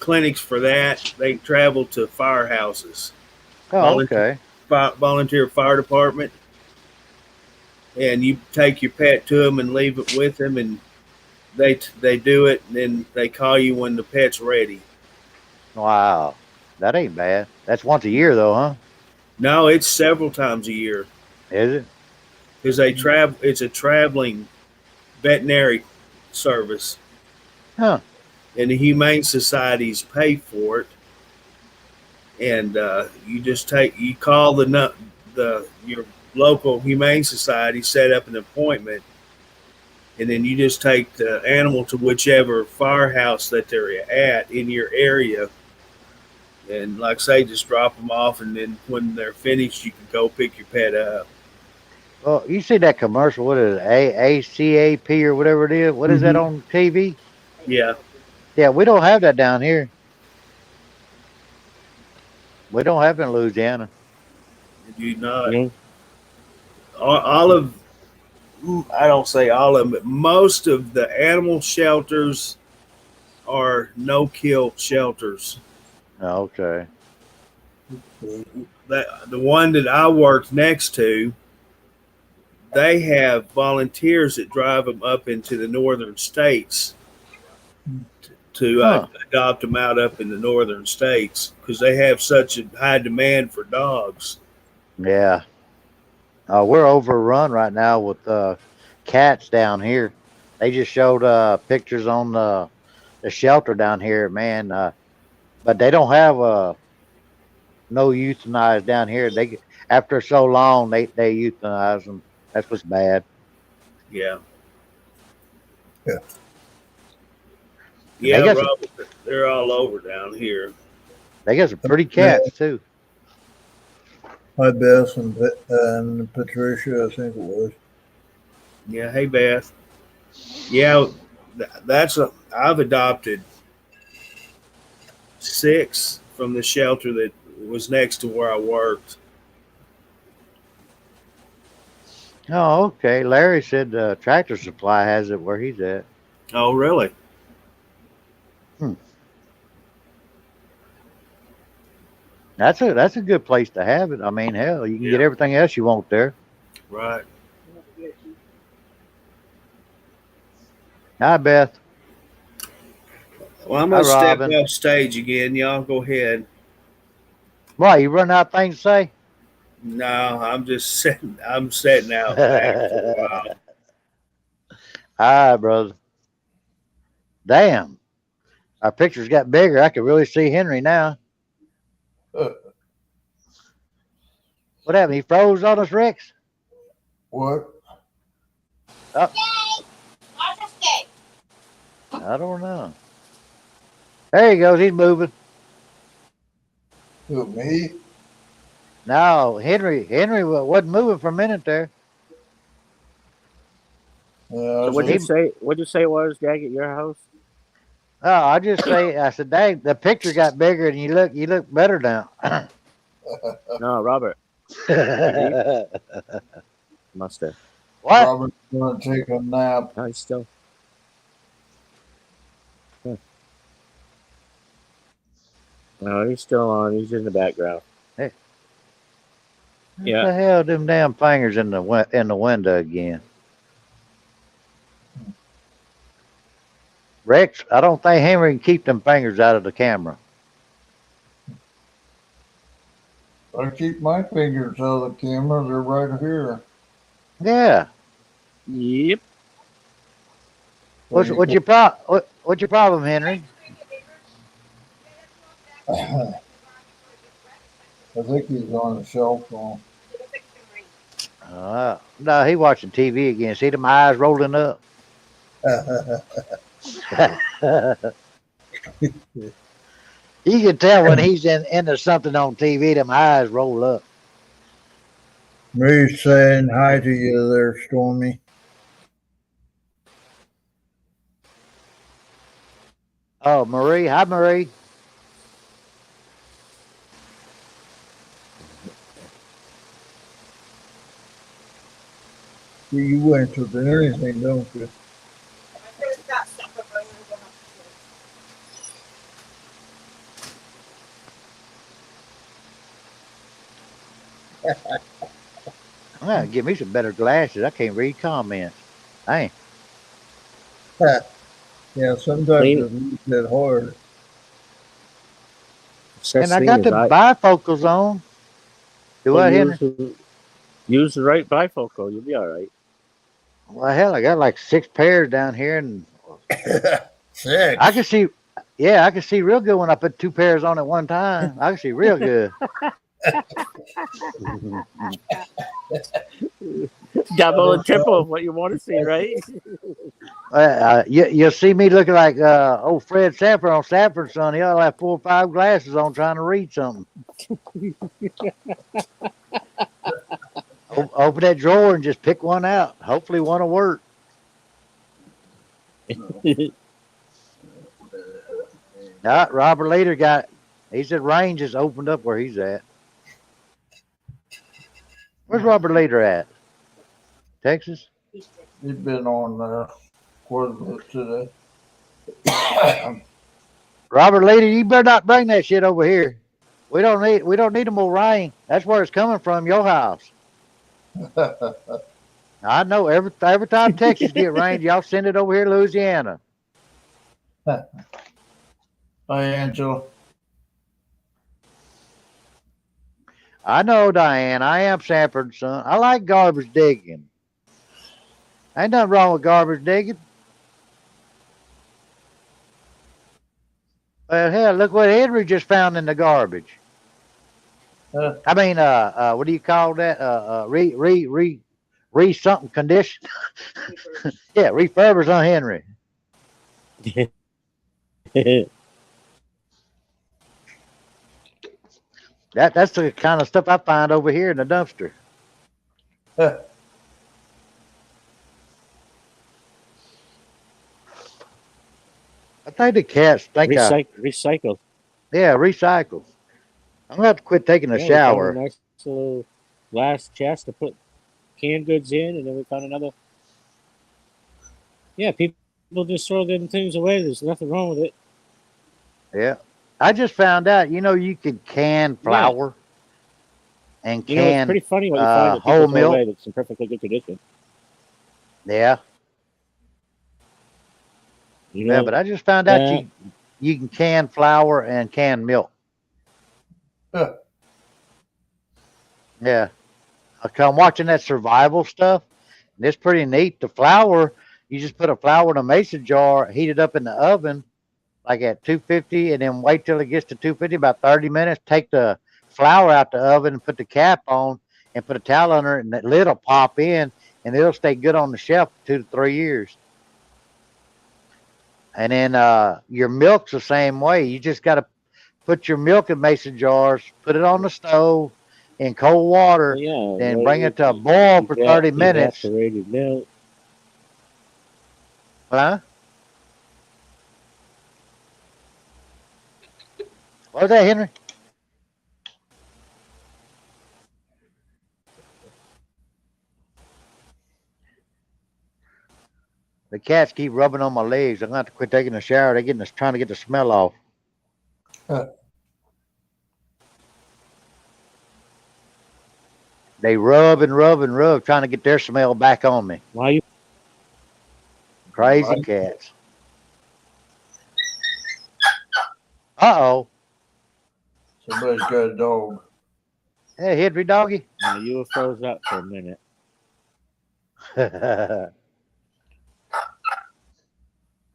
clinics for that. They travel to firehouses, Oh, okay. volunteer fire department, and you take your pet to them and leave it with them, and they do it, and then they call you when the pet's ready. Wow, that ain't bad. That's once a year though, huh? No, it's several times a year Is it? because they travel. It's a traveling veterinary service, Huh. and the humane societies pay for it. And you call your local humane society, set up an appointment, and then you just take the animal to whichever firehouse that they're at in your area, and like I say, just drop them off, and then when they're finished, you can go pick your pet up. Well, you see that commercial? What is it? AACAP or whatever it is? What is that on TV? Yeah, Yeah, we don't have that down here. We don't have it in Louisiana. you not Mhm. all of. I don't say all of them, but most of the animal shelters are no-kill shelters. Oh, okay. That the one that I worked next to, they have volunteers that drive them up into the northern states to adopt them out up in the northern states because they have such a high demand for dogs. Yeah. We're overrun right now with cats down here. They just showed pictures on the shelter down here, man. But they don't have no euthanized down here. They after so long they euthanize them. That's what's bad. Yeah. Yeah. Yeah, They got Robert, they're all over down here. They got some pretty cats too. Hi, Beth and Patricia, I think it was. Yeah, hey Beth. Yeah, I've adopted 6 from the shelter that was next to where I worked. Oh, okay. Larry said Tractor Supply has it where he's at. Oh, really? That's a good place to have it. I mean, hell, you can get everything else you want there. Right. Hi, Beth. Well, I'm gonna Hi, step Robin. off stage again. Y'all go ahead. Why, you run out of things to say? No, I'm just sitting. I'm sitting out back for a while. All right, brother. Damn. Our pictures got bigger. I can really see Henry now. What happened? He froze on us, Rex? What? I don't know. There he goes. He's moving. Who, me? No, Henry wasn't moving for a minute there. Yeah, What'd you say? What'd you say it was, Jag, at your house? Oh, I said, dang, the picture got bigger and you look better now. No, Robert must have. What? Robert's gonna take a nap. No, he's still. No, he's still on. He's in the background. What Yeah. the hell, them damn fingers in the window again? Rex, I don't think Henry can keep them fingers out of the camera. I keep my fingers out of the camera. They're right here. Yeah. Yep. What's your problem, Henry? I think he's on the cell phone. No, he watching TV again. See them eyes rolling up. You can tell when he's into something on TV. Them eyes roll up. Marie's saying hi to you there, Stormy. Oh, Marie. Hi, Marie. You answer to anything, don't you? I'm gonna give me some better glasses. I can't read comments. Dang. Yeah, sometimes Clean. it's a little bit hard. Such And I thing got as the bifocals on. Do I, Henry? use the right bifocal. You'll be all right. Well, hell, I got like 6 pairs down here, and 6. I can see. Yeah, I can see real good when I put 2 pairs on at one time. I can see real good. Double and triple of what you want to see, right? You'll see me looking like old Fred Sanford on Sanford's Son. He'll have 4 or 5 glasses on trying to read something. Open that drawer and just pick one out. Hopefully one will work. Robert Leader he said range is opened up where he's at. Where's Robert Leader at? Texas? He's been on there quite a bit today. Robert Leader, you better not bring that shit over here. We don't need no more rain. That's where it's coming from, your house. I know every time Texas get rain, y'all send it over here to Louisiana. Hi, Angela. I know, Diane. I am Sanford's son. I like garbage digging. Ain't nothing wrong with garbage digging. Well, hell, look what Henry just found in the garbage. I mean, what do you call that? Re something condition. Yeah, refurbished on Henry. That's the kind of stuff I find over here in the dumpster. I think the cats think Recycle. Yeah, recycle. I'm gonna have to quit taking a Yeah, we found shower. a nice little glass chest to put canned goods in, and then we found another. Yeah, people just throw them things away. There's nothing wrong with it. Yeah. I just found out, you could can flour and You know, it's can pretty funny what you find that whole people throw milk. away that's in perfectly good condition. Yeah. You know, Yeah, but I just found out you can can flour and can milk. Yeah. I'm watching that survival stuff. And it's pretty neat. The flour, you just put a flour in a mason jar, heat it up in the oven, like at 250, and then wait till it gets to 250, about 30 minutes. Take the flour out the oven and put the cap on and put a towel under it, and that lid will pop in, and it'll stay good on the shelf for 2 to 3 years. And then your milk's the same way. You just got to put your milk in mason jars, put it on the stove in cold water, then bring it to a boil for 30 minutes. Evaporated milk. Huh? What was that, Henry? The cats keep rubbing on my legs. I'm going to have to quit taking a shower. They're trying to get the smell off. They rub and rub and rub, trying to get their smell back on me. Why you? Crazy cats. Uh-oh. Somebody's got a dog. Hey, Henry doggy. No, you were froze up for a minute.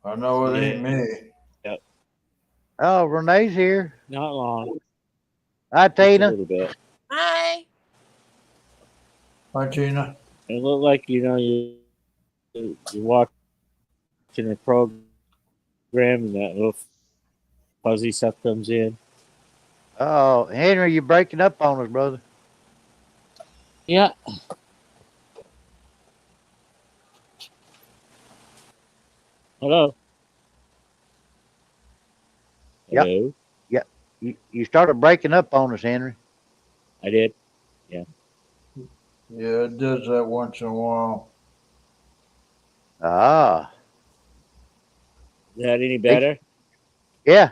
I know it ain't me. Yep. Oh, Renee's here. Not long. Hi, Just a Tina. little bit. Hi. Hi, Tina. It looked like you're watching a program and that little fuzzy stuff comes in. Oh, Henry, you're breaking up on us, brother. Yeah. Hello. Yep. Hello. You started breaking up on us, Henry. I did. Yeah, it does that once in a while. Ah, Is that any better? yeah.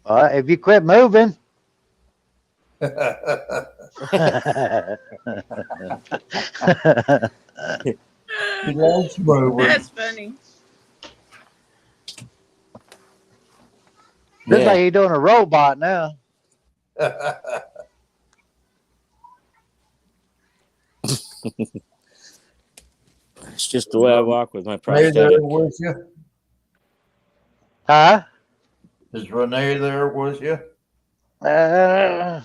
If you quit moving. He loves moving. That's funny. Looks Yeah. like you're doing a robot now. It's just the way I walk with my Renee there prosthetic. with you? Huh? Is Renee there with you? I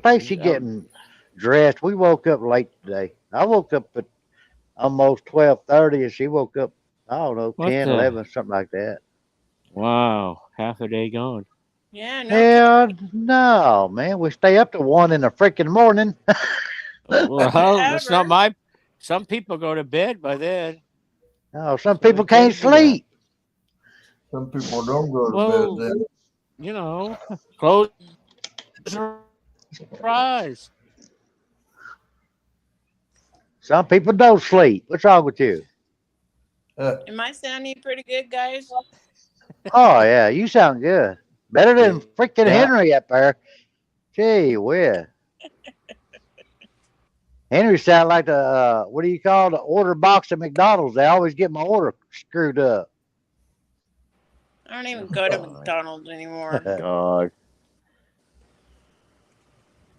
think she's getting dressed. We woke up late today. I woke up at almost 12:30 and she woke up, I don't know, What 10, the- 11, something like that. Wow. Half a day gone. Yeah, no. Hell no, man. We stay up to 1 in the freaking morning. Well, it's not Ever. my. Some people go to bed by then. No, some So people we can't can't do that. sleep. Some people don't go to Well, bed then. You know, close your eyes. Some people don't sleep. What's wrong with you? Am I sounding pretty good, guys? Oh, yeah, you sound good. Better than freaking Yeah. Henry up there. Gee whiz. Henry sound like the, what do you call the order box at McDonald's? They always get my order screwed up. I don't even go to McDonald's anymore. God.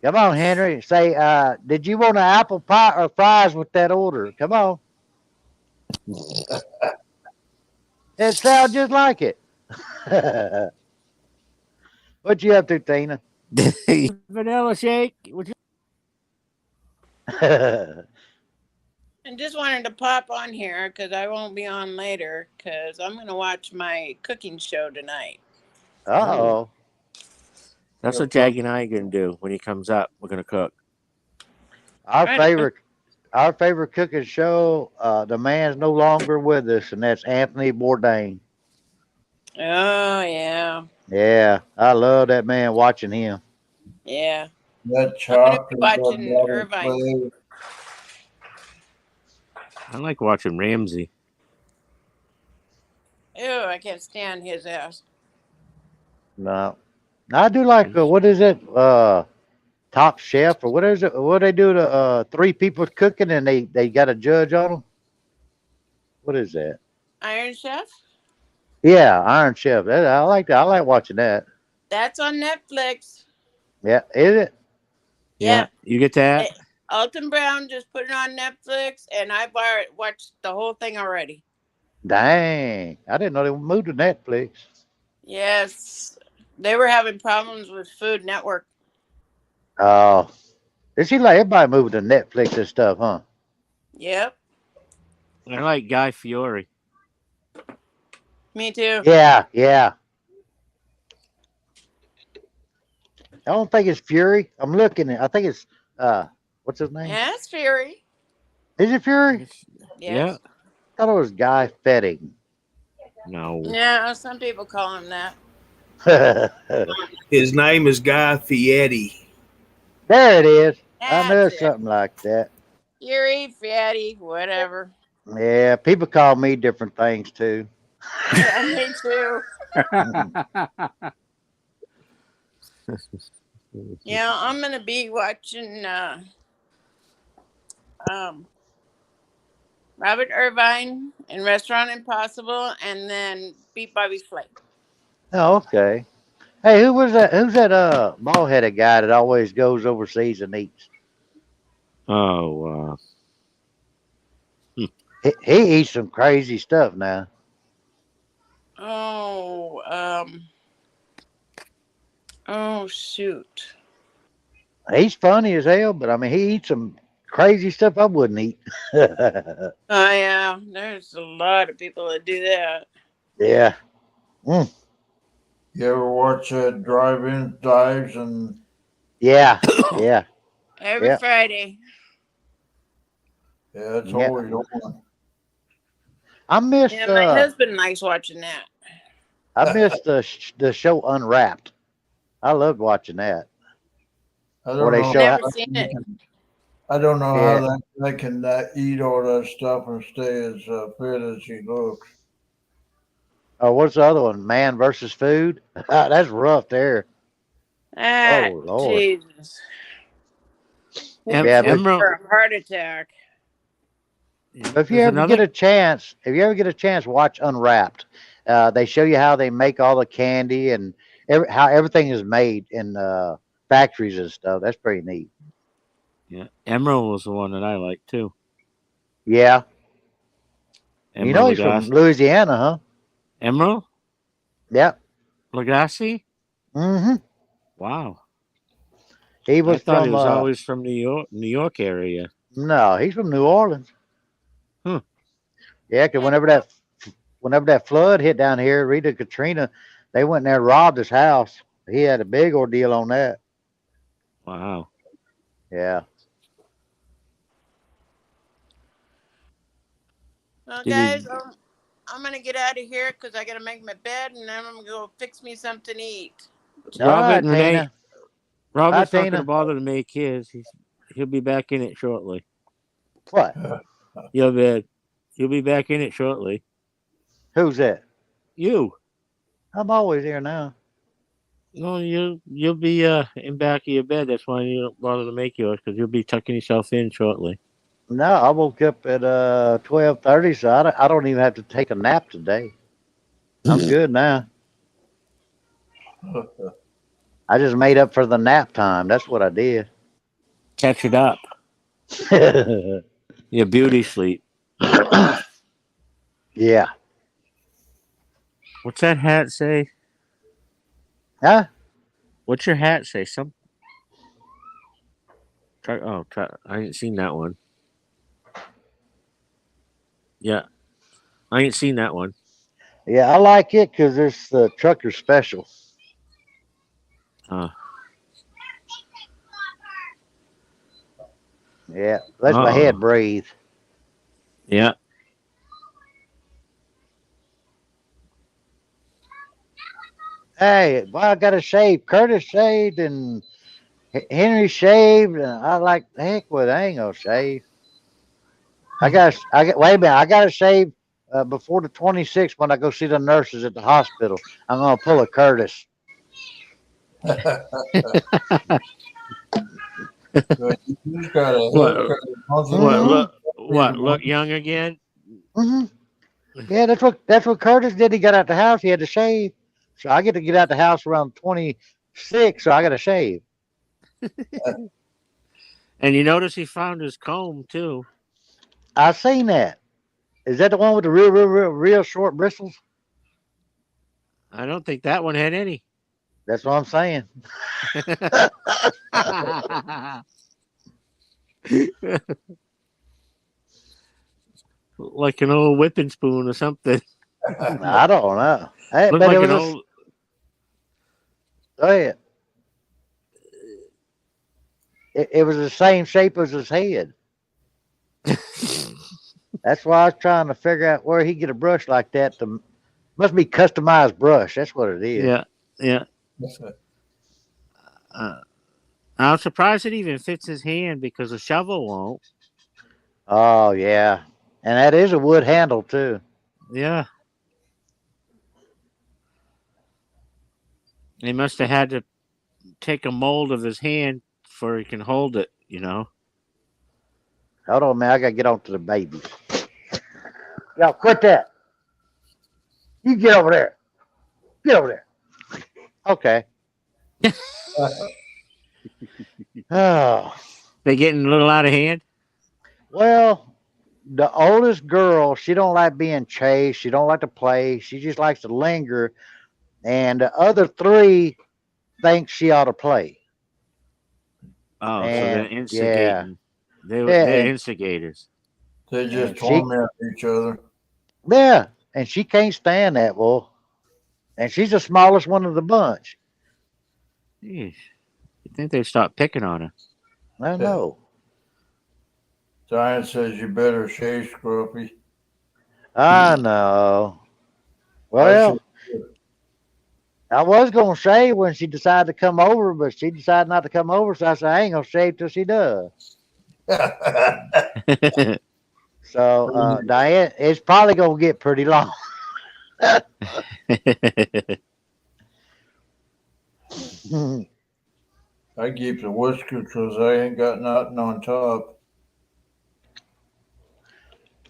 Come on, Henry. Say, did you want an apple pie or fries with that order? Come on. It sounds just like it. What you up to, Tina? Vanilla shake. Would you? I just wanted to pop on here because I won't be on later because I'm going to watch my cooking show tonight. Uh-oh. That's what Jackie and I are gonna do when he comes up. We're gonna cook. Our Right. favorite cooking show, the man's no longer with us, and that's Anthony Bourdain. Oh, yeah. Yeah, I love that man watching him. Yeah. That chocolate, watching that butter Irvine. play. I like watching Ramsey. Ew, I can't stand his ass. No. I do like, what is it? Top Chef, or what is it? What they do to 3 people cooking and they got a judge on them? What is that? Iron Chef? Yeah, Iron Chef. I like that. I like watching that. That's on Netflix. Yeah, is it? Yeah. You get that? Alton Brown just put it on Netflix, and I've watched the whole thing already. Dang. I didn't know they moved to Netflix. Yes. They were having problems with Food Network. Oh. It seems like everybody moving to Netflix and stuff, huh? Yep. I like Guy Fieri. Me too. Yeah. I don't think it's Fury. I'm looking at I think it's what's his name? Yeah, it's Fury. Is it Fury? Yes. I thought it was Guy Fetting. No. Yeah, some people call him that. His name is Guy Fieri. There it is. I knew That's it. something like that. Fury, Fatty, whatever. Yeah, people call me different things too. Yeah, me too. Yeah, I'm gonna be watching Robert Irvine and Restaurant Impossible, and then Beat Bobby's Flake. Oh, okay. Hey, who was that? Who's that bald headed guy that always goes overseas and eats? Oh, He eats some crazy stuff now. Oh shoot. He's funny as hell, but I mean, he eats some crazy stuff I wouldn't eat. Oh yeah, there's a lot of people that do that. Yeah. You ever watch drive-in dives and Yeah. Yeah. Every Yeah. Friday. yeah, it's Yeah. always on. I missed Yeah, my husband likes watching that. the show Unwrapped. I loved watching that. I Where don't they know. show Never how, seen it. I don't know Yeah. how they can eat all that stuff and stay as fit as he looks. what's the other one? Man versus Food. That's rough there. Ah, Oh Lord. Jesus. Yeah, but Emerald. For a heart attack. if you There's ever get another. a chance, watch Unwrapped. They show you how they make all the candy and how everything is made in factories and stuff. That's pretty neat. Yeah, Emerald was the one that I liked too. Yeah. You know Emerald he's from Lagasse. Louisiana, huh? Emerald Yep. Lagasse. Mm-hmm. Wow. He I was thought he from was always from New York area. no, he's from New Orleans. Hmm. Yeah, because whenever that flood hit down here, Rita Katrina, they went in there and robbed his house. He had a big ordeal on that. Wow. Yeah. Well, Did guys, he? I'm gonna get out of here because I gotta make my bed and then I'm gonna go fix me something to eat. All Robert right, and Renee. Tina. Robert's Hi, not going to Tina. bother to make his. He'll be back in it shortly. What? You'll be back in it shortly. Who's that? You. I'm always here now. No, you'll be in back of your bed. That's why you don't bother to make yours, because you'll be tucking yourself in shortly. No, I woke up at 12:30, so I don't even have to take a nap today. I'm good now. I just made up for the nap time. That's what I did. Catch it up. Your beauty sleep. Yeah. What's that hat say? Huh? What's your hat say? I ain't seen that one. Yeah, I ain't seen that one. Yeah, I like it because it's the trucker special. Yeah, lets my head breathe. Yeah. Hey, well, I got to shave. Curtis shaved and Henry shaved. And I like the heck with it. I ain't gonna shave. Wait a minute. I got to shave before the 26th when I go see the nurses at the hospital. I'm gonna pull a Curtis. You just got a Look young again? Mm-hmm. Yeah, that's what Curtis did. He got out the house. He had to shave. So I get to get out the house around 26. So I got to shave. And you notice he found his comb too. I seen that. Is that the one with the real short bristles? I don't think that one had any. That's what I'm saying. Like an old whipping spoon or something. I don't know. Hey, Looked but like it was an old. Go ahead. It was the same shape as his head. That's why I was trying to figure out where he get a brush like that. Must be customized brush. That's what it is. Yeah. I'm surprised it even fits his hand because the shovel won't. Oh yeah, and that is a wood handle too. Yeah. He must have had to take a mold of his hand before he can hold it, you know. Hold on, man. I gotta get on to the babies. Y'all quit that. You get over there. Get over there. Okay. Oh. They getting a little out of hand? Well, the oldest girl, she don't like being chased. She don't like to play. She just likes to linger. And the other three think she ought to play. Oh, so they're And yeah, instigating. They're yeah, they're and, instigators. They just and she, torment each other. yeah, and she can't stand that, boy. And she's the smallest one of the bunch. Jeez. You think they'd stop picking on her? I know. Giant says you better shave, Scruffy. I know. I Well, should. I was gonna shave when she decided to come over, but she decided not to come over, so I said I ain't gonna shave till she does. So Diane, it's probably gonna get pretty long. I keep the whiskers because I ain't got nothing on top.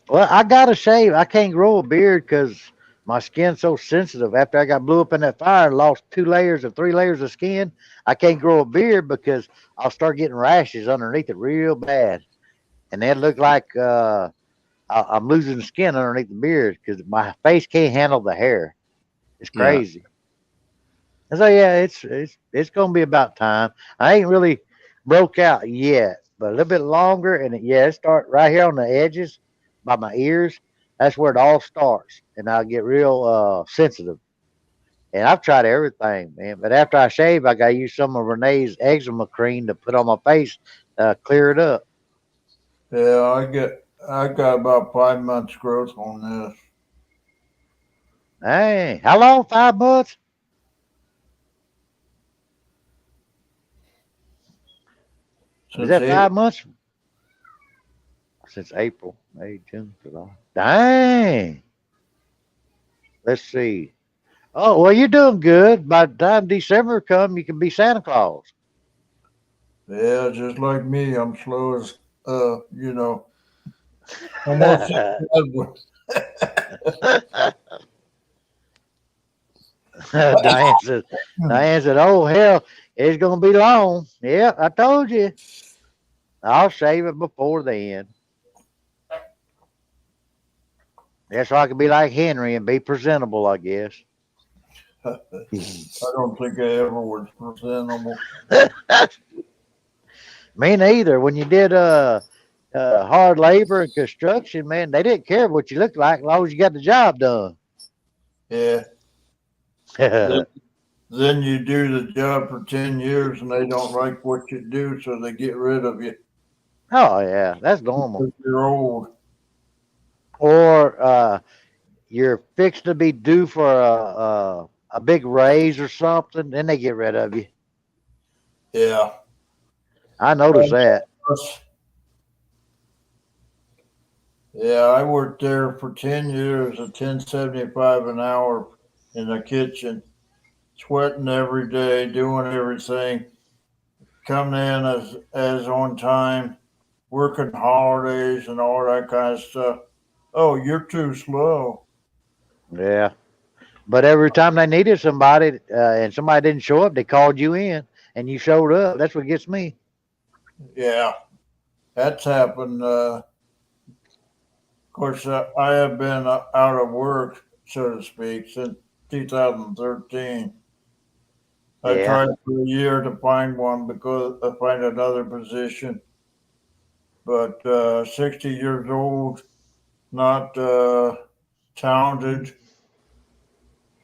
Well, I gotta shave. I can't grow a beard because my skin's so sensitive. After I got blew up in that fire and lost 2 layers or 3 layers of skin, I can't grow a beard because I'll start getting rashes underneath it real bad, and then look like I'm losing skin underneath the beard because my face can't handle the hair. It's Yeah. crazy. And so yeah, it's gonna be about time. I ain't really broke out yet, but a little bit longer, and it start right here on the edges by my ears. That's where it all starts, and I'll get real sensitive. And I've tried everything, man. But after I shave, I gotta use some of Renee's eczema cream to put on my face, clear it up. Yeah, I got about 5 months growth on this. Hey, how long? 5 months? Is Since that April. 5 months? Since April, May, June, July. Dang. Let's see. Oh, well, you're doing good. By the time December come, you can be Santa Claus. Yeah, just like me, I'm slow as you know. Almost Diane said, oh, hell, it's going to be long. Yeah, I told you. I'll shave it before then. That's so I can be like Henry and be presentable, I guess. I don't think I ever was presentable. Me neither. When you did hard labor and construction, man, they didn't care what you looked like as long as you got the job done. Yeah. Then you do the job for 10 years and they don't like what you do, so they get rid of you. Oh, yeah, that's normal. Because you're old. Or you're fixed to be due for a big raise or something, then they get rid of you. Yeah. I noticed that. Yeah, I worked there for 10 years at $10.75 an hour in the kitchen, sweating every day, doing everything, coming in as on time, working holidays and all that kind of stuff. Oh, you're too slow. Yeah. But every time they needed somebody and somebody didn't show up, they called you in and you showed up. That's what gets me. Yeah, that's happened. Of course, I have been out of work, so to speak, since 2013. I Yeah. tried for a year to find one because I find another position, but 60 years old, not talented.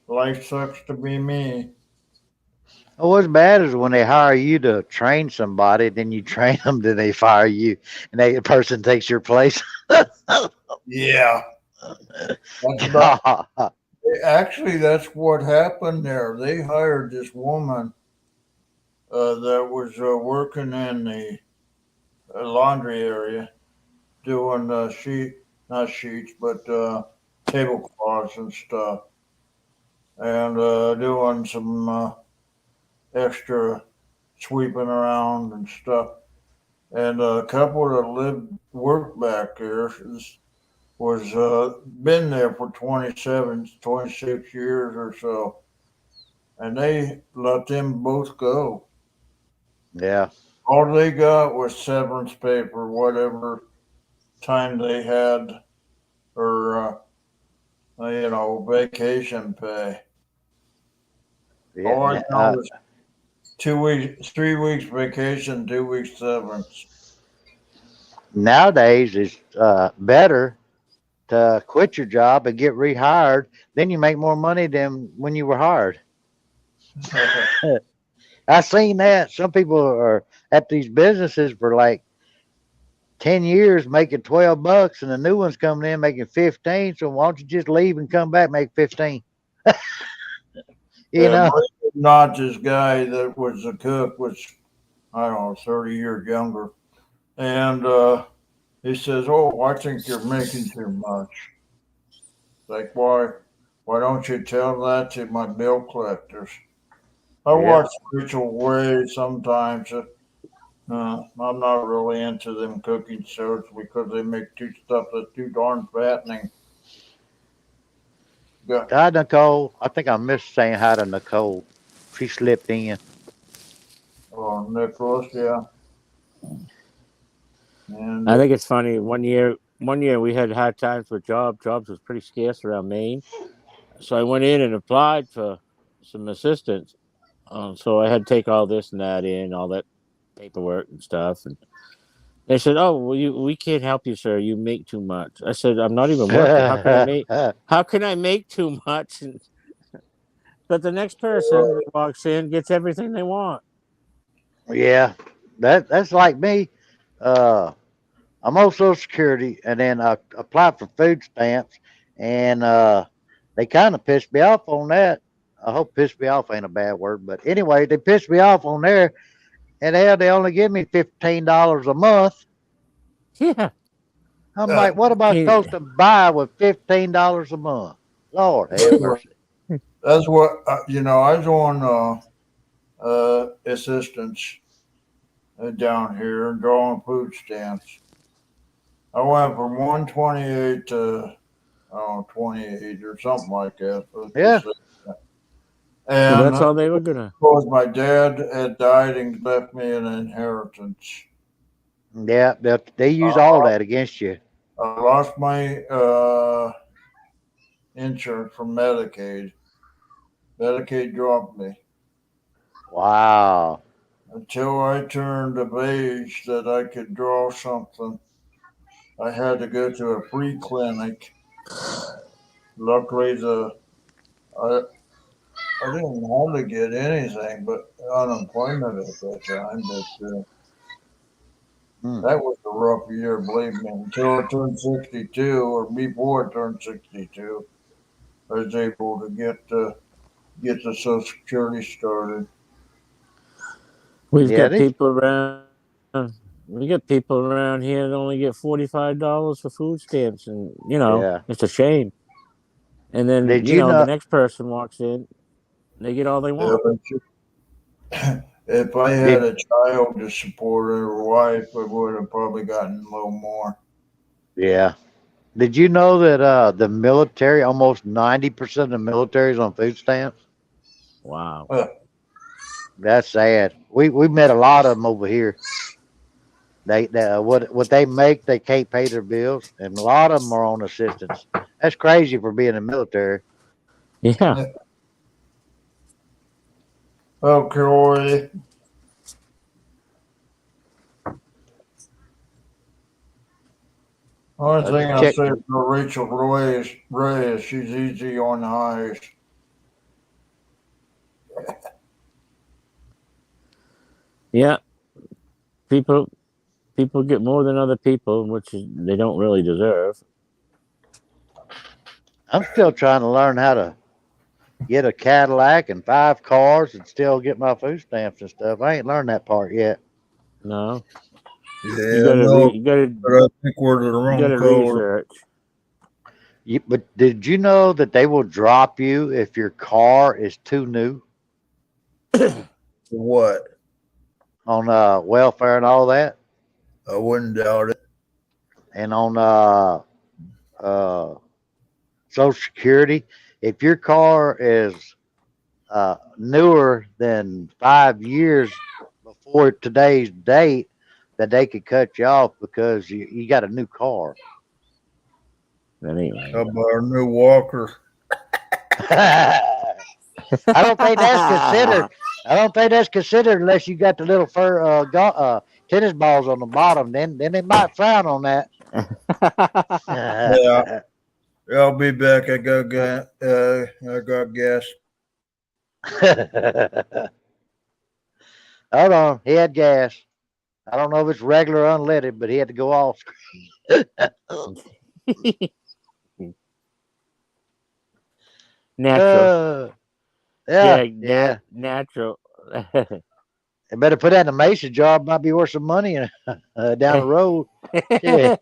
Life sucks to be me. Oh, what's bad is when they hire you to train somebody, then you train them, then they fire you, and the person takes your place. Yeah, that's about. Actually, that's what happened there. They hired this woman that was working in the laundry area, doing not sheets, but tablecloths and stuff, and doing some extra sweeping around and stuff. And a couple that worked back there was been there for 27, 26 years or so, and they let them both go. Yeah. All they got was severance paper, whatever time they had for vacation pay. Yeah, All I know is 2 weeks, 3 weeks vacation, 2 weeks severance. nowadays it's better to quit your job and get rehired. Then you make more money than when you were hired. I seen that. Some people are at these businesses for like 10 years making $12 and the new one's coming in making 15. So why don't you just leave and come back, make 15? You know? Notch's guy that was a cook was, I don't know, 30 years younger. And he says, "Oh, I think you're making too much." Like, why don't you tell that to my bill collectors? I Yeah. watch Rachel Way sometimes. I'm not really into them cooking shows because they make stuff that's too darn fattening. Yeah. Hi, Nicole. I think I missed saying hi to Nicole. She slipped in. Oh, Nicholas, yeah. And I think it's funny. One year we had hard times with jobs. Jobs was pretty scarce around Maine, so I went in and applied for some assistance. So I had to take all this and that in, all that paperwork and stuff, and they said, "Oh, well, we can't help you, sir. You make too much." I said, "I'm not even working. How can I make too much?" But the next person that walks in gets everything they want. Yeah, that's like me. I'm on Social Security, and then I applied for food stamps, and they kind of pissed me off on that. I hope pissed me off ain't a bad word, but anyway, they pissed me off on there, and they only give me $15 a month. Yeah. I'm like, what am I supposed to buy with $15 a month? Lord have mercy. that's what I was on assistance down here drawing food stamps. I went from 128 to 28 or something like that. Yeah. And So that's all they were gonna. because my dad had died and left me an inheritance. Yeah, they use all that against you. I lost my insurance from Medicaid. Medicaid dropped me. Wow. Until I turned of age that I could draw something, I had to go to a free clinic. Luckily, I didn't hardly get anything but unemployment at that time. But that was a rough year, believe me. Until I turned 62, or before I turned 62, I was able to get the Social Security started. We've got people around. We get people around here that only get $45 for food stamps, and it's a shame. And then the next person walks in, they get all they want. If I had a child to support or a wife, I would have probably gotten a little more. Yeah. Did you know that the military, almost 90% of the military is on food stamps? Wow. That's sad. We met a lot of them over here. They what they make, they can't pay their bills, and a lot of them are on assistance. That's crazy for being in the military. Yeah. Oh, Corey. Only thing I say for Rachel Ray is she's easy on the eyes. Yeah. People get more than other people, which they don't really deserve. I'm still trying to learn how to get a Cadillac and 5 cars and still get my food stamps and stuff. I ain't learned that part yet. No. Yeah, but I think we're the wrong color. Research. But did you know that they will drop you if your car is too new? What? On welfare and all that? I wouldn't doubt it. And on Social Security, if your car is newer than 5 years before today's date, that they could cut you off because you got a new car. Anyway. How about our new walker? I don't think that's considered. I don't think that's considered unless you got the little tennis balls on the bottom. Then they might frown on that. Yeah. I'll be back. I got gas. Hold on, he had gas. I don't know if it's regular or unleaded, but he had to go off screen. Natural. Yeah. Natural. I better put that in a mason jar. Might be worth some money down the road. Yeah.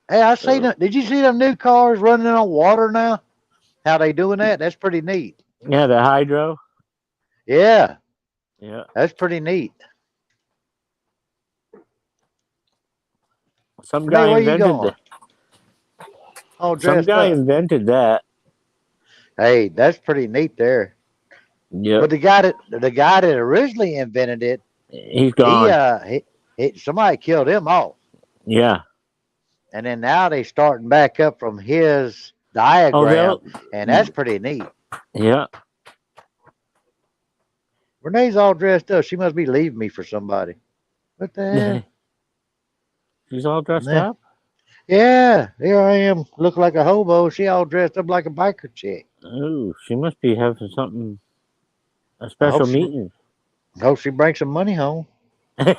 Hey, I seen them. Did you see them new cars running on water now? How they doing that? That's pretty neat. Yeah, the hydro. Yeah, Yeah. that's pretty neat. Some Renee, guy where you invented going? that. Oh, Some dressed guy up. invented that. Hey, that's pretty neat there. Yeah. But the guy that originally invented it, He's gone. somebody killed him off, Yeah. and then now they starting back up from his diagram, and that's pretty neat. Yeah. Renee's all dressed up. She must be leaving me for somebody. What the hell? She's all dressed Nah. up. Yeah, here I am, look like a hobo. She all dressed up like a biker chick. Ooh, she must be having something, a special hope she- meeting. Hope she brings some money home. That's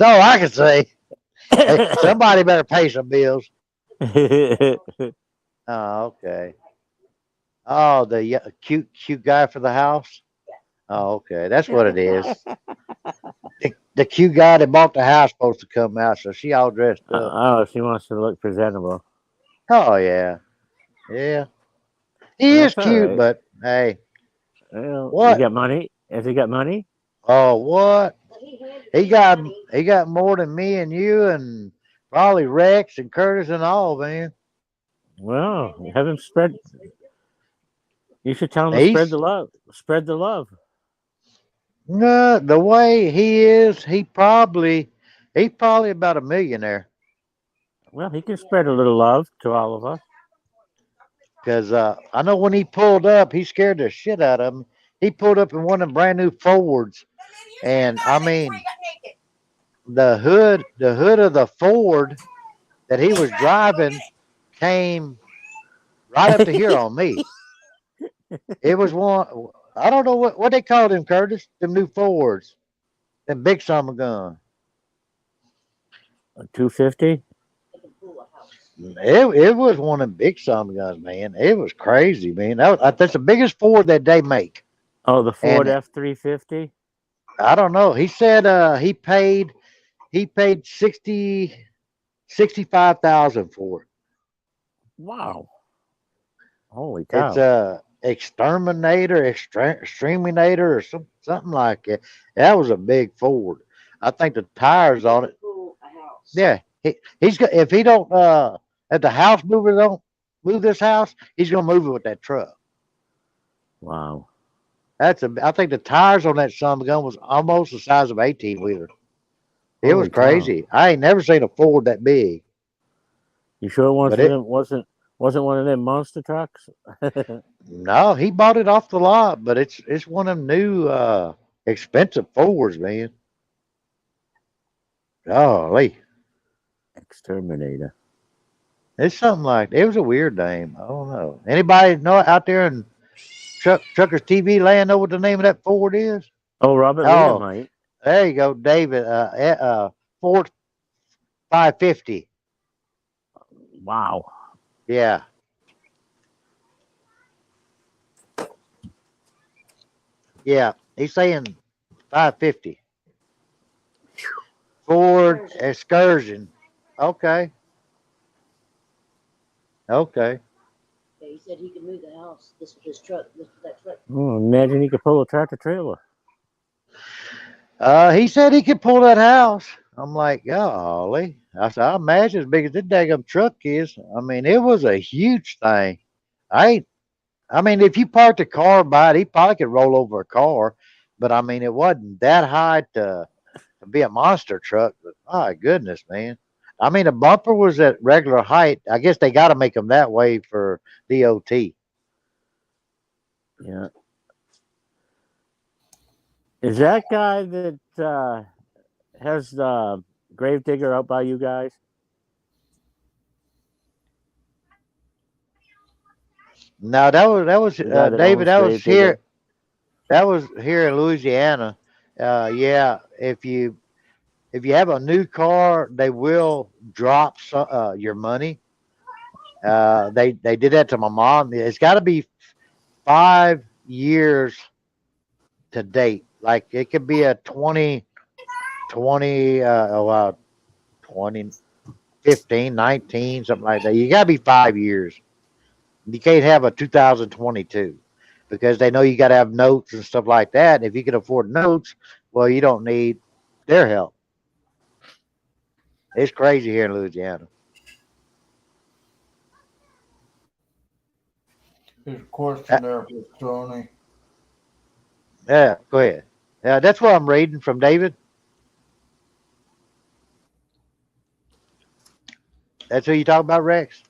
all I can say. Hey, somebody better pay some bills. Oh, okay. Oh, the cute guy for the house. Oh, okay. That's what it is. The cute guy that bought the house supposed to come out, so she all dressed up. Oh, she wants to look presentable. Oh yeah, yeah. He Well, is that's cute, all right. but hey, Well, What? He got money? Has he got money? oh what? He got more than me and you and probably Rex and Curtis and all, man. Well, have him spread. You should tell him to He's- spread the love. Spread the love. No, the way he is, he probably about a millionaire. Well, he can spread a little love to all of us. Because I know when he pulled up, he scared the shit out of him. He pulled up in one of them brand new Fords, and I mean, the hood of the Ford that he was driving came right up to here on me. It was one. I don't know what they call them, Curtis. Them new Fords, them big summer gun. 250. It was one of them big summer guns, man. It was crazy, man. That's the biggest Ford that they make. Oh, the Ford And- F-350. I don't know. He said he paid 65,000 for it. Wow. Holy cow. It's exterminator or something like that. That was a big Ford. I think the tires on it. Yeah, he's got. If he don't, if the house mover don't move this house, he's gonna move it with that truck. Wow. I think the tires on that son of a gun was almost the size of 18-wheeler. It Holy was cow. crazy. I ain't never seen a Ford that big. You sure it But it- wasn't one of them monster trucks? No, he bought it off the lot, but it's one of them new expensive Fords, man. Golly. Exterminator. It's something like it was a weird name. I don't know. Anybody know out there in Truckers TV land know what the name of that Ford is? Oh, Robert Oh. Lita might. There you go, David. Ford 550. Wow. Yeah. Yeah, he's saying 550. Ford Excursion. Okay. Okay. Yeah, he said he could move the house. This was his truck. This was that truck. Oh, imagine he could pull a tractor trailer. He said he could pull that house. I'm like, golly. I said, I imagine as big as this daggum truck is. I mean, it was a huge thing. I mean, if you parked a car by it, he probably could roll over a car. But I mean, it wasn't that high to be a monster truck. But my goodness, man. I mean, the bumper was at regular height. I guess they got to make them that way for DOT. Yeah. Is that guy that has the Gravedigger out by you guys? No, that was The guy that David. owns Gravedigger? That was here in Louisiana. Yeah, if you have a new car, they will drop your money. They did that to my mom. It's got to be 5 years to date. Like it could be a 20, 15, 19, something like that. You got to be 5 years. You can't have a 2022 because they know you got to have notes and stuff like that. And if you can afford notes, well, you don't need their help. It's crazy here in Louisiana. There's a question there for Tony. Yeah, go ahead. Yeah, that's what I'm reading from David. That's who you talk about, Rex?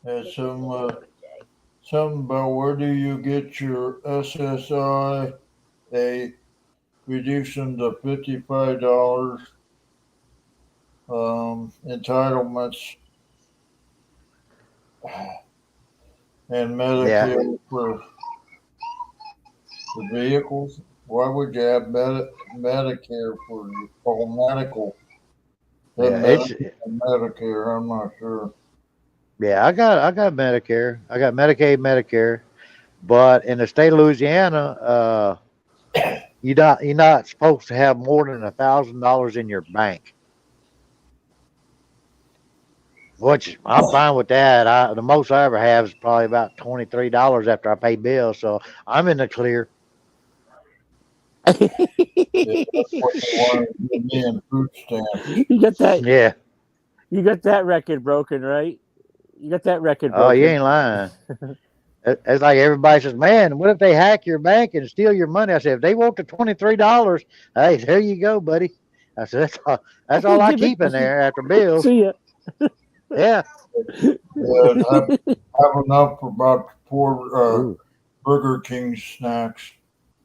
There's something about where do you get your SSI? They reducing to $55 entitlements and Medicare for the vehicles. Why would you have Medicare for medical? Medicare, I'm not sure. Yeah, I got Medicare. I got Medicaid, Medicare, but in the state of Louisiana, you're not supposed to have more than $1,000 in your bank. Which I'm fine with that. The most I ever have is probably about $23 after I pay bills, so I'm in the clear. Yeah, that's what they wanted to give me in food stamps. You got that? Yeah. You got that record broken, right? You got that record broken. Oh, you ain't lying. It's like everybody says, man, what if they hack your bank and steal your money? I said, if they want the $23, hey, there you go, buddy. I said, that's all I keep in there after bills. See ya. Yeah. Yeah, have enough for about 4 Burger King snacks.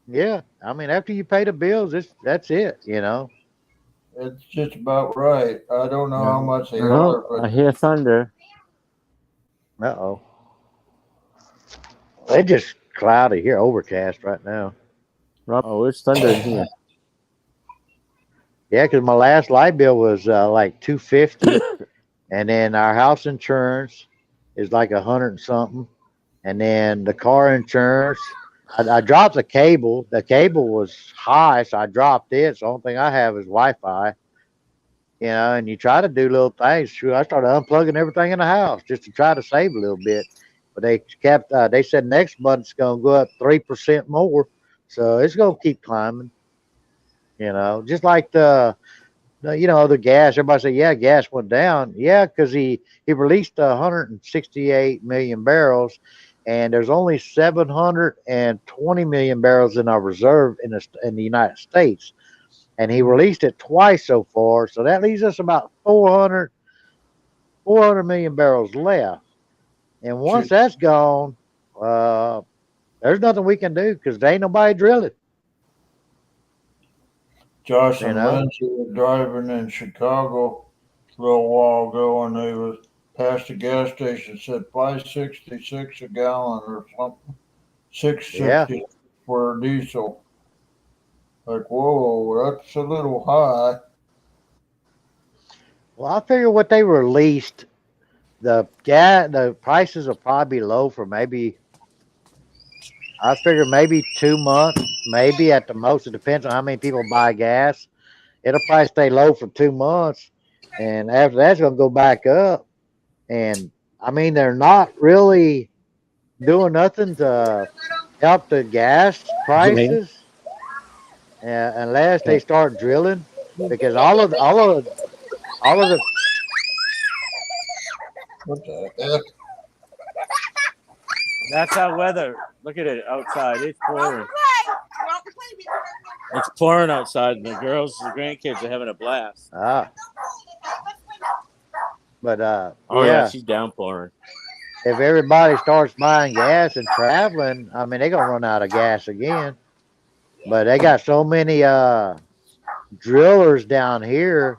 Yeah. I mean, after you pay the bills, that's it, you know. It's just about right. I don't know how much they are, but I hear thunder. Uh-oh. It's just cloudy here, overcast right now. Oh, it's thunder in here. Yeah, because my last light bill was like $250, and then our house insurance is like $100 and something, and then the car insurance. I dropped the cable. The cable was high, so I dropped it. So the only thing I have is Wi-Fi. You know, and you try to do little things. I started unplugging everything in the house just to try to save a little bit. But they said next month it's going to go up 3% more. So it's going to keep climbing. You know, just like the gas. Everybody say, yeah, gas went down. Yeah, because he released 168 million barrels, and there's only 720 million barrels in our reserve in the United States. And he released it twice so far. So that leaves us about 400 million barrels left. And once that's gone, there's nothing we can do because there ain't nobody drilling. Josh and Lindsay were driving in Chicago a little while ago, and they was past the gas station, said $5.66 a gallon or something, $6.60 for diesel. Like, whoa, that's a little high. Well, I figure what they released, the prices will probably be low for maybe 2 months, maybe at the most. It depends on how many people buy gas. It'll probably stay low for 2 months, and after that's going to go back up. And I mean, they're not really doing nothing to help the gas prices unless they start drilling. because all of the What the heck? That's our weather. Look at it outside. It's pouring. It's pouring outside, and the grandkids are having a blast. but Oh yeah, she's downpouring. if everybody starts buying gas and traveling, I mean, they're gonna run out of gas again. But they got so many drillers down here,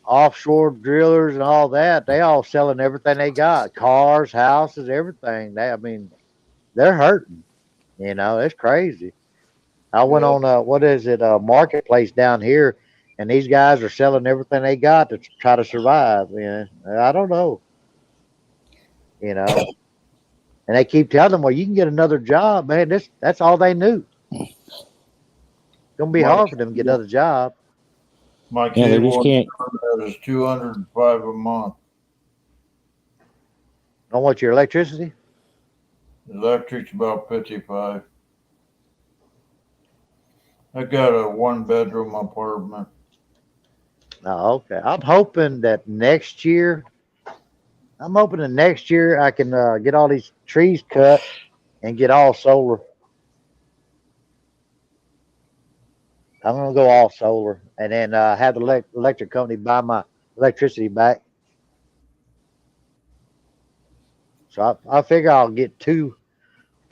offshore drillers and all that. They all selling everything they got, cars, houses, everything. I mean, they're hurting. You know, it's crazy. I went Yeah. on what is it, marketplace down here, and these guys are selling everything they got to try to survive. I don't know. You know, and they keep telling them, well, you can get another job, man. That's all they knew. It's gonna be My hard for them to get another job. My Yeah, they just cable can't. is $205 a month. On what, your electricity? Electric's about 55. I got a 1-bedroom apartment. Oh, okay. I'm hoping that next year I can get all these trees cut and get all solar. I'm gonna go all solar, and then have the electric company buy my electricity back. So I figure I'll get two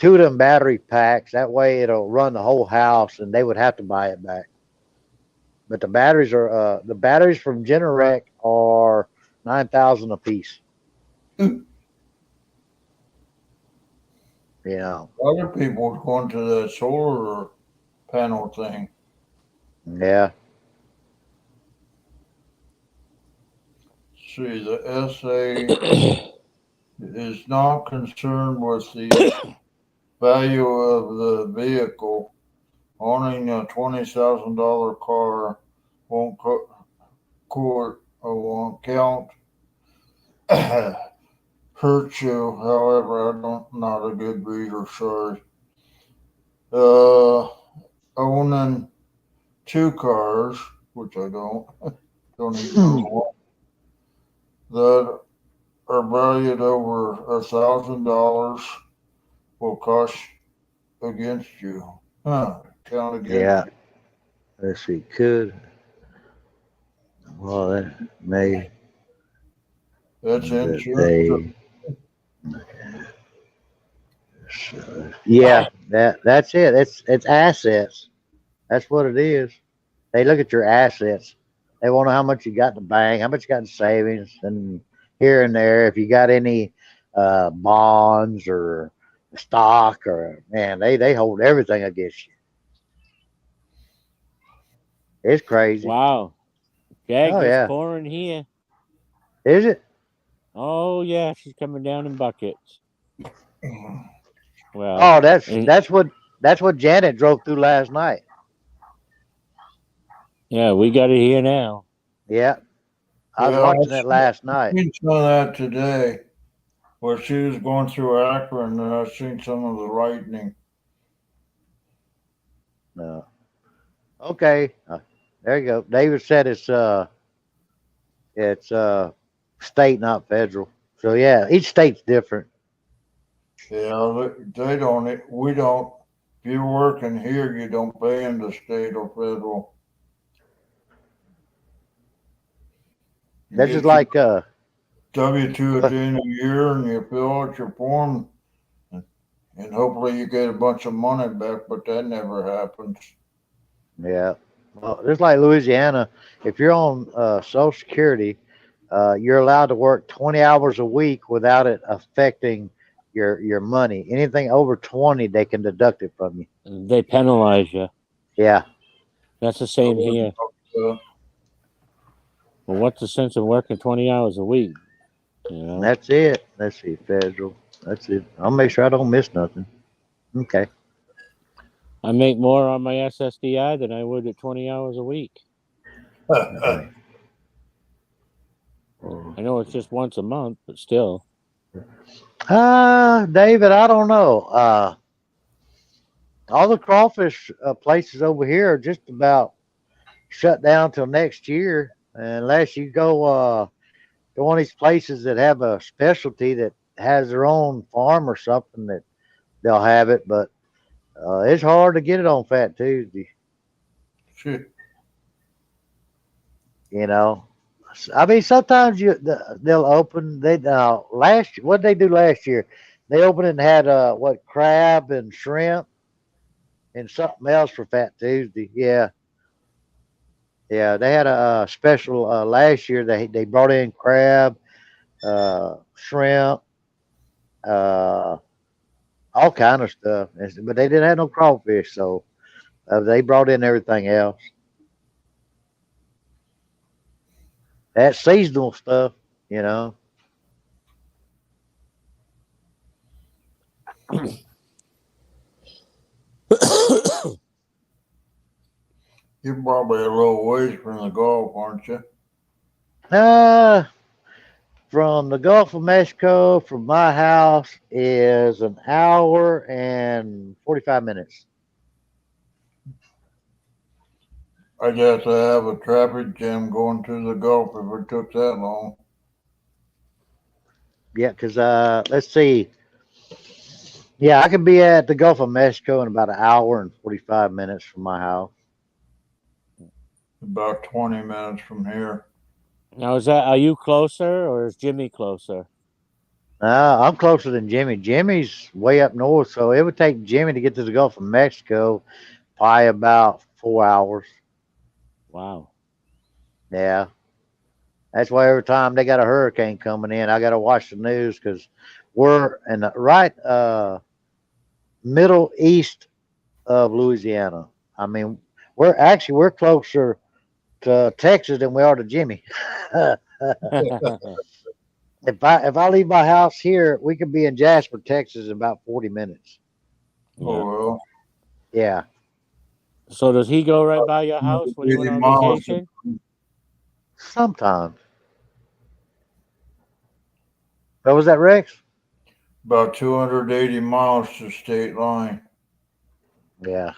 of them battery packs. That way it'll run the whole house, and they would have to buy it back. But the batteries from Generac are 9,000 a piece. You know, Other people are going to the solar panel thing. yeah. See, the SA is not concerned with the value of the vehicle. Owning a $20,000 car won't count. Hurt you. However, I'm not a good reader. Sorry. Owning 2 cars, which I don't even know what, that are valued over $1,000 will cost against you. Count against Yeah. you. Let's see. Could. Well, that may. That's But insurance. yeah, that's it. It's assets. That's what it is. They look at your assets. They want to know how much you got in the bank, how much you got in savings, and here and there. If you got any bonds or stock, or man, they hold everything against you. It's crazy. Wow. Jag Oh is yeah. pouring here. Is it? Oh yeah, she's coming down in buckets. Well, Oh, that's what Janet drove through last night. yeah, we got it here now. Yeah, I was Yeah, watching that last I night. seen some of that today, where she was going through Akron, and I seen some of the lightning. No. Okay, there you go. David said it's state, not federal. So yeah, each state's different. Yeah, they don't. We don't. If you're working here, you don't pay into state or federal. You That's get just like your W-2 at the end of the year, and you fill out your form, and hopefully you get a bunch of money back. But that never happens. yeah. Well, just like Louisiana, if you're on Social Security, you're allowed to work 20 hours a week without it affecting your money. Anything over 20, they can deduct it from you. They penalize you. Yeah. That's the same here. Well, what's the sense of working 20 hours a week? You know? That's it. Let's see, federal. That's it. I'll make sure I don't miss nothing. Okay. I make more on my SSDI than I would at 20 hours a week. Okay. I know it's just once a month, but still. David, I don't know. All the crawfish places over here are just about shut down till next year unless you go to one of these places that have a specialty that has their own farm or something that they'll have it. But it's hard to get it on Fat Tuesday. Shit. You know, I mean, sometimes they'll open. They last what did they do last year? They opened and had what crab and shrimp and something else for Fat Tuesday. Yeah, yeah. They had a special last year. They brought in crab, shrimp, uh, all kind of stuff, but they didn't have no crawfish, so they brought in everything else. That seasonal stuff, you know. You're probably a little ways from the Gulf, aren't you? Uh, from the Gulf of Mexico, from my house, is an hour and 45 minutes. I'd have to have a traffic jam going to the Gulf if it took that long. Yeah, because let's see. Yeah, I could be at the Gulf of Mexico in about an hour and 45 minutes from my house. About 20 minutes from here. Now, are you closer or is Jimmy closer? I'm closer than Jimmy. Jimmy's way up north, so it would take Jimmy to get to the Gulf of Mexico probably about 4 hours. Wow. Yeah. That's why every time they got a hurricane coming in, I got to watch the news because we're in the right middle east of Louisiana. I mean, we're closer to Texas than we are to Jimmy. If I leave my house here, we could be in Jasper, Texas in about 40 minutes. Oh, well. Yeah. So does he go right by your house when you went 80 on miles. vacation? Sometimes. What was that, Rex? About 280 miles to state line. Yeah.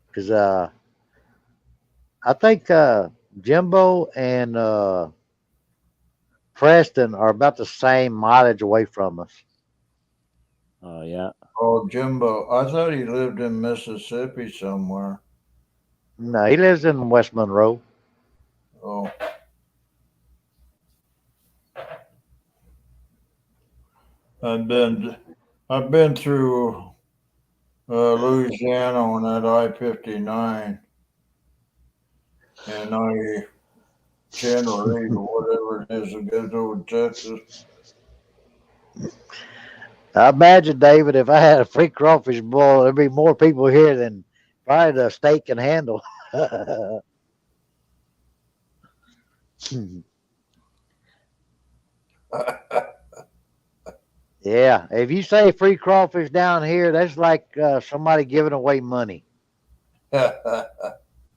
Because I think Jimbo and Preston are about the same mileage away from us. Oh, yeah. Oh, Jimbo. I thought he lived in Mississippi somewhere. No, he lives in West Monroe. Oh. I've been through Louisiana on that I-59 and I-10 or 8 or whatever it is that goes over Texas. I imagine, David, if I had a free crawfish boil, there'd be more people here than probably the state can handle. Yeah, if you say free crawfish down here, that's like somebody giving away money.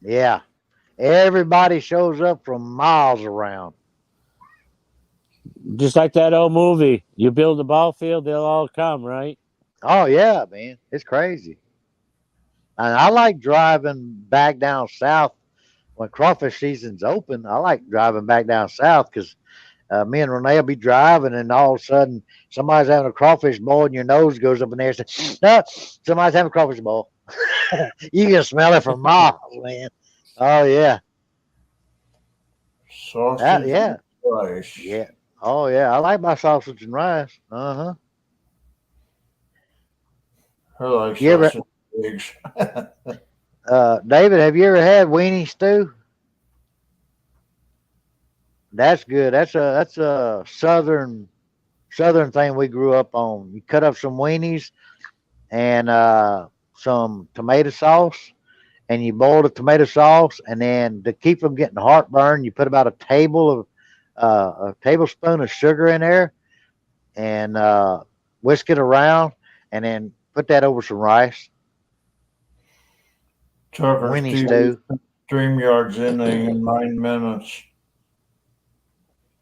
Yeah, everybody shows up from miles around. Just like that old movie. You build a ball field, they'll all come, right? Oh yeah, man, it's crazy. And I like driving back down south when crawfish season's open. I like driving back down south because me and Renee will be driving, and all of a sudden somebody's having a crawfish boil, and your nose goes up in there and says, "No, somebody's having a crawfish boil." You can smell it from miles, man. Oh yeah, Sausage yeah, and rice. yeah. Oh yeah, I like my sausage and rice. Uh-huh. I like You ever- sausage and eggs. David, have you ever had weenie stew? That's good. That's a southern thing we grew up on. You cut up some weenies and some tomato sauce, and you boil the tomato sauce, and then to keep from getting heartburn, you put about a tablespoon of sugar in there, and whisk it around, and then put that over some rice. Tucker Weenie Stevens, stew. StreamYard's ending in 9 minutes.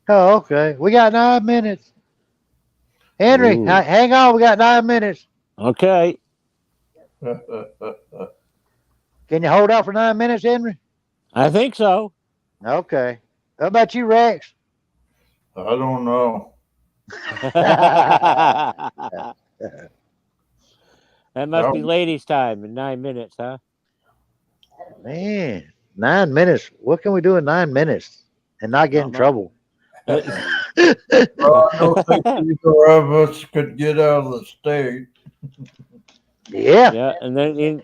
Oh, okay. We got 9 minutes. Henry, Ooh. hang on. We got 9 minutes. Okay. Can you hold out for 9 minutes, Henry? I think so. Okay. How about you, Rex? I don't know. That must be No. ladies' time in 9 minutes, huh? Man, 9 minutes. What can we do in 9 minutes and not get Not in much. trouble? Well, I don't think either of us could get out of the state. Yeah. Yeah, and then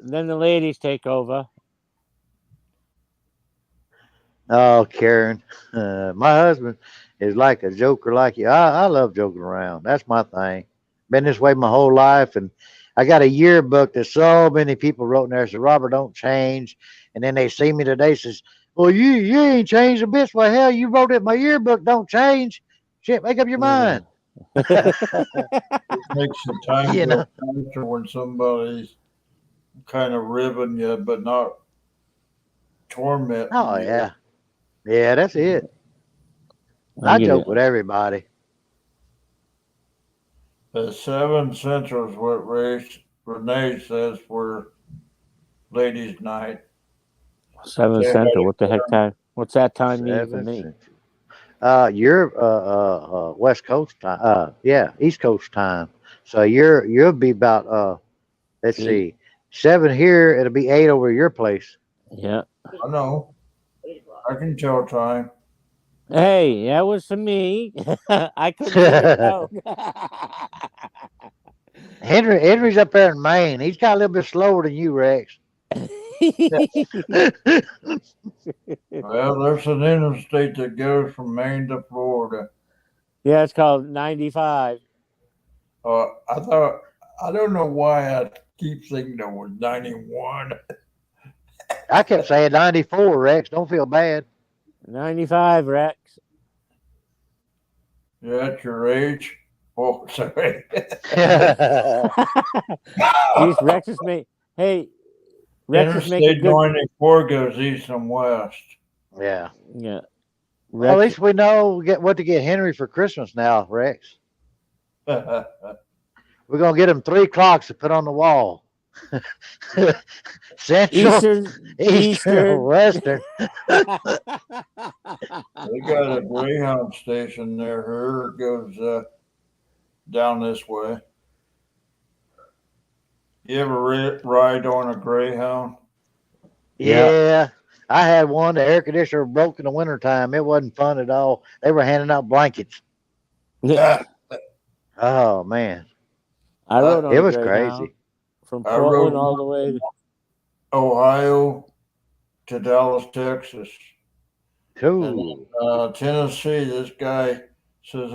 then the ladies take over. Oh, Karen, my husband is like a joker like you. I love joking around. That's my thing. Been this way my whole life, and I got a yearbook that so many people wrote in there. Said, Robert, don't change. And then they see me today, says, well, you ain't changed a bit. Well, hell, you wrote it in my yearbook. Don't change. Shit, make up your mind. It makes the time You go know. faster when somebody's kind of ribbing you, but not tormenting Oh you. yeah, yeah, that's it. I I get joke it. with everybody. The 7 Central is what Renee says for ladies' night. 7 Say Central. hi What the heck time? What's that time mean for 7 me? Central. You're West Coast time. Yeah, East Coast time. So you'll be about let's 8. see, 7 here. It'll be 8 over your place. Yeah. I know. 8 o'clock. I can tell time. Hey, that was for me. I couldn't figure it out. Henry's up there in Maine. He's got a little bit slower than you, Rex. Well, there's an interstate that goes from Maine to Florida. Yeah, it's called 95. I don't know why I keep thinking it was 91. I kept saying 94, Rex. Don't feel bad. 95, Rex. You're at your age. Oh, sorry. Jeez, Rex is making. Hey, Rex is making Interstate good. 94 goes east and west. Yeah. Yeah. Well, at Rex, least we know what to get Henry for Christmas now, Rex. Well, We're gonna get him 3 clocks to put on the wall. Central, Eastern. Eastern, Western. they got a Greyhound station there. Here it goes down this way. You ever ride on a Greyhound? Yeah. I had one. The air conditioner broke in the wintertime. It wasn't fun at all. They were handing out blankets. Oh man, I rode on it a was Greyhound crazy. from I Portland rode all the way. Ohio to Dallas, Texas. Cool. Tennessee, this guy says,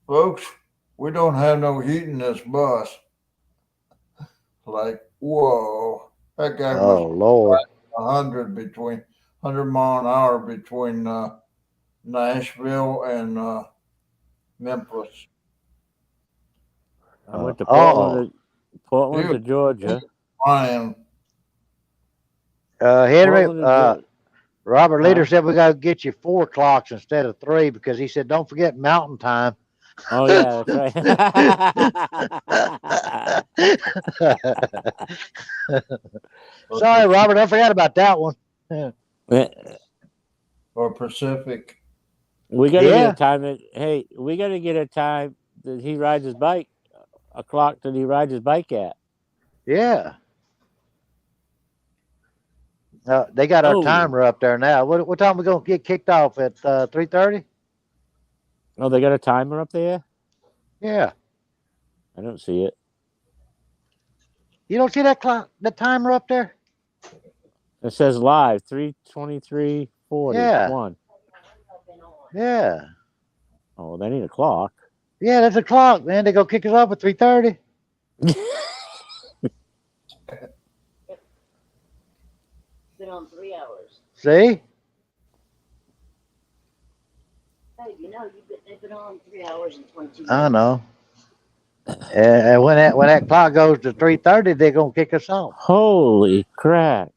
folks, we don't have no heat in this bus. Like, whoa, that guy Oh was Lord. 100 mile an hour between Nashville and Memphis. I went to Oh. Portland to Dude. Georgia. Flying. Henry, Portland to Georgia. Robert Leader Huh? said we got to get you 4 clocks instead of 3 because he said don't forget Mountain Time. Oh yeah, that's right. Sorry, Robert, I forgot about that one. Or Pacific. We gotta Yeah. get a time that we gotta get a time that he rides his bike, a clock that he rides his bike at. Yeah. They got our Oh. timer up there now. What time we gonna get kicked off at 3:30? Oh, they got a timer up there? Yeah. I don't see it. You don't see that clock, the timer up there? It says live 3:23:41. Yeah. Yeah. Oh, they need a clock. Yeah, that's a clock, man. They go kick us off at 3:30. Been on 3 hours. See? Hey, they've been on 3 hours and 22 minutes. I know. And when that clock goes to 3:30, they're gonna kick us off. Holy crap!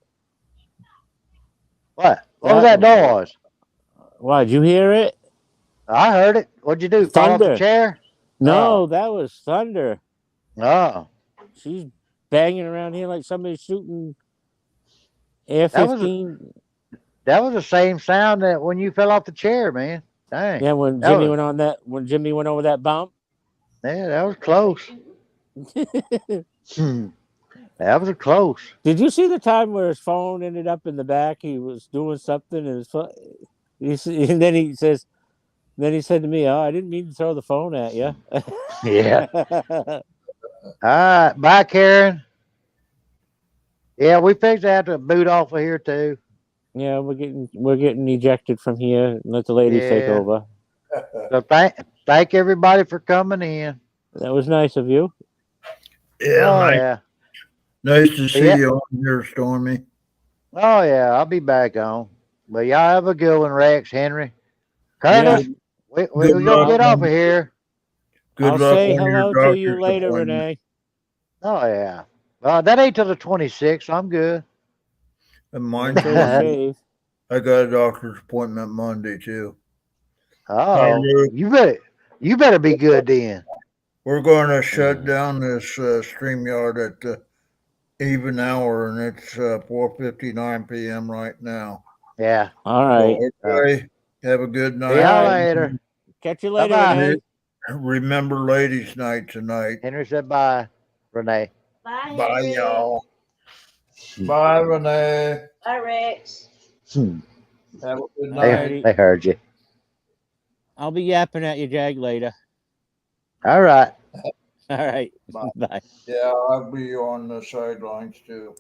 What? What was that noise? Why, did you hear it? I heard it. What'd you do? Fall off Thunder. the chair? No, that was thunder. Oh. She's banging around here like somebody's shooting That was AR-15. That was the same sound that when you fell off the chair, man. Dang. Yeah, when That Jimmy was- went on that, when Jimmy went over that bump. Yeah, that was close. That was close. Did you see the time where his phone ended up in the back? He was doing something, and his phone. And then he says, then he said to me, "Oh, I didn't mean to throw the phone at you." Yeah. All right. Bye, Karen. Yeah, we fixed to have to boot off of here too. Yeah, we're getting ejected from here. And let the ladies take Yeah. over. So thank everybody for coming in. That was nice of you. Yeah, Oh nice, yeah. nice to see Yeah. you on here, Stormy. Oh yeah. I'll be back on. But y'all have a good one, Rex, Henry, Curtis. We Good gonna luck get off on- of here. Good I'll luck say on your hello to doctor's you later, appointment. Renee. Oh yeah. Well, that ain't till the 26th. So I'm good. And mine Until we too. shave. I got a doctor's appointment Monday too. Oh, Luke. you better be good then. We're going to shut down this StreamYard at the even hour, and it's 4:59 p.m. right now. Yeah. All right. So, okay, have a good night. See y'all All right. later. Catch you later, Bye-bye. Renee. Remember ladies' night tonight. Henry said bye, Renee. Bye, Bye, Henry. y'all. Bye, Renee. Bye, Rex. Hmm. Have a good All night. righty. They heard you. I'll be yapping at you, Jag, later. All right. All right. Bye. Bye. Yeah, I'll be on the sidelines too.